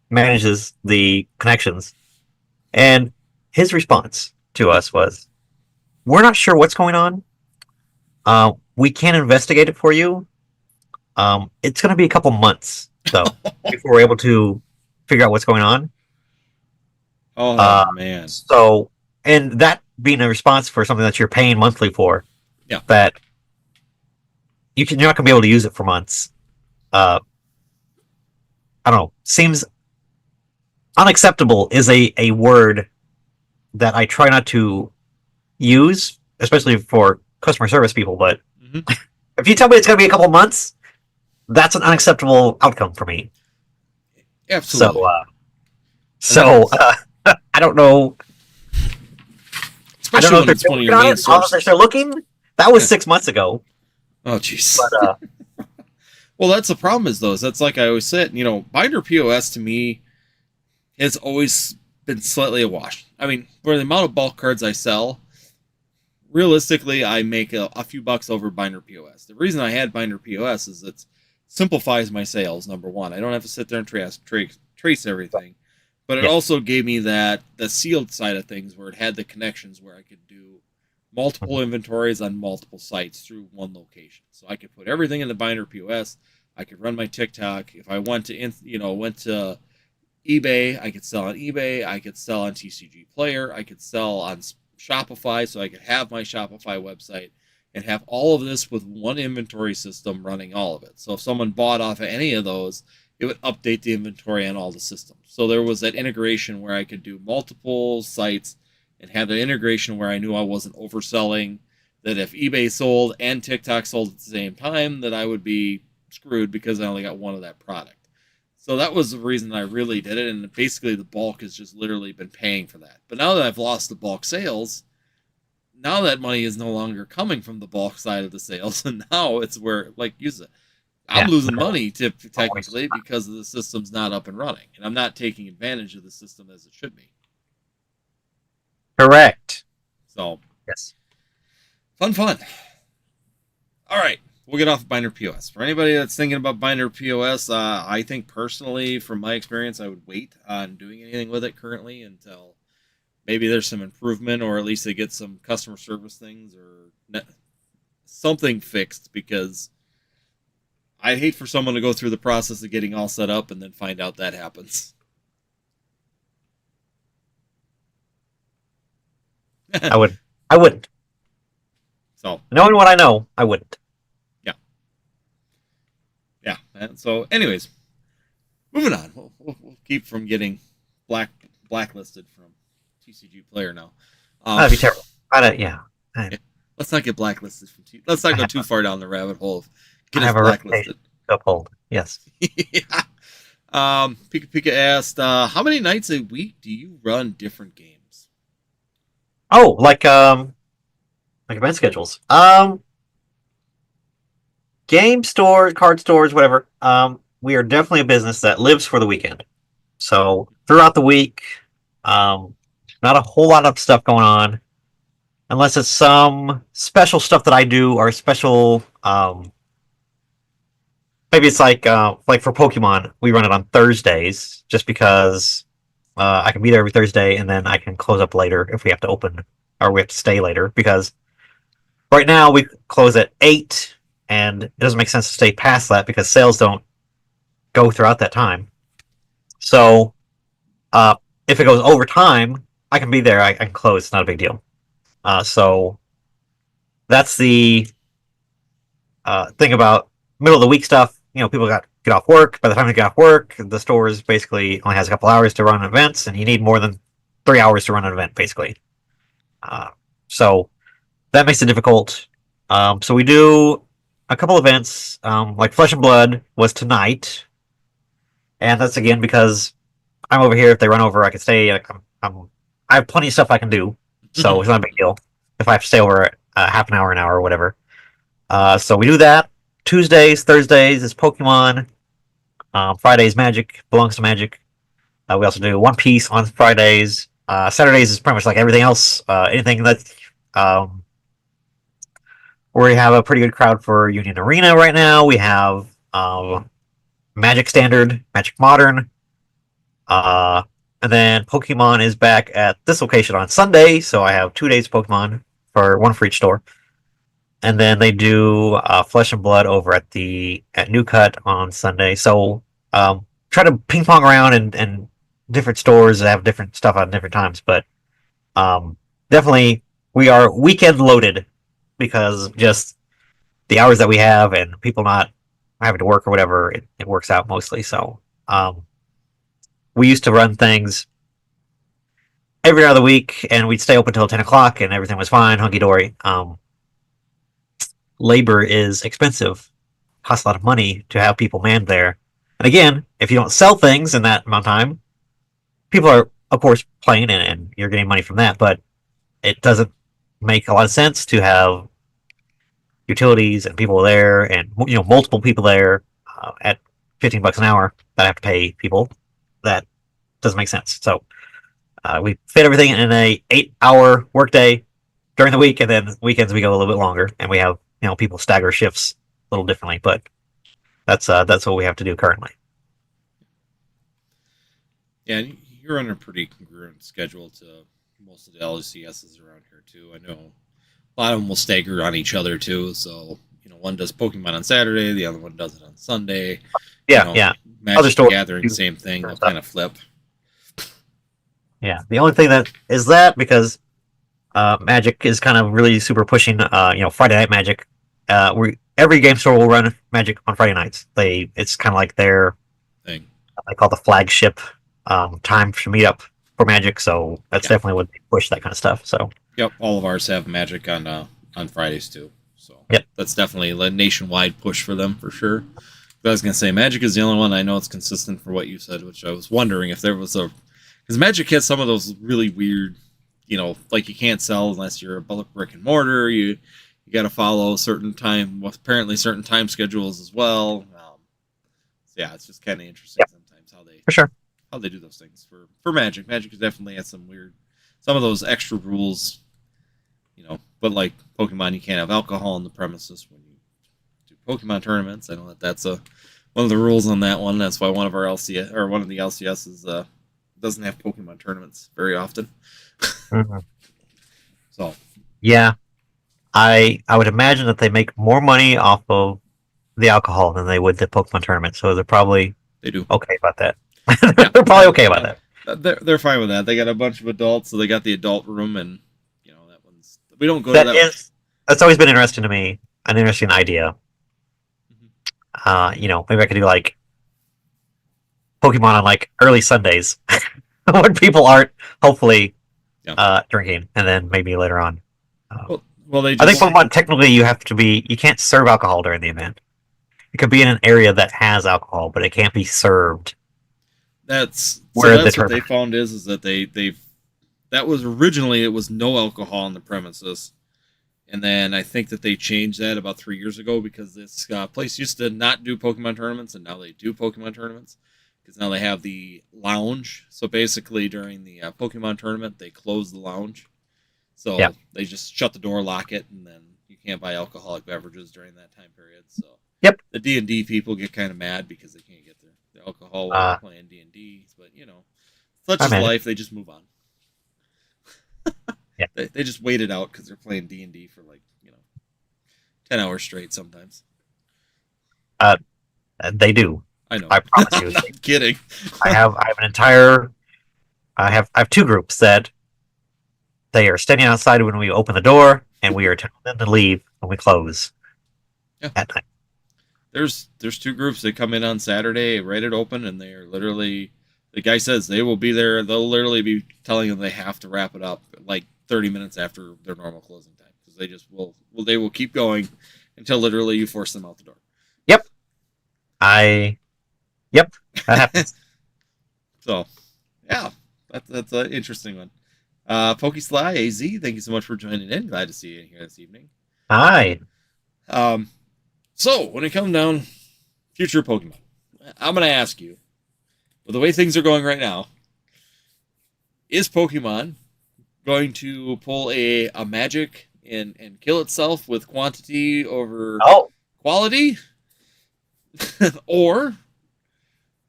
manages the connections, and his response to us was, "We're not sure what's going on. We can't investigate it for you. It's going to be a couple months though before we're able to figure out what's going on." Oh, man. So, and that being a response for something that you're paying monthly for, that you're not going to be able to use it for months. I don't know. Seems unacceptable is a word that I try not to use, especially for customer service people. But if you tell me it's going to be a couple months, that's an unacceptable outcome for me. Absolutely. So, I don't know. Especially when it's one of your main sources. They're looking. That was 6 months ago. Oh, jeez. But, well, that's the problem is, though. That's like I always said, Binder POS to me has always been slightly a wash. I mean, for the amount of bulk cards I sell, realistically, I make a few bucks over Binder POS. The reason I had Binder POS is it simplifies my sales, number one. I don't have to sit there and trace everything. But it also gave me the sealed side of things where it had the connections where I could do multiple inventories on multiple sites through one location. So I could put everything in the Binder POS. I could run my TikTok. If I went to eBay. I could sell on eBay. I could sell on TCG Player. I could sell on Shopify, so I could have my Shopify website and have all of this with one inventory system running all of it. So if someone bought off of any of those, it would update the inventory on all the systems. So there was that integration where I could do multiple sites and have the integration where I knew I wasn't overselling, that if eBay sold and TikTok sold at the same time, that I would be screwed because I only got one of that product. So that was the reason I really did it, and basically the bulk has just literally been paying for that. But now that I've lost the bulk sales, now that money is no longer coming from the bulk side of the sales, and now it's where, like you said, I'm losing money technically because the system's not up and running, and I'm not taking advantage of the system as it should be. Correct. So, yes. Fun. All right. We'll get off binder POS. For anybody that's thinking about binder POS, I think personally, from my experience, I would wait on doing anything with it currently until maybe there's some improvement, or at least they get some customer service things or something fixed, because I'd hate for someone to go through the process of getting all set up and then find out that happens. I wouldn't. So, knowing what I know, I wouldn't. Yeah. And so, anyways, moving on. We'll keep from getting blacklisted from TCG Player now. That'd be terrible. Let's not get blacklisted from Let's not go too far down the rabbit hole of getting blacklisted. Uphold. Yes. Yeah. Pika asked, how many nights a week do you run different games? Oh, like event schedules. Game stores, card stores, whatever. We are definitely a business that lives for the weekend. So throughout the week, not a whole lot of stuff going on, unless it's some special stuff that I do, or special. Maybe it's like for Pokemon, we run it on Thursdays, just because I can be there every Thursday, and then I can close up later if we have to open, or we have to stay later, because right now we close at 8. And it doesn't make sense to stay past that because sales don't go throughout that time. So if it goes over time, I can be there. I can close. It's not a big deal. So that's the thing about middle of the week stuff. People get off work. By the time they get off work, the stores basically only has a couple hours to run events, and you need more than 3 hours to run an event, basically. So that makes it difficult. So we do a couple events, like Flesh and Blood was tonight, and that's again because I'm over here. If they run over, I can stay. I have plenty of stuff I can do, so it's not a big deal if I have to stay over half an hour, or whatever. So we do that. Tuesdays, Thursdays is Pokemon. Fridays, Magic belongs to Magic. We also do One Piece on Fridays. Saturdays is pretty much like everything else. Anything that we have a pretty good crowd for Union Arena right now. We have Magic Standard, Magic Modern, and then Pokemon is back at this location on Sunday, so I have 2 days of Pokemon, one for each store. And then they do Flesh and Blood over at New Cut on Sunday. So try to ping pong around and different stores that have different stuff on different times, but definitely we are weekend loaded, because just the hours that we have and people not having to work or whatever, it works out mostly. So we used to run things every other week, and we'd stay open until 10 o'clock, and everything was fine, hunky-dory. Labor is expensive. Costs a lot of money to have people manned there. And again, if you don't sell things in that amount of time, people are, of course, playing, and you're getting money from that, but it doesn't make a lot of sense to have utilities and people there, and multiple people there at $15 an hour that I have to pay people. That doesn't make sense. So we fit everything in a 8-hour workday during the week, and then weekends we go a little bit longer, and we have people stagger shifts a little differently. But that's what we have to do currently. Yeah, you're on a pretty congruent schedule to most of the LCSs around here too. I know a lot of them will stagger on each other too. So one does Pokemon on Saturday, the other one does it on Sunday. Yeah. Magic Gathering, same thing. They'll kind of flip. Yeah. The only thing that is that because Magic is kind of really super pushing, Friday Night Magic. Every game store will run Magic on Friday nights. It's kind of like their thing. I call the flagship time to meet up for Magic. So that's Yeah. definitely what they push that kind of stuff. So Yep, all of ours have Magic on Fridays too. So yep. That's definitely a nationwide push for them for sure. But I was gonna say Magic is the only one I know it's consistent for what you said, which I was wondering if there was a because Magic has some of those really weird, like you can't sell unless you're a brick and mortar. You got to follow certain time, apparently certain time schedules as well. So yeah, it's just kind of interesting Yep. sometimes For sure. how they do those things for Magic. Magic has definitely had some of those extra rules, But like Pokemon, you can't have alcohol on the premises when you do Pokemon tournaments. I know that's one of the rules on that one. That's why one of our LCS or one of the LCSs doesn't have Pokemon tournaments very often. Mm-hmm. So yeah, I would imagine that they make more money off of the alcohol than they would the Pokemon tournament. So they're probably they do okay about that. Yeah, they're probably okay about that. They're fine with that. They got a bunch of adults, so they got the adult room, and that one's we don't go That to that. is that's always been interesting to me. An interesting idea. Maybe I could do like Pokemon on like early Sundays when people aren't hopefully drinking, and then maybe later on. Well, I think Pokemon technically you can't serve alcohol during the event. It could be in an area that has alcohol, but it can't be served. That's what they found is that that was originally it was no alcohol on the premises, and then I think that they changed that about 3 years ago because this place used to not do Pokemon tournaments, and now they do Pokemon tournaments because now they have the lounge. So basically, during the Pokemon tournament, they close the lounge, so they just shut the door, lock it, and then you can't buy alcoholic beverages during that time period. So the D&D people get kind of mad because they can't get their alcohol while they're playing D&D, but such is life. They just move on. They just wait it out because they're playing D&D for 10 hours straight sometimes. They do. I know. I promise you. I'm not kidding. I have two groups that they are standing outside when we open the door, and we are telling them to leave when we close at night. There's two groups. They come in on Saturday, right at open, and they are literally. The guy says they will be there. They'll literally be telling them they have to wrap it up like 30 minutes after their normal closing time because they just will. They will keep going until literally you force them out the door. Yep. That happens. So, yeah, that's an interesting one. Pokesly AZ, thank you so much for joining in. Glad to see you here this evening. Hi. So when it comes down future Pokemon, I'm gonna ask you, with the way things are going right now, is Pokemon going to pull a magic and kill itself with quantity over quality? Or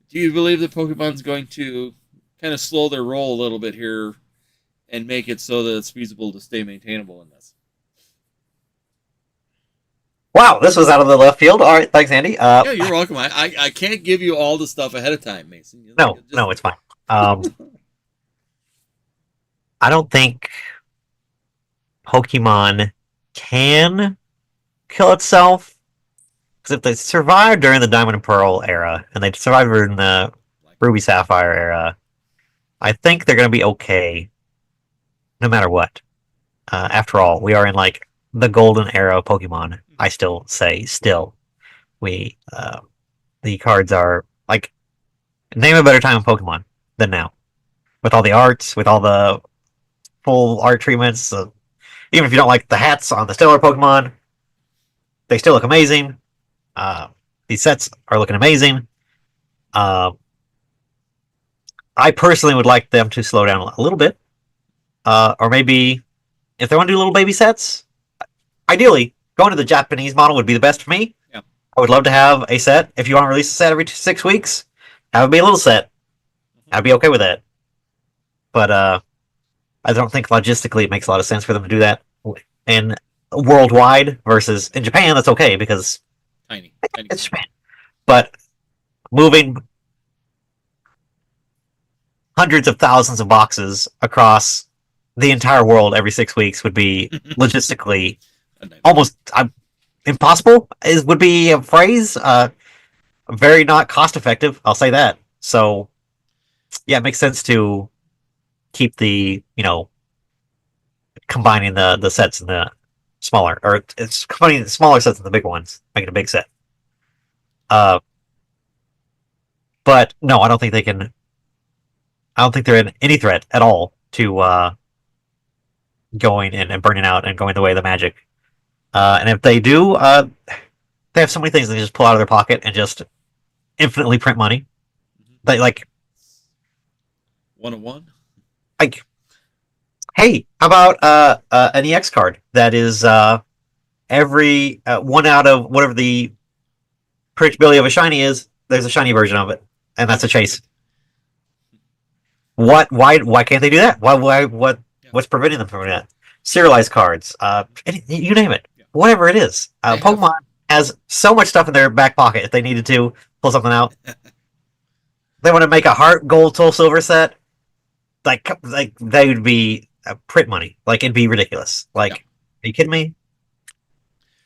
do you believe that Pokemon's going to kind of slow their roll a little bit here and make it so that it's feasible to stay maintainable in this? Wow, this was out of the left field. All right, thanks, Andy. Yeah, you're welcome. I can't give you all the stuff ahead of time, Mason. No, it's fine. I don't think Pokemon can kill itself. Because if they survived during the Diamond and Pearl era, and they survived in the Ruby Sapphire era, I think they're going to be okay no matter what. After all, we are in the golden era of Pokemon. I still say the cards are name a better time in Pokemon than now, with all the arts, with all the full art treatments. Even if you don't like the hats on the stellar Pokemon, they still look amazing. These sets are looking amazing. I personally would like them to slow down a little bit, or maybe if they want to do little baby sets, ideally going to the Japanese model would be the best for me. Yeah. I would love to have a set. If you want to release a set every 6 weeks, have it be a little set. I'd be okay with that. But I don't think logistically it makes a lot of sense for them to do that. And worldwide versus in Japan, that's okay because tiny. It's Japan. But moving hundreds of thousands of boxes across the entire world every 6 weeks would be logistically almost impossible. Would be a phrase. Very not cost effective. I'll say that. So yeah, it makes sense to keep the combining the sets in the smaller, or it's combining the smaller sets in the bigger ones, making a big set. Uh, but no, I don't think they can. I don't think they're in any threat at all to going and burning out and going the way of the magic. And if they do, they have so many things they just pull out of their pocket and just infinitely print money. They like 101. Like, hey, how about an EX card that is every one out of whatever the predictability of a shiny is, there's a shiny version of it, and that's a chase. Why can't they do that? What's preventing them from doing that? Serialized cards, you name it, whatever it is. Pokemon has so much stuff in their back pocket if they needed to pull something out. They want to make a heart, gold, soul, silver set. Like they would be print money. Like, it'd be ridiculous. Like, are you kidding me?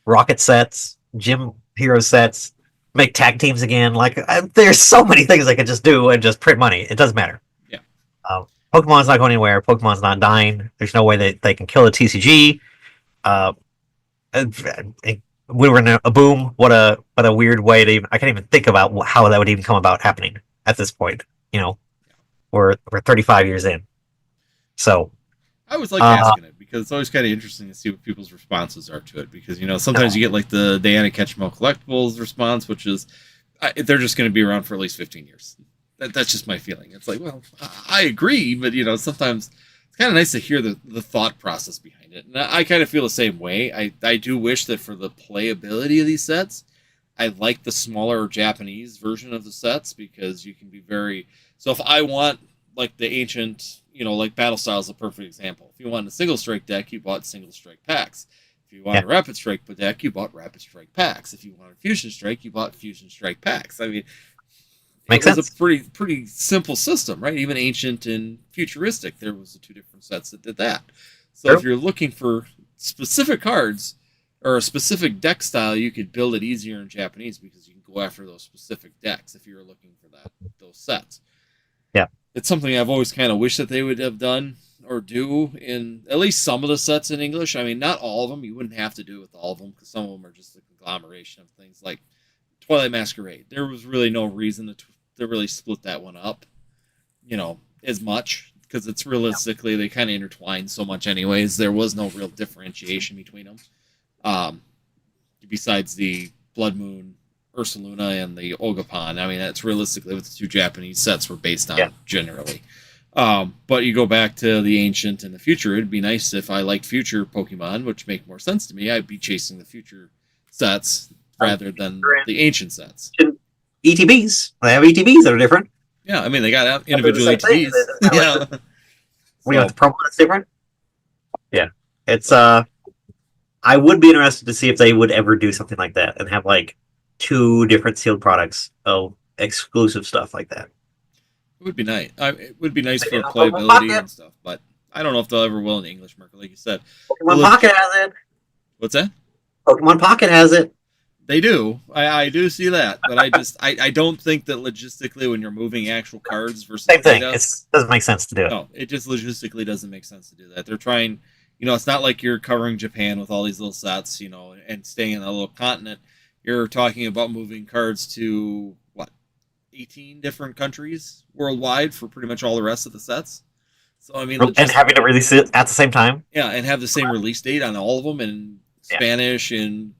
Rocket sets, gym hero sets, make tag teams again. Like, there's so many things they could just do and just print money. It doesn't matter. Yeah. Pokemon's not going anywhere. Pokemon's not dying. There's no way that they can kill a TCG. We were in a boom. What a weird way to even. I can't even think about how that would even come about happening at this point. We're 35 years in. So I always like asking it because it's always kind of interesting to see what people's responses are to it. Because sometimes you get like the Diana Ketchmo collectibles response, which is they're just going to be around for at least 15 years. That's just my feeling. It's like, well, I agree, but sometimes it's kind of nice to hear the thought process behind it. And I kind of feel the same way. I do wish that for the playability of these sets, I like the smaller Japanese version of the sets because you can be very. So if I want like the ancient, like Battle Style is a perfect example. If you want a single strike deck, you bought single strike packs. If you want a rapid strike deck, you bought rapid strike packs. If you want a fusion strike, you bought fusion strike packs. I mean, makes it was sense. A pretty simple system, right? Even ancient and futuristic, there was the two different sets that did that. So True. If you're looking for specific cards or a specific deck style, you could build it easier in Japanese because you can go after those specific decks if you're looking for those sets. Yeah. It's something I've always kind of wished that they would have done or do in at least some of the sets in English. I mean, not all of them. You wouldn't have to do it with all of them because some of them are just a conglomeration of things like Twilight Masquerade. There was really no reason to really split that one up, as much because it's realistically they kind of intertwine so much anyways. There was no real differentiation between them. Besides the Blood Moon Ursaluna and the Ogapan. I mean, that's realistically what the two Japanese sets were based on generally. But you go back to the ancient and the future, it'd be nice if I liked future Pokemon, which make more sense to me. I'd be chasing the future sets rather than the ancient sets. ETBs. They have ETBs that are different. Yeah, I mean, they got individual ETBs. Yeah. We have the promo that's different. Yeah. It's I would be interested to see if they would ever do something like that and have like 2 different sealed products of exclusive stuff like that. It would be nice. It would be nice for playability and stuff, but I don't know if they'll ever will in the English market, like you said. Pokemon Pocket has it. What's that? Pokemon Pocket has it. They do. I do see that, but I don't think that logistically when you're moving actual cards versus same thing. It doesn't make sense to do it. No, it just logistically doesn't make sense to do that. They're trying. It's not like you're covering Japan with all these little sets, and staying in a little continent. You're talking about moving cards to 18 different countries worldwide for pretty much all the rest of the sets. So I mean, and having to release it at the same time. Yeah, and have the same release date on all of them in Spanish and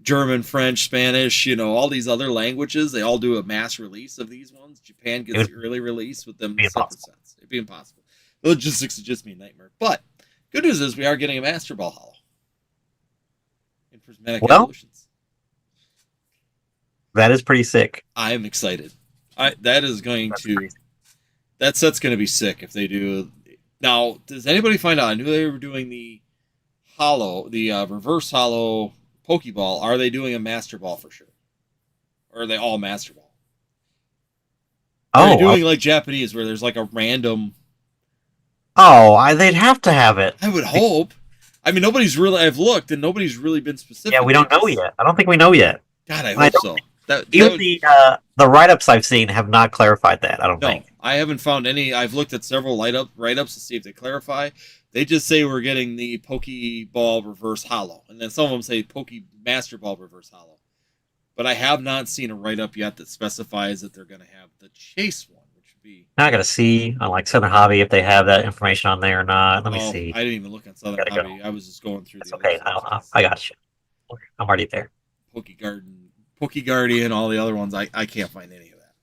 German, French, Spanish, all these other languages. They all do a mass release of these ones. Japan gets the early release with them separate sets. It'd be impossible. The logistics would just be a nightmare. But good news is we are getting a Master Ball Hollow in Prismatic Evolutions. That is pretty sick. I am excited. That set's going to be sick if they do. Now, does anybody find out? I knew they were doing the hollow, the reverse hollow Pokeball. Are they doing a Master Ball for sure? Or are they all Master Ball? Are you Oh, doing like Japanese where there's like a random? they'd have to have it. I would hope. I mean, nobody's really. I've looked and nobody's really been Yeah, specific. we don't know yet. I don't think we know yet. God, I And I hope don't so. That even would, the write-ups I've seen have not clarified that. I don't no, think. I haven't found any. I've looked at several write-ups to see if they clarify. They just say we're getting the Pokeball Reverse Hollow, and then some of them say Poke Master Ball Reverse Hollow. But I have not seen a write-up yet that specifies that they're going to have the Chase one, which would be. Now I got to see on like Southern Hobby if they have that information on there or not. Let me see. I didn't even look on Southern Gotta go. Hobby. I was just going through That's the okay. other stuff. I got you. I'm already there. Poke Garden, Poke Guardian, all the other ones. I can't find any of that.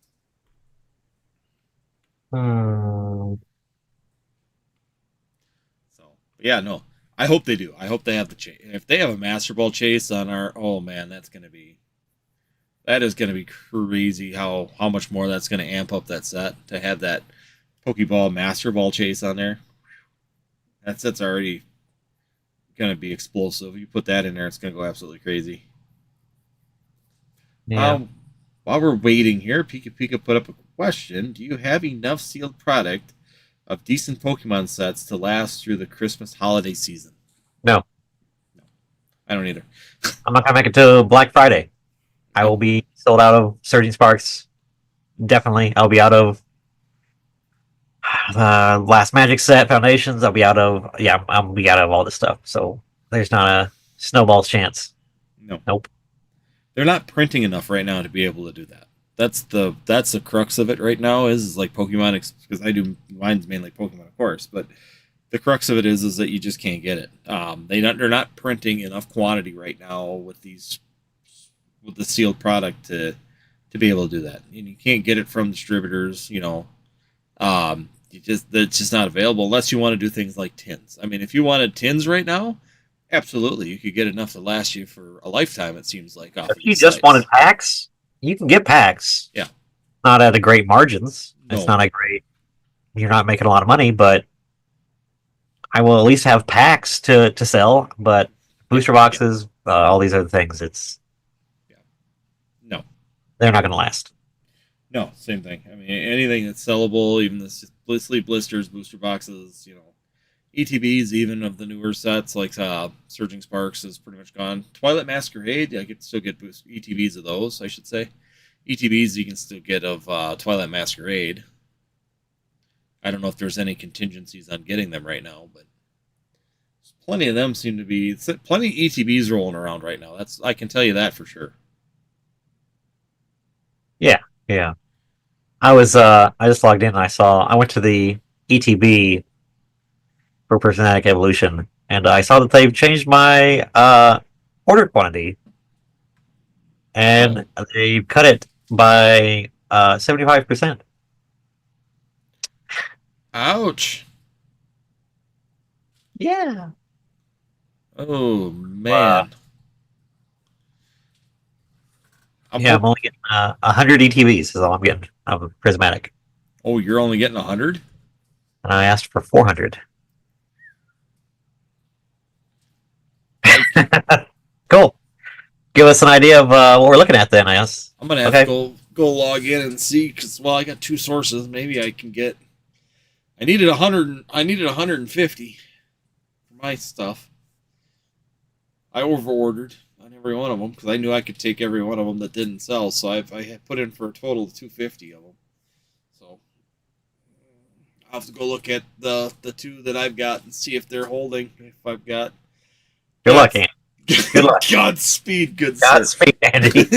So yeah, no. I hope they do. I hope they have the chase. If they have a Master Ball chase on our, oh man, that is gonna be crazy. How much more that's gonna amp up that set to have that Pokeball Master Ball chase on there. That set's already gonna be explosive. You put that in there, it's gonna go absolutely crazy. Yeah. While we're waiting here, Pika Pika put up a question. Do you have enough sealed product of decent Pokemon sets to last through the Christmas holiday season? No. I don't either. I'm not gonna make it to Black Friday. I will be sold out of Surging Sparks. Definitely. I'll be out of the last Magic set, Foundations. I'll be out of I'll be out of all this stuff. So there's not a snowball's chance. No. Nope. They're not printing enough right now to be able to do that. That's the crux of it right now is like Pokemon, because I do mine's mainly Pokemon, of course, but the crux of it is that you just can't get it. They're not printing enough quantity right now with the sealed product to be able to do that. And you can't get it from distributors, it's just not available unless you want to do things like tins. I mean, if you wanted tins right now, absolutely, you could get enough to last you for a lifetime. It seems like. If you just wanted packs, you can get packs. Yeah, not at a great margins. No. It's not a great. You're not making a lot of money, but I will at least have packs to sell. But booster boxes, all these other things, no, they're not going to last. No, same thing. I mean, anything that's sellable, even the sleep blisters, booster boxes, ETBs, even of the newer sets like Surging Sparks is pretty much gone. Twilight Masquerade, I could still get ETBs of those, I should say. ETBs you can still get of Twilight Masquerade. I don't know if there's any contingencies on getting them right now, but plenty of them seem to be plenty of ETBs rolling around right now. I can tell you that for sure. Yeah. I just logged in and I went to the ETB for Prismatic Evolution, and I saw that they've changed my order quantity, and they cut it by 75%. Ouch. Yeah. Oh man. I'm only getting 100 ETBs is all I'm getting of Prismatic. Oh, you're only getting 100? And I asked for 400. Cool. Give us an idea of what we're looking at then, I guess. I'm gonna have to go log in and see because I got two sources. Maybe I can get. I needed 100. I needed 150 for my stuff. I over-ordered on every one of them because I knew I could take every one of them that didn't sell. So I put in for a total of 250 of them. So I'll have to go look at the two that I've got and see if they're holding. If I've got. Good luck, Andy. Good luck. Godspeed, good Godspeed, Andy.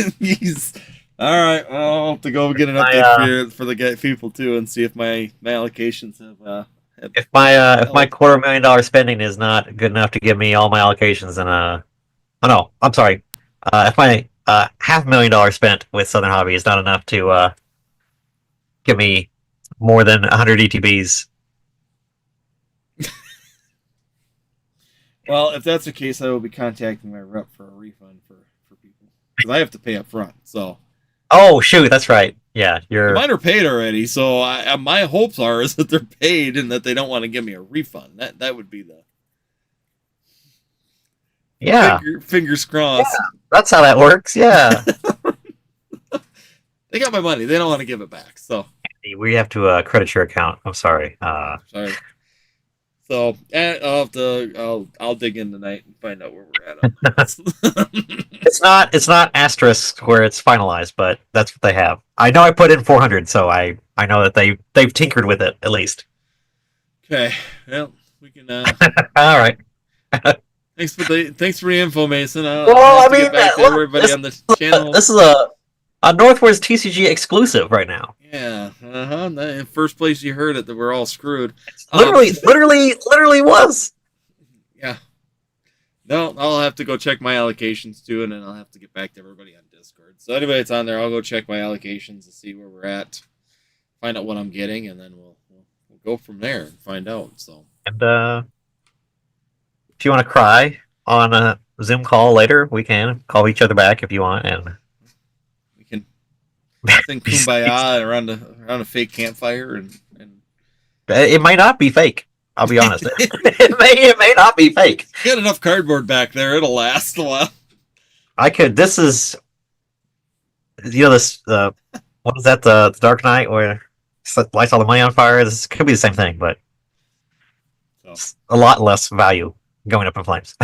All right, well, I'll have to go get an update for the people too, and see if my allocations have. If my $250,000 spending is not good enough to give me all my allocations, then oh no, I'm sorry. If my $500,000 spent with Southern Hobby is not enough to give me more than 100 ETBs. Well, if that's the case, I will be contacting my rep for a refund for people because I have to pay up front. So. Oh shoot, that's right. Yeah, mine are paid already. So my hopes is that they're paid and that they don't want to give me a refund. That would be the. Yeah. Fingers crossed. Yeah, that's how that works. Yeah. They got my money. They don't want to give it back. So. We have to credit your account. I'm sorry. Sorry. So I'll dig in tonight and find out where we're at on that. It's not asterisk where it's finalized, but that's what they have. I know I put in 400, so I know that they've tinkered with it at least. Okay. Well, we can. All right. Thanks for the info, Mason. I'll Well, have I to get mean, back to look, everybody on the channel. this is a Northwoods TCG exclusive right now. Yeah. Uh-huh. The first place you heard it, that we're all screwed. It's literally was. Yeah. No, I'll have to go check my allocations too, and then I'll have to get back to everybody on Discord. So anybody that's on there, I'll go check my allocations to see where we're at, find out what I'm getting, and then we'll go from there and find out. So. And if you want to cry on a Zoom call later, we can call each other back if you want, and we can sing "Kumbaya" around a fake campfire, and it might not be fake. I'll be honest. it may not be fake. Get enough cardboard back there; it'll last a while. I could. This is, this. What is that? The Dark Knight where lights all the money on fire. This could be the same thing, but it's a lot less value going up in flames.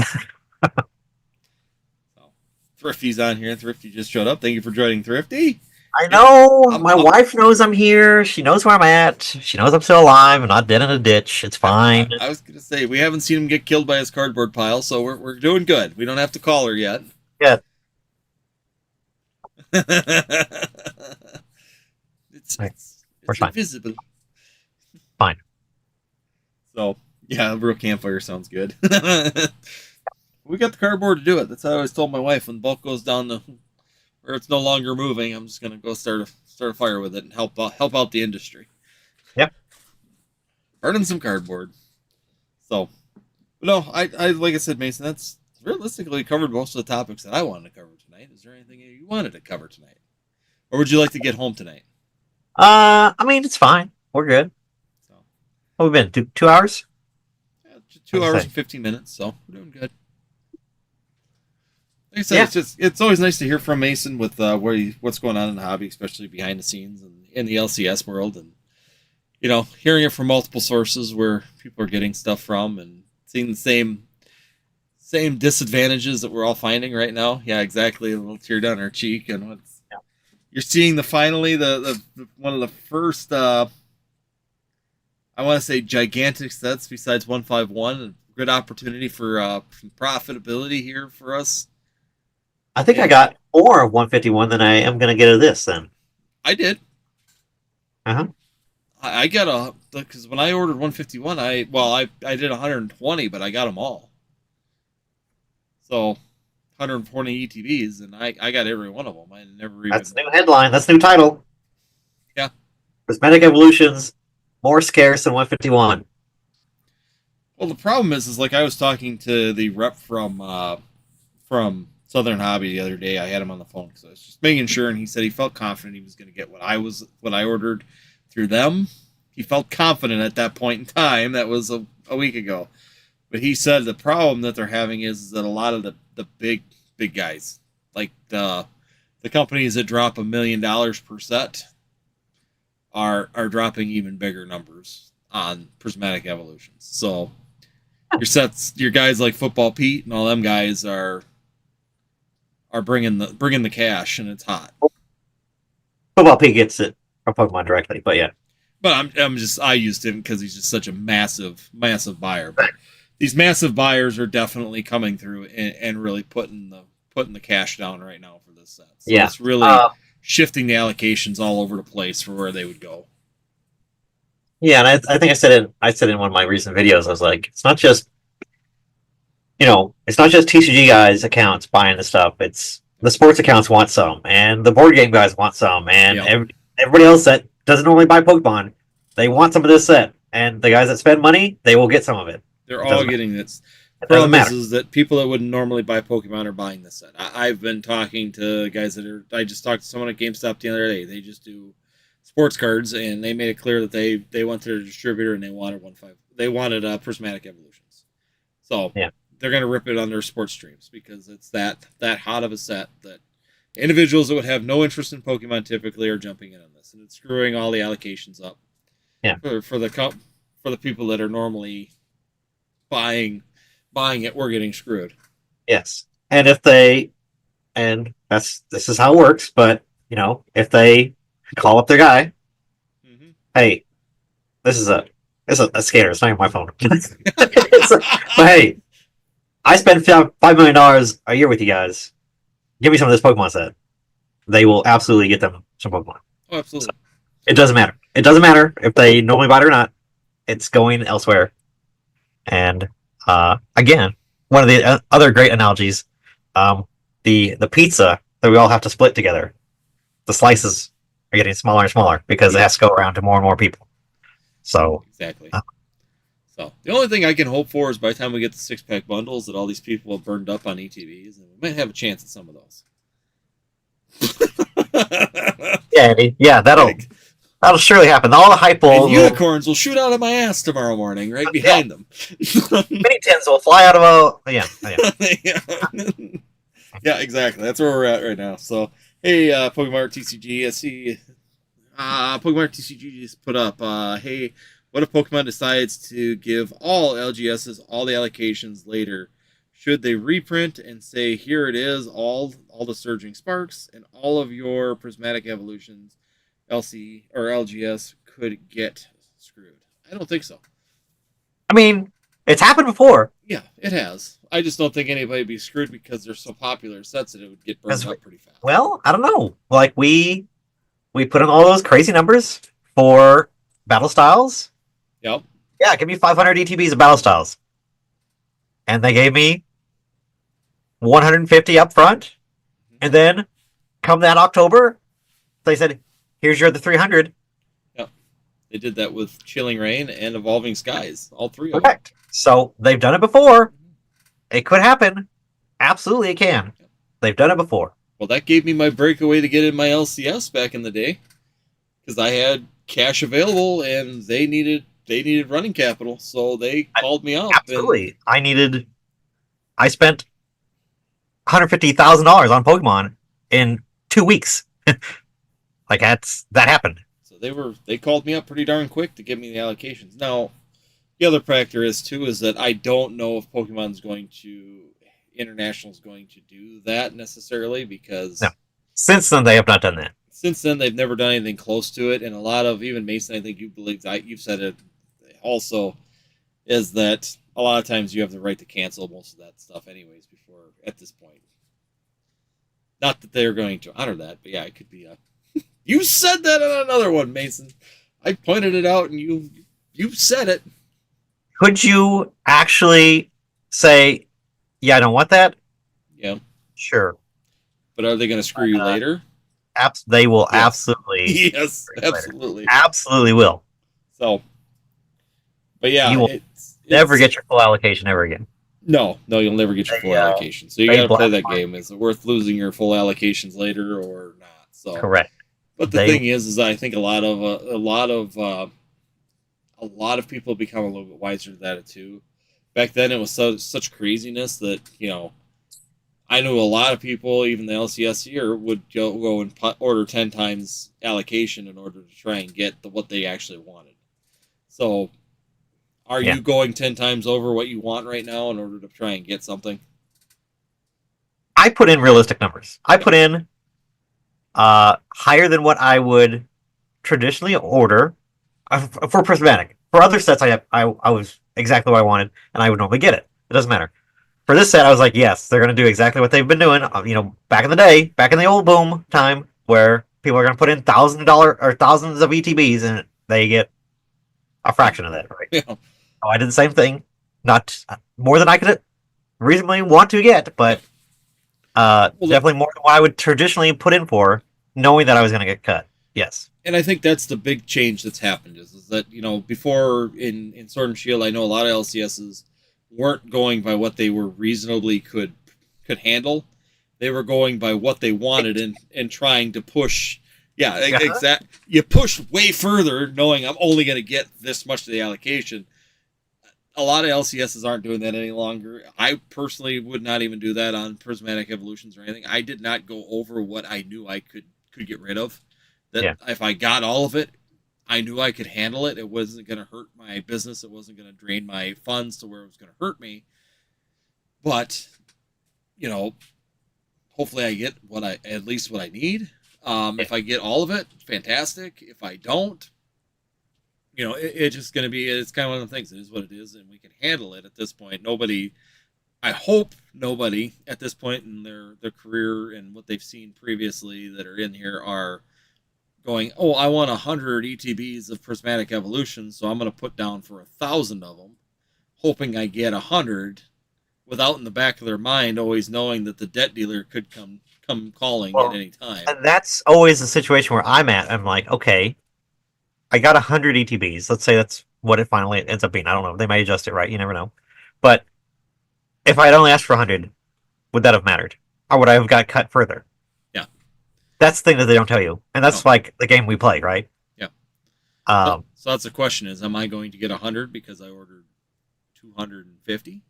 Thrifty's on here. Thrifty just showed up. Thank you for joining, Thrifty. I know. My wife knows I'm here. She knows where I'm at. She knows I'm still alive. I'm not dead in a ditch. It's fine. I was gonna say we haven't seen him get killed by his cardboard pile, so we're doing good. We don't have to call her yet. Yeah. it's fine. invisible. Fine. So yeah, a real campfire sounds good. We got the cardboard to do it. That's how I always told my wife, when the bulk goes down to where it's no longer moving, I'm just gonna go start a fire with it and help out the industry. Yep. Burning some cardboard. So, no, I like I said, Mason, that's realistically covered most of the topics that I wanted to cover tonight. Is there anything you wanted to cover tonight, or would you like to get home tonight? I mean, it's fine. We're good. So, What have we been? 2 hours? yeah, 2 hours and 15 minutes. So we're doing good. Like I said, it's always nice to hear from Mason with what's going on in the hobby, especially behind the scenes and in the LCS world, and hearing it from multiple sources where people are getting stuff from and seeing the same disadvantages that we're all finding right now. Yeah, exactly. A little tear down our cheek, and you're seeing the one of the first I want to say gigantic sets besides 151. A good opportunity for profitability here for us. I think I got more of 151 than I am going to get of this then. I did. Uh-huh. I got because when I ordered 151, I did 120, but I got them all. So 120 ETBs, and I got every one of them. I never even. That's new headline. That's new title. Yeah. Prismatic Evolutions, more scarce than 151. Well, the problem is like I was talking to the rep from Southern Hobby the other day. I had him on the phone because I was just making sure, and he said he felt confident he was going to get what I ordered through them. He felt confident at that point in time. That was a week ago. But he said the problem that they're having is that a lot of the big guys, like the companies that drop $1 million per set, are dropping even bigger numbers on Prismatic Evolutions. So your guys like Football Pete and all them guys are bringing the cash, and it's hot. Football Pete gets it from Pokemon directly, but yeah. But I used him because he's just such a massive buyer. But these massive buyers are definitely coming through and really putting the cash down right now for this set. So it's really shifting the allocations all over the place for where they would go. Yeah, and I think I said in one of my recent videos, I was like, it's not just TCG guys' accounts buying the stuff. It's the sports accounts want some, and the board game guys want some, and everybody else that doesn't normally buy Pokemon, they want some of this set. And the guys that spend money, they will get some of it. They're all getting this. The problem is that people that wouldn't normally buy Pokemon are buying this set. I've been talking to guys I just talked to someone at GameStop the other day. They just do sports cards, and they made it clear that they went to their distributor and they wanted Prismatic Evolutions. So they're going to rip it on their sports streams because it's that hot of a set that Individuals that would have no interest in Pokemon typically are jumping in on this, and it's screwing all the allocations up. Yeah. For the people that are normally buying it, we're getting screwed. Yes. And this is how it works, but if they call up their guy, hey, this is a scanner, it's not even my phone. But hey, I spend $5 million a year with you guys. Give me some of this Pokemon set. They will absolutely get them some Pokemon. Oh, absolutely. So, it doesn't matter. It doesn't matter if they normally buy it or not. It's going elsewhere. And again, one of the other great analogies, the pizza that we all have to split together, the slices are getting smaller and smaller because it has to go around to more and more people. So exactly. So the only thing I can hope for is by the time we get the 6-pack bundles that all these people have burned up on ETBs, and we might have a chance at some of those. yeah, that'll surely happen. All the hype unicorns will shoot out of my ass tomorrow morning, right behind them. Mini tins will fly out of a yeah, exactly. That's where we're at right now. So hey, Pokemon TCG, I see. Pokemon TCG just put up. Hey, what if Pokemon decides to give all LGSs all the allocations later? Should they reprint and say, here it is, all the Surging Sparks and all of your Prismatic Evolutions, LC or LGS could get screwed? I don't think so. I mean, it's happened before. Yeah, it has. I just don't think anybody would be screwed because they're so popular sets that it would get burned up pretty fast. Well, I don't know. Like, we put in all those crazy numbers for battle styles. Yep. Yeah, give me 500 ETBs of battle styles. And they gave me 150 up front. And then, come that October, they said, here's your other 300. Yep. They did that with Chilling Reign and Evolving Skies. All three of them. Correct. So, they've done it before. It could happen. Absolutely, it can. Yep. They've done it before. Well, that gave me my breakaway to get in my LCS back in the day. Because I had cash available and they needed running capital. So they called me up. Absolutely. I spent $150,000 on Pokemon in 2 weeks. Like that happened. So they called me up pretty darn quick to give me the allocations. Now, the other factor is that I don't know if International is going to do that necessarily because since then they have not done that. Since then they've never done anything close to it, and a lot of even Mason, I think you've said it also, is that a lot of times you have the right to cancel most of that stuff anyways before at this point. Not that they're going to honor that, but yeah, it could be a. You said that on another one, Mason. I pointed it out, and you said it. Could you actually say, "Yeah, I don't want that"? Yeah, sure. But are they going to screw you later? They will absolutely. Yes, absolutely, absolutely will. So, but yeah, you will never get your full allocation ever again. No, you'll never get your full allocation. So you got to play that game. Is it worth losing your full allocations later or not? So correct. But the thing is I think a lot of people become a little bit wiser to that too. Back then, it was such craziness that I knew a lot of people, even the LCS here, would go and order 10 times allocation in order to try and get what they actually wanted. So, are you going 10 times over what you want right now in order to try and get something? I put in realistic numbers. I put in higher than what I would traditionally order for Prismatic. For other sets, I was exactly what I wanted, and I would normally get it. It doesn't matter. For this set, I was like, yes, they're going to do exactly what they've been doing. Back in the day, back in the old boom time, where people are going to put in thousands of ETBs, and they get a fraction of that, right? Yeah. So I did the same thing, not more than I could reasonably want to get, but definitely more than what I would traditionally put in for, knowing that I was going to get cut. Yes. And I think that's the big change that's happened is that, before in Sword and Shield, I know a lot of LCSs weren't going by what they were reasonably could handle. They were going by what they wanted and trying to push. Yeah, exactly. You push way further knowing I'm only going to get this much of the allocation. a lot of LCSs aren't doing that any longer. I personally would not even do that on Prismatic Evolutions or anything. I did not go over what I knew I could get rid of. That Yeah. if I got all of it, I knew I could handle it. It wasn't going to hurt my business. It wasn't going to drain my funds to where it was going to hurt me. But you know, hopefully I get what I at least what I need. Yeah. If I get all of it, fantastic. If I don't, it's just going to be. It's kind of one of the things. It is what it is, and we can handle it at this point. Nobody, I hope nobody at this point in their career and what they've seen previously that are in here are going, oh, I want 100 ETBs of Prismatic Evolution, so I'm going to put down for 1,000 of them, hoping I get 100, without in the back of their mind always knowing that the debt dealer could come calling at any time. And that's always the situation where I'm at. I'm like, okay, I got 100 ETBs. Let's say that's what it finally ends up being. I don't know. They may adjust it, right? You never know. But if I had only asked for 100, would that have mattered? Or would I have got cut further? Yeah. That's the thing that they don't tell you. And that's like the game we play, right? Yeah. So that's the question is, am I going to get 100 because I ordered 250?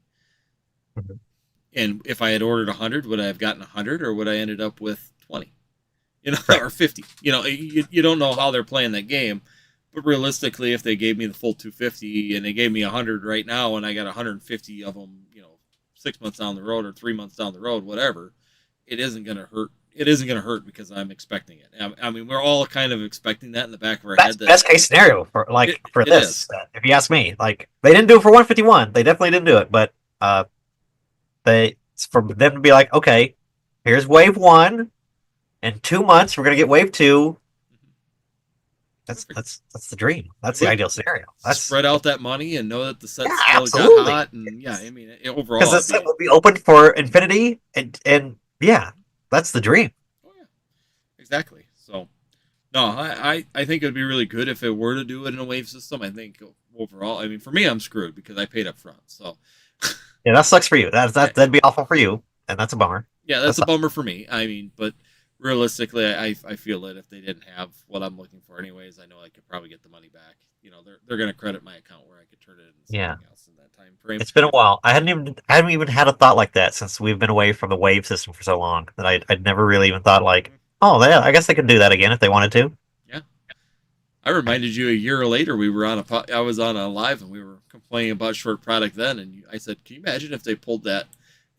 Mhm. And if I had ordered 100, would I have gotten 100 or would I ended up with 20? Right. Or 50? You don't know how they're playing that game. But realistically, if they gave me the full 250 and they gave me 100 right now and I got 150 of them, 6 months down the road or 3 months down the road, whatever, it isn't going to hurt. It isn't going to hurt because I'm expecting it. I mean, we're all kind of expecting that in the back of our head. That best case scenario for it this. If you ask me, like they didn't do it for 151. They definitely didn't do it, but it's for them to be like, okay, here's wave 1. In 2 months, we're gonna get wave 2. That's the dream. That's the ideal scenario. Spread out that money and know that the set still absolutely. got hot. And yeah, I mean, overall, because the set will be open for infinity, and yeah, that's the dream. Oh yeah, exactly. So, no, I think it would be really good if it were to do it in a wave system. I think overall, I mean, for me, I'm screwed because I paid up front. So, yeah, that sucks for you. That'd be awful for you, and that's a bummer. Yeah, that's a bummer for me. I mean, but realistically, I feel that if they didn't have what I'm looking for, anyways, I know I could probably get the money back. They're going to credit my account where I could turn it into something else in that time frame. It's been a while. I haven't even had a thought like that since we've been away from the wave system for so long that I'd never really even thought like, oh yeah, I guess they could do that again if they wanted to. Yeah, I reminded you a year later we were I was on a live and we were complaining about short product then, and I said, can you imagine if they pulled that?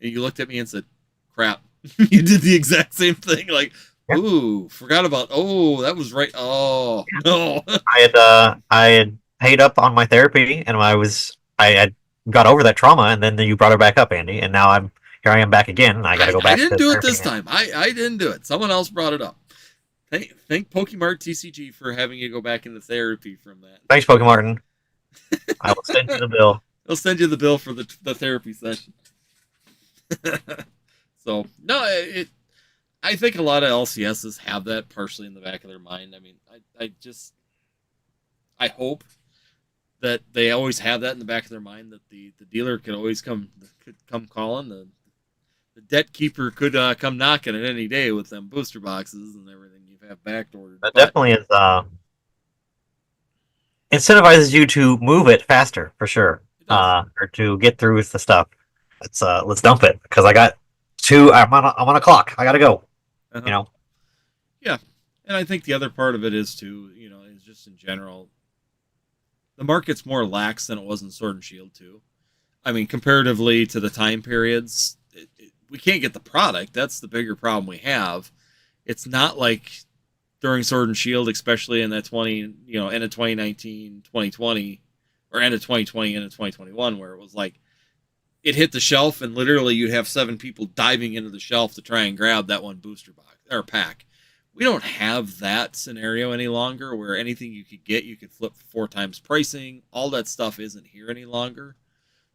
And you looked at me and said, crap. You did the exact same thing. Like, ooh, forgot about. Oh, that was right. Oh no. I had paid up on my therapy, and I had got over that trauma, and then you brought it back up, Andy, and now here I am back again, and I got to go back. I didn't do it this time. I didn't do it. Someone else brought it up. Thank Pokemon TCG for having you go back into therapy from that. Thanks, Pokemon. I will send you the bill. They'll send you the bill for the therapy session. So no, I think a lot of LCSs have that partially in the back of their mind. I mean, I hope that they always have that in the back of their mind that the dealer could always come calling. The debt keeper could come knocking at any day with them booster boxes and everything you have backed ordered. That definitely is incentivizes you to move it faster for sure, or to get through with the stuff. Let's dump it because I got 2. I'm on a clock. I gotta go. Yeah, and I think the other part of it is too. Is just in general, the market's more lax than it was in Sword and Shield too. I mean, comparatively to the time periods, we can't get the product. That's the bigger problem we have. It's not like during Sword and Shield, especially in that end of 2019, 2020, or end of 2020, end of 2021, where it was like it hit the shelf and literally you'd have 7 people diving into the shelf to try and grab that one booster box or pack. We don't have that scenario any longer where anything you could get, you could flip for 4 times pricing. All that stuff isn't here any longer.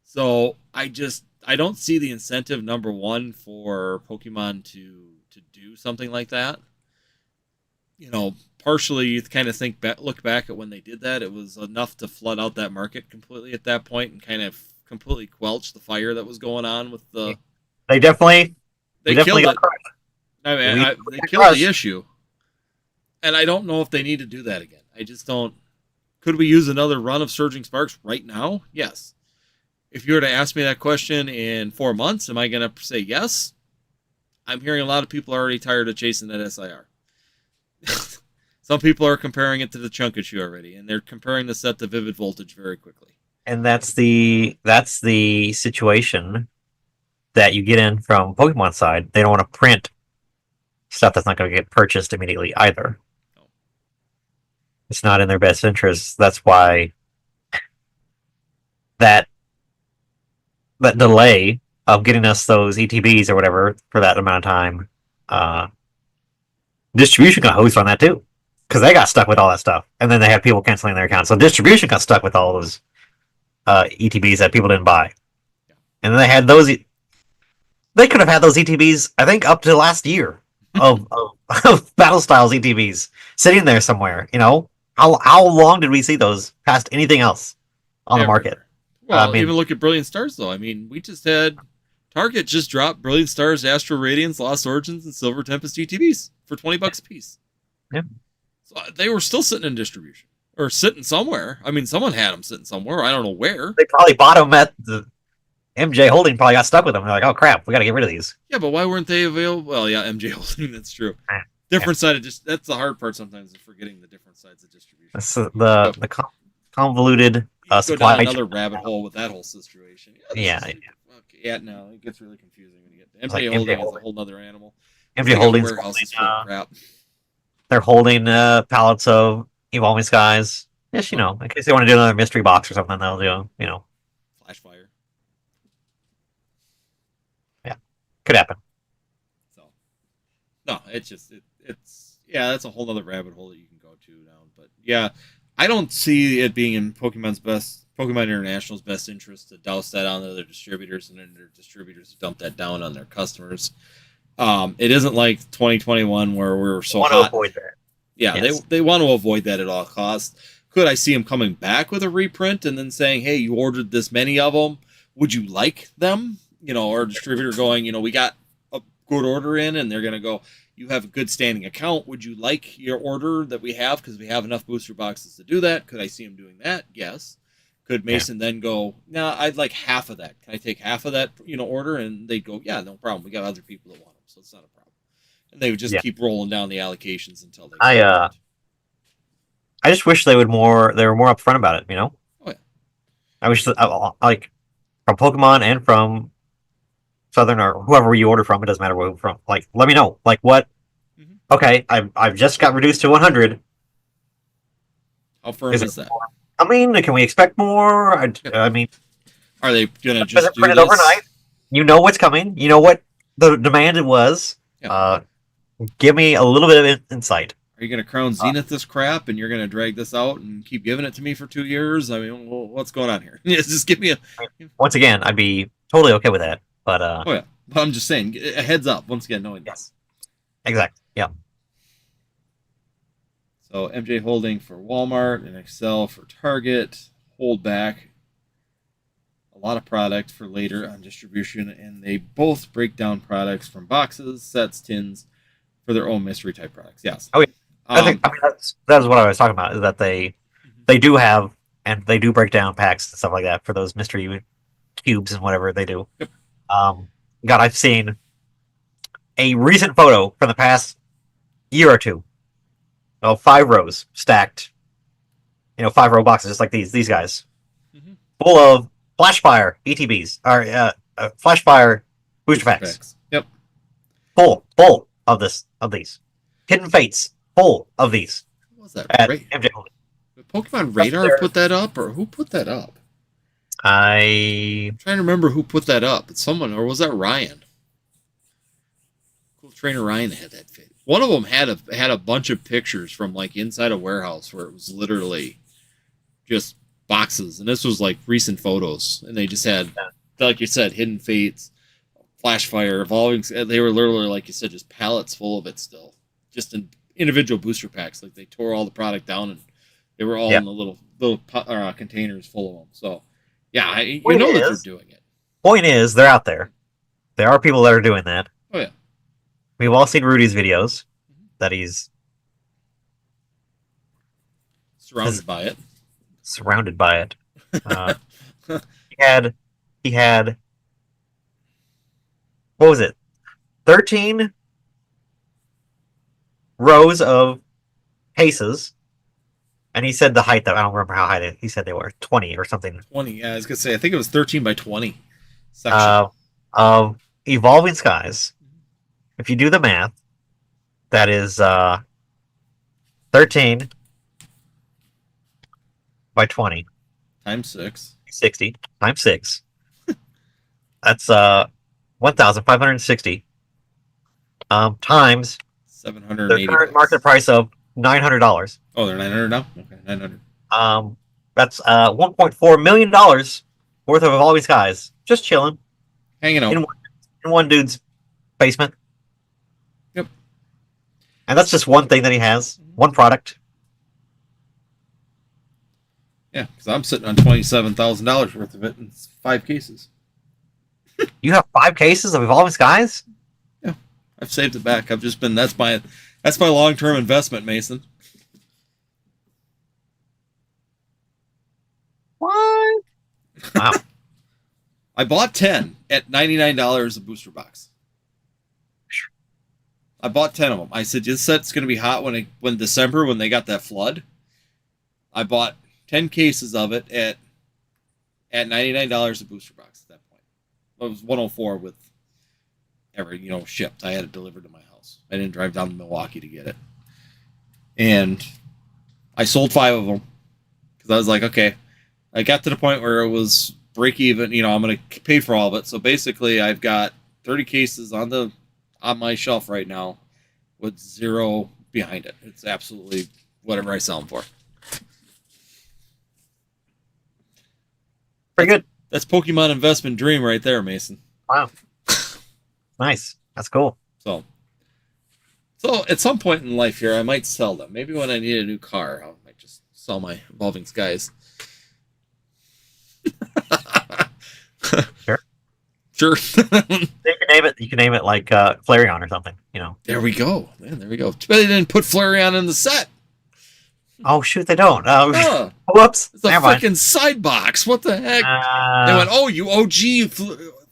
So I don't see the incentive, number one, for Pokemon to do something like that. Partially you kind of look back at when they did that, it was enough to flood out that market completely at that point and kind of completely quelch the fire that was going on with the. They definitely killed it. I mean, they killed the issue, and I don't know if they need to do that again. I just don't. Could we use another run of Surging Sparks right now? Yes. If you were to ask me that question in 4 months, am I going to say yes? I'm hearing a lot of people are already tired of chasing that SIR. Some people are comparing it to the Chunkachu already, and they're comparing the set to Vivid Voltage very quickly. And that's the situation that you get in from Pokemon side. They don't want to print stuff that's not going to get purchased immediately either. No. It's not in their best interest. That's why that delay of getting us those ETBs or whatever for that amount of time, distribution got hosed on that too, because they got stuck with all that stuff, and then they had people canceling their accounts. So distribution got stuck with all those ETBs that people didn't buy, and then they had those. They could have had those ETBs, I think, up to last year of Battle Styles ETBs sitting there somewhere. You know, how long did we see those past anything else on the market? Well, even look at Brilliant Stars, though. I mean, we just had Target just dropped Brilliant Stars, Astral Radiance, Lost Origins, and Silver Tempest ETBs for $20 a piece. Yeah. So they were still sitting in distribution. Or sitting somewhere. I mean, someone had them sitting somewhere. I don't know where. They probably bought them at the MJ Holding, probably got stuck with them. They're like, oh, crap, we got to get rid of these. Yeah, but why weren't they available? Well, yeah, MJ Holding, that's true. Different side of that's the hard part sometimes, is forgetting the different sides of distribution. That's the convoluted supply chain. Another rabbit hole with that whole situation. Yeah. No, it gets really confusing when you get MJ Holding is a whole other animal. MJ Holding they're holding pallets of Evolving Skies. Yes, in case they want to do another mystery box or something, they'll do, Flash Fire. Yeah, could happen. So, no, it's that's a whole other rabbit hole that you can go to now. But yeah, I don't see it being in Pokemon International's best interest to douse that onto their distributors, and then their distributors dump that down on their customers. It isn't like 2021 where we were so hot. To avoid that. Yeah, yes. They want to avoid that at all costs. Could I see them coming back with a reprint and then saying, hey, you ordered this many of them. Would you like them? Or a distributor going, we got a good order in, and they're going to go, you have a good standing account. Would you like your order that we have because we have enough booster boxes to do that? Could I see them doing that? Yes. Could Mason then go, no, I'd like half of that. Can I take half of that, order? And they'd go, yeah, no problem. We got other people that want them, so it's not a problem. And they would just keep rolling down the allocations until they. I just wish they were more upfront about it. Oh yeah. I wish like from Pokemon and from Southern or whoever you order from, it doesn't matter where from. Like, let me know. Like what? Mm-hmm. Okay, I've just got reduced to 100. How firm is that? I mean, can we expect more? I mean, are they gonna just do print it overnight? You know what's coming. You know what the demand was. Yeah. Give me a little bit of insight. Are you going to Crown Zenith this crap, and you're going to drag this out and keep giving it to me for 2 years? I mean, what's going on here? Just give me a. Once again, I'd be totally okay with that, but. Oh yeah, but I'm just saying, a heads up. Once again, knowing this. Exactly. Yeah. So MJ Holding for Walmart and Excel for Target. Hold back a lot of product for later on distribution, and they both break down products from boxes, sets, tins for their own mystery type products. Yes. Oh yeah. I mean that's what I was talking about, is that they do have, and they do break down packs and stuff like that for those mystery cubes and whatever they do. Yep. God, I've seen a recent photo from the past year or two of 5 rows stacked, 5-row boxes just like these guys, full of Flashfire ETBs or Flashfire booster packs. Yep. Full of these Hidden Fates. Full of these. What was that? Pokemon Radar put that up, or who put that up? I'm trying to remember who put that up. It's someone, or was that Ryan? Cool Trainer Ryan had that fit. One of them had a bunch of pictures from like inside a warehouse where it was literally just boxes, and this was like recent photos, and they just had, like you said, Hidden Fates, Flashfire, Evolving. They were literally, like you said, just pallets full of it still, just in individual booster packs. Like they tore all the product down, and they were all in the little containers full of them. So yeah, that they're doing it. Point is, they're out there. There are people that are doing that. Oh yeah, we've all seen Rudy's videos that he's surrounded by it. Surrounded by it. He had he had, what was it? 13 rows of cases, and he said the height. That I don't remember how high he said they were, 20 or something. 20. Yeah, I was gonna say. I think it was 13 by 20 section. Of Evolving Skies. If you do the math, that is 13 by 20 Times 6. 60 times 6. That's 1,560 times their 780. current market price of $900. Oh, they're 900 now. Okay, 900. That's $1.4 million worth of Evolving Skies just chilling Hanging out. in one dude's basement. Yep. And that's just one thing that he has, one product. Yeah, because I'm sitting on $27,000 worth of it in 5 cases. You have 5 cases of Evolving Skies? Yeah, I've saved it back. I've just been that's my long-term investment, Mason. What? Wow. I bought 10 at $99 a booster box. I bought 10 of them. I said this set's going to be hot when December when they got that flood. I bought 10 cases of it at $99 a booster box at that point. It was $104 with shipped. I had it delivered to my house. I didn't drive down to Milwaukee to get it. And I sold 5 of them because I was like, okay. I got to the point where it was break even. I'm going to pay for all of it. So basically, I've got 30 cases on my shelf right now with 0 behind it. It's absolutely whatever I sell them for. Pretty good. That's Pokemon investment dream right there, Mason. Wow. Nice. That's cool. So at some point in life here, I might sell them. Maybe when I need a new car, I might just sell my Evolving Skies. Sure. You can name it like Flareon or something. There we go. Man, there we go. Too bad they didn't put Flareon in the set. Oh shoot, they don't. Huh. Whoops. It's a freaking side box. What the heck? They went, oh, you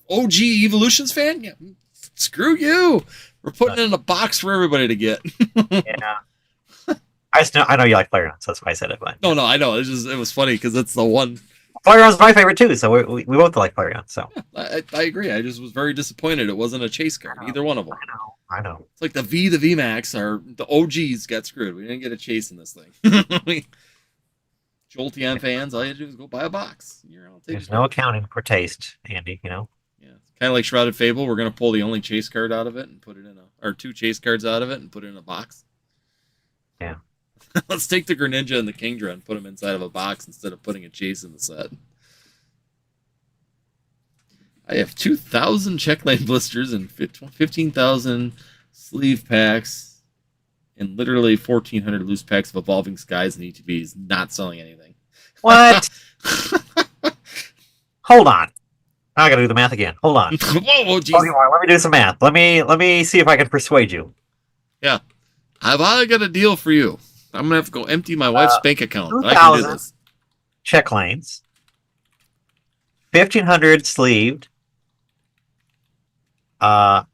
OG Evolutions fan? Yeah. Screw you. We're putting it in a box for everybody to get. Yeah. I know you like Flareon, so that's why I said it. But no, I know. It was funny because it's the one. Flareon's my favorite too, so we both like Flareon. So yeah, I agree. I just was very disappointed. It wasn't a chase card, either one of them. I know. It's like the VMAX are the OGs got screwed. We didn't get a chase in this thing. Jolteon fans, all you have to do is go buy a box. There's no accounting for taste, Andy. Yeah, it's kind of like Shrouded Fable. We're gonna pull the only chase card out of it and put it in or 2 chase cards out of it and put it in a box. Yeah. Let's take the Greninja and the Kingdra and put them inside of a box instead of putting a chase in the set. I have 2,000 checklane blisters and 15,000 sleeve packs and literally 1,400 loose packs of Evolving Skies and ETBs. Not selling anything. What? Hold on. I gotta do the math again. Hold on. Whoa, geez. Pokemon, let me do some math. Let me see if I can persuade you. Yeah. I've got a deal for you. I'm going to have to go empty my wife's bank account. I 2,000 can do this. check lanes. 1,500 sleeved. Well,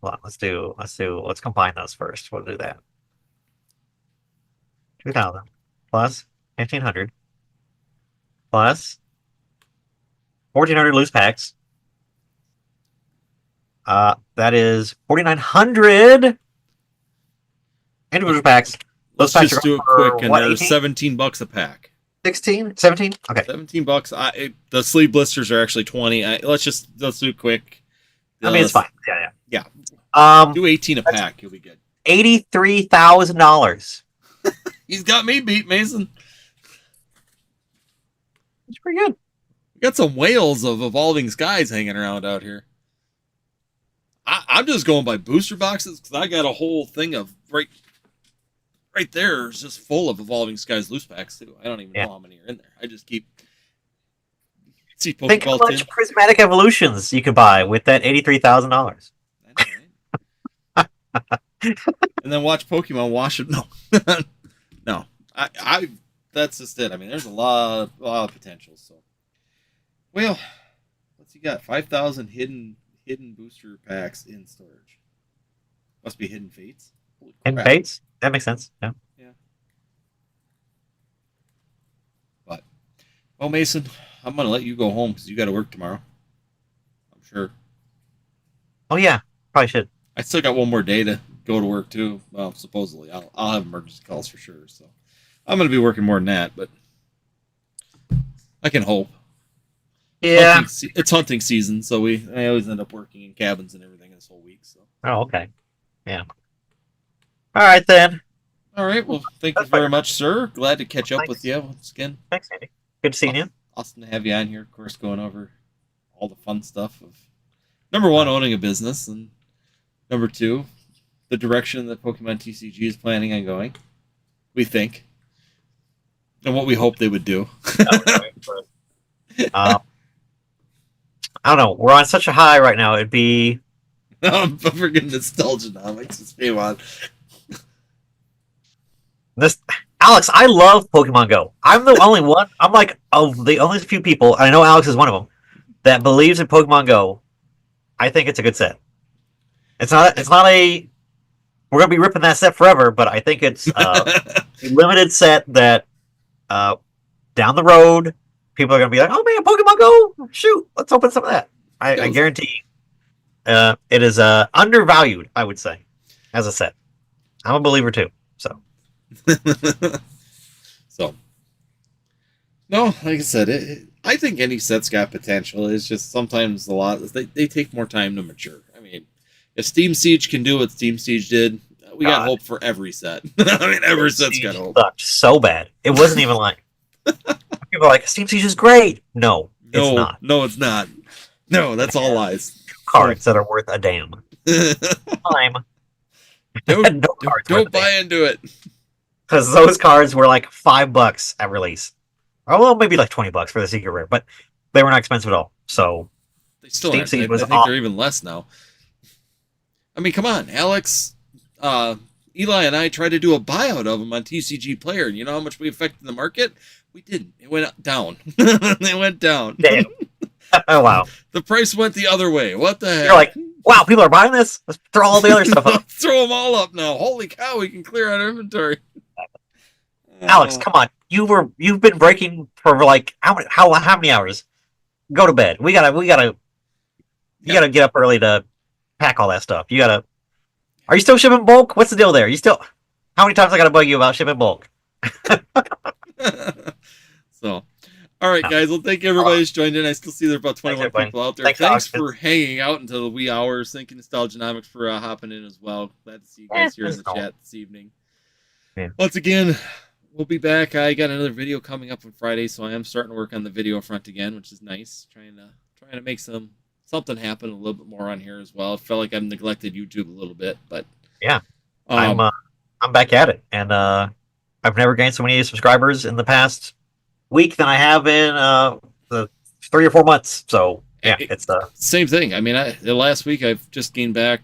let's combine those first. We'll do that. 2,000 plus 1,500 plus 1,400 loose packs. That is 4,900 individual packs. Let's just do it quick, and they're 18? $17 a pack. 16? 17? Okay. $17. The sleeve blisters are actually 20. Let's do it quick. I mean, it's fine. Yeah. Do 18 a pack. You'll be good. $83,000. He's got me beat, Mason. It's pretty good. We got some whales of Evolving Skies hanging around out here. I'm just going by booster boxes because I got a whole thing of right there is just full of Evolving Skies loose packs too. I don't even know how many are in there. I just keep see Pokeball. Think how much Prismatic Evolutions you could buy with that $83,000. And then watch Pokemon wash it. No, no. I that's just it. I mean, there's a lot of potential. So, well, What's he got? 5,000 hidden booster packs in storage. Must be hidden fates. Holy And crap! Bates, that makes sense. Yeah. Yeah. But well, Mason, I'm gonna let you go home because you got to work tomorrow. I'm sure. Oh yeah, probably should. I still got one more day to go to work too. Well, supposedly I'll have emergency calls for sure. So I'm gonna be working more than that, but I can hope. Yeah. It's hunting season, so I always end up working in cabins and everything this whole week. So. Oh, okay. Yeah. All right then. All right. Well, thank you very much, sir. Glad to catch up with you once again. Thanks, Andy. Good seeing you. Awesome to have you on here. Of course, going over all the fun stuff of number one, owning a business, and number two, the direction that Pokemon TCG is planning on going. We think, and what we hope they would do. I don't know. We're on such a high right now. It'd be. I'm forgetting nostalgianomics. Just came on. This Alex, I love Pokemon Go. I'm the only one. I'm like of the only few people, and I know Alex is one of them, that believes in Pokemon Go. I think it's a good set. It's not. It's not a. We're gonna be ripping that set forever, but I think it's a limited set that down the road people are gonna be like, "Oh man, Pokemon Go! Shoot, let's open some of that." I guarantee. It is undervalued, I would say, as a set. I'm a believer too. So. So, no, like I said, I think any set's got potential. It's just sometimes they take more time to mature. I mean, if Steam Siege can do what Steam Siege did, we got hope for every set. I mean, every set's got hope. Sucked so bad. It wasn't even like people are like Steam Siege is great. No, it's not. No, it's not. No, that's all lies. Cards that are worth a damn. Time. Don't buy into it. Because those cards were like $5 at release. Or well, maybe like $20 for the secret rare, but they were not expensive at all. So they still I think they're even less now. I mean, come on, Alex, Eli, and I tried to do a buyout of them on TCG Player. You know how much we affected the market? We didn't. It went down. They went down. Damn. Oh wow. The price went the other way. What the heck? You're like, wow, people are buying this. Let's throw all the other stuff up. Throw them all up now. Holy cow, we can clear out our inventory. Alex, come on. You've been breaking for like how many hours? Go to bed. You gotta get up early to pack all that stuff. Are you still shipping bulk? What's the deal there? How many times I gotta bug you about shipping bulk? So, all right, guys. Well, thank you everybody who's joined in. I still see there's about 21 people out there. Thanks for hanging out until the wee hours. Thank you, Nostalgianomics, for hopping in as well. Glad to see you guys here in the chat this evening. Yeah. Once again, we'll be back. I got another video coming up on Friday, so I am starting to work on the video front again, which is nice. Trying to make something happen a little bit more on here as well. I felt like I've neglected YouTube a little bit, but yeah, I'm back at it, and I've never gained so many subscribers in the past week than I have in the 3 or 4 months. So yeah, it's the same thing. I mean, the last week I've just gained back,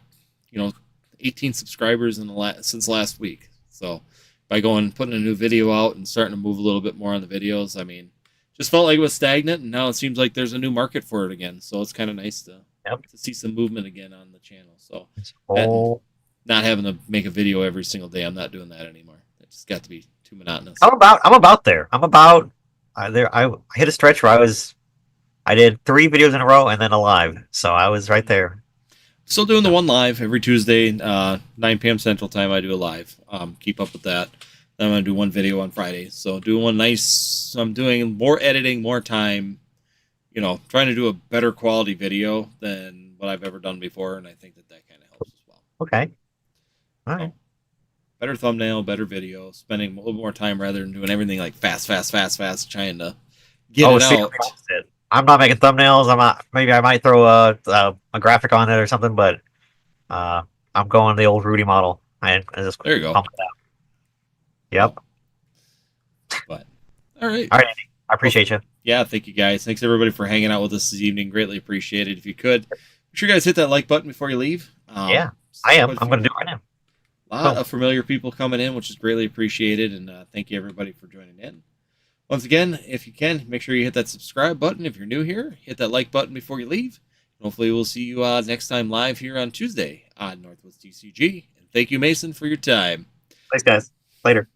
18 subscribers since last week. So by putting a new video out and starting to move a little bit more on the videos, I mean, just felt like it was stagnant, and now it seems like there's a new market for it again. So it's kind of nice to see some movement again on the channel. So not having to make a video every single day, I'm not doing that anymore. It just got to be too monotonous. I'm about there. I hit a stretch where I did 3 videos in a row and then a live. So I was right there. Still doing the one live every Tuesday, 9 p.m. Central Time. I do a live. Keep up with that. Then I'm going to do one video on Friday. So doing one nice. I'm doing more editing, more time. Trying to do a better quality video than what I've ever done before, and I think that kind of helps as well. Okay. All right. Better thumbnail, better video, spending a little more time rather than doing everything like fast, trying to get it out. I'm not making thumbnails. Maybe I might throw a graphic on it or something, but I'm going the old Rudy model. I just there you go. Pump it out. Yep. But all right, Andy. I appreciate you. Yeah, thank you guys. Thanks everybody for hanging out with us this evening. Greatly appreciated. If you could, make sure you guys hit that like button before you leave. Yeah, I am. I'm going to do it right now. A lot of familiar people coming in, which is greatly appreciated, and thank you everybody for joining in. Once again, if you can, make sure you hit that subscribe button. If you're new here, hit that like button before you leave. And hopefully we'll see you next time live here on Tuesday on Northwoods TCG. And thank you, Mason, for your time. Thanks, guys. Later.